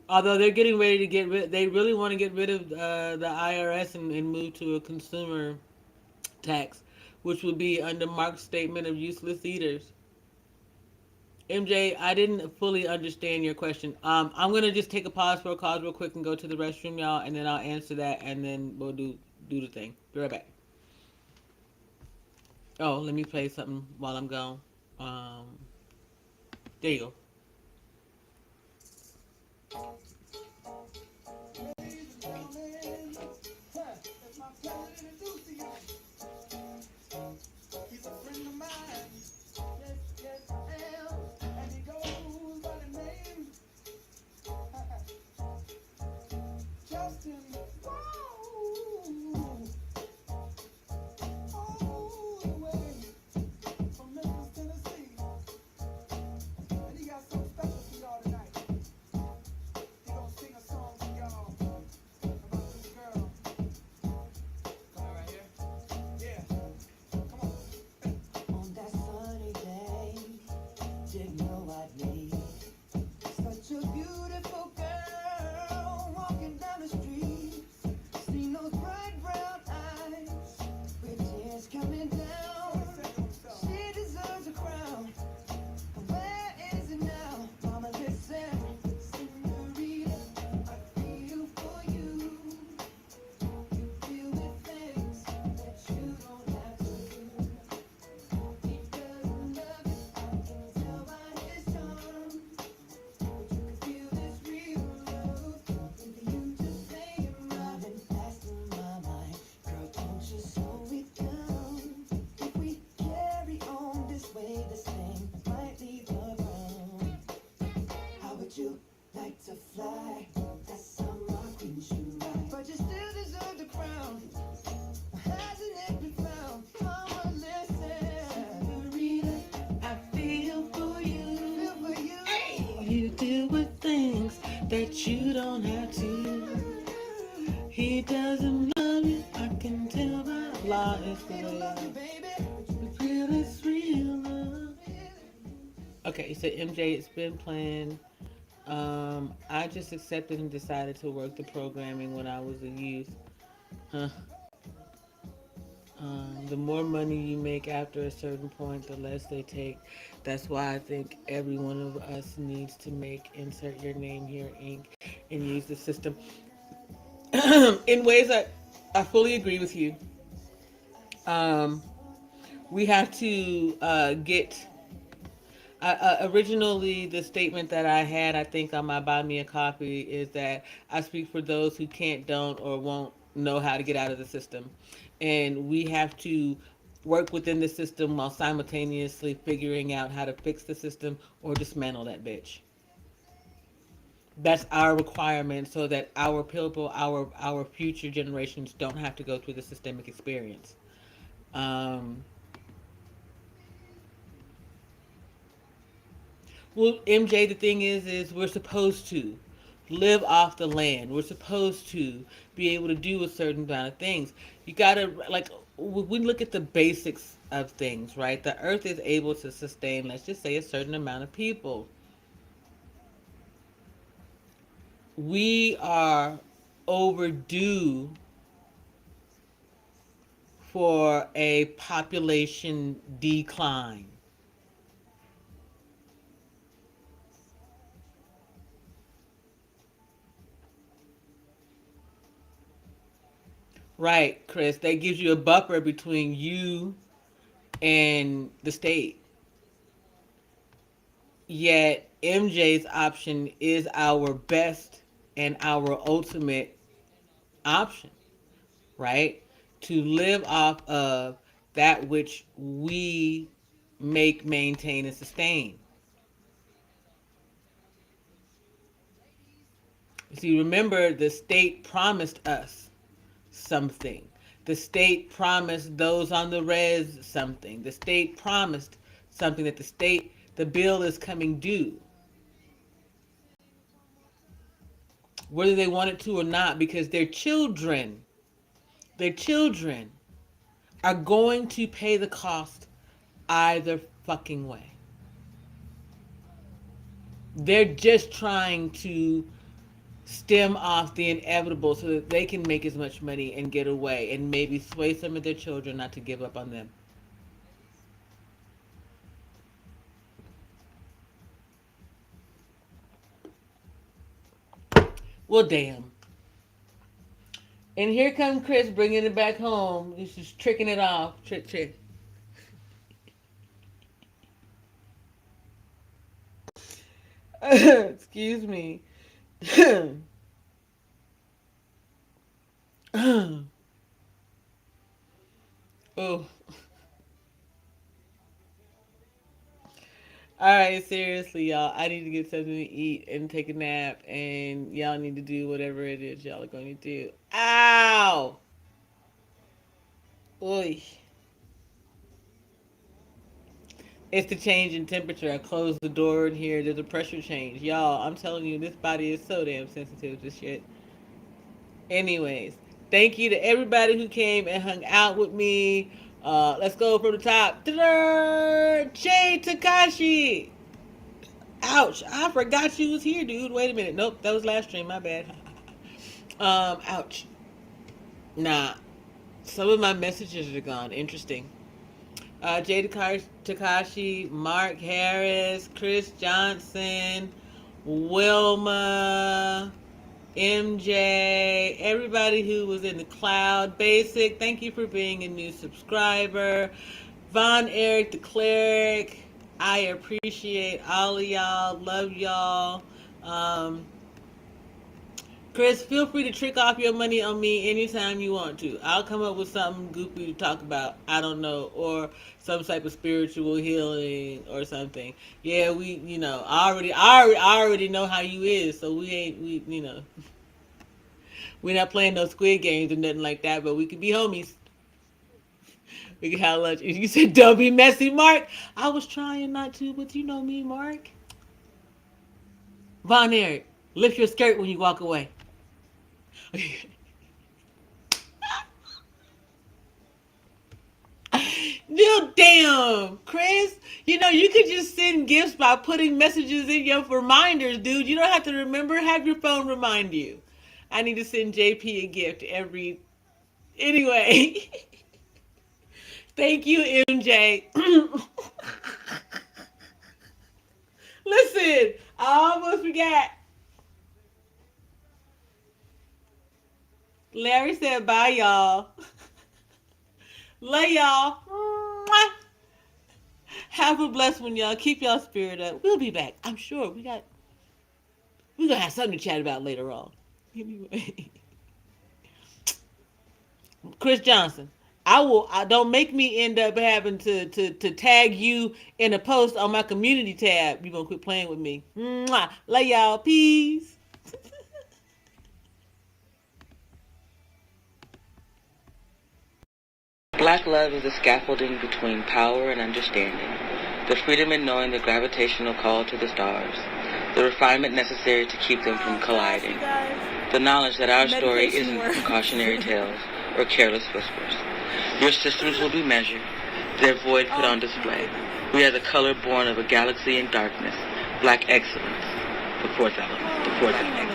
Although they're getting ready to get rid, they really want to get rid of the IRS and move to a consumer tax, which would be under Mark's statement of useless eaters. MJ, I didn't fully understand your question. I'm gonna just take a pause for a cause real quick and go to the restroom, y'all, and then I'll answer that, and then we'll do the thing. Be right back. Oh, let me play something while I'm gone. Um, there you go. He's a friend of mine. Yes, yes, I am. And he goes by the name Justin. Whoa. All the way from Memphis, Tennessee. And he got something special for y'all tonight. He gonna sing a song for y'all about this girl. Coming right here? Yeah. Come on. On that sunny day, didn't know I'd meet such a beautiful girl walking down the street. Seen those bright brown eyes with tears coming down. She deserves a crown. But where is it now? Mama, listen, senorita, I feel for you. You feel the things that you don't have to do. He doesn't love you, I can tell by his charm. But you can feel this real love in you to say him running fast in my mind. Girl, don't you slow it down. If we carry on this way, this thing might leave the ground. How would you like to fly? That's some rock queen shoe ride. But you still deserve the crown. Hasn't it been found? Mama, listen. Senorita, I feel for you. Feel for you. Hey! You deal with things that you don't have to. He doesn't love you. I can tell by law is He don't love you, real. baby. The real is real love. Okay, so MJ, it's been planned. I just accepted and decided to work the programming when I was a youth. Huh. The more money you make after a certain point, the less they take. That's why I think every one of us needs to make insert your name here, Inc., and use the system in ways that I fully agree with you. Um, we have to get. Originally, the statement that I had, I think, on my Buy Me a Coffee is that I speak for those who can't, don't, or won't know how to get out of the system. And we have to work within the system while simultaneously figuring out how to fix the system or dismantle that bitch. That's our requirement so that our people, our future generations don't have to go through the systemic experience. Um, well, MJ, the thing is we're supposed to. live off the land. We're supposed to be able to do a certain amount of things. You gotta, like, we look at the basics of things, right? The earth is able to sustain, let's just say, a certain amount of people. We are overdue for a population decline. Right, Chris. That gives you a buffer between you and the state. Yet MJ's option is our best and our ultimate option, right? To live off of that which we make, maintain, and sustain. See, remember, the state promised us something. The state promised those on the res something. The state promised something that the bill is coming due. Whether they want it to or not, because their children are going to pay the cost either fucking way. They're just trying to stem off the inevitable so that they can make as much money and get away and maybe sway some of their children not to give up on them. Well, damn. And here comes Chris bringing it back home. He's just tricking it off. Trick. Excuse me. Oh. Alright, seriously, y'all. I need to get something to eat and take a nap, and y'all need to do whatever it is y'all are going to do. Ow! Oy. It's the change in temperature. I closed the door in here. There's a pressure change. Y'all, I'm telling you, this body is so damn sensitive to shit. Anyways, thank you to everybody who came and hung out with me. Let's go from the top. Ta-da! Jay Takashi! Ouch! I forgot you was here, dude. Wait a minute. Nope, that was last stream. My bad. Ouch. Nah. Some of my messages are gone. Interesting. Jay Takashi, Mark Harris, Chris Johnson, Wilma, MJ, everybody who was in the cloud. Basic, thank you for being a new subscriber. Von Eric the Cleric, I appreciate all of y'all. Love y'all. Chris, feel free to trick off your money on me anytime you want to. I'll come up with something goofy to talk about. I don't know. Or some type of spiritual healing or something. Yeah, I already know how you is, so we're not playing no Squid Games or nothing like that, but we could be homies. We could have lunch. You said, don't be messy, Mark. I was trying not to, but you know me, Mark. Von Eric, lift your skirt when you walk away. Dude, damn, Chris. You could just send gifts by putting messages in your reminders, dude. You don't have to remember. Have your phone remind you. I need to send JP a gift every... Anyway. Thank you, MJ. Listen, I almost forgot. Larry said, bye, y'all. Love y'all. Have a blessed one, y'all. Keep y'all spirit up. We'll be back. I'm sure. We're going to have something to chat about later on. Anyway. Chris Johnson. Don't make me end up having to tag you in a post on my community tab. You're going to quit playing with me. Mwah. Love y'all. Peace. Black love is the scaffolding between power and understanding, the freedom in knowing the gravitational call to the stars, the refinement necessary to keep them from colliding, the knowledge that our story isn't precautionary tales or careless whispers. Your systems will be measured, their void put on display. We are the color born of a galaxy in darkness, black excellence, the fourth element, the fourth element.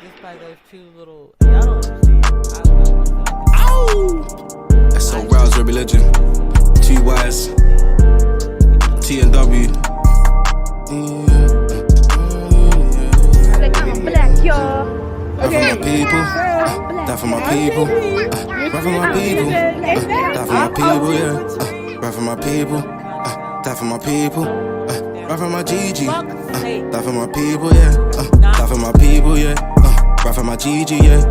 Just by those two little, y'all don't understand. That's so rouse your religion. Two Y's, T and W. Black, y'all. Rap for my people, die for my people. Rap for my people, die for my people, yeah. Rap for my people, die for my people. Rap for my GG, die for my people, yeah. Die for my people, yeah. Rap for my GG, yeah.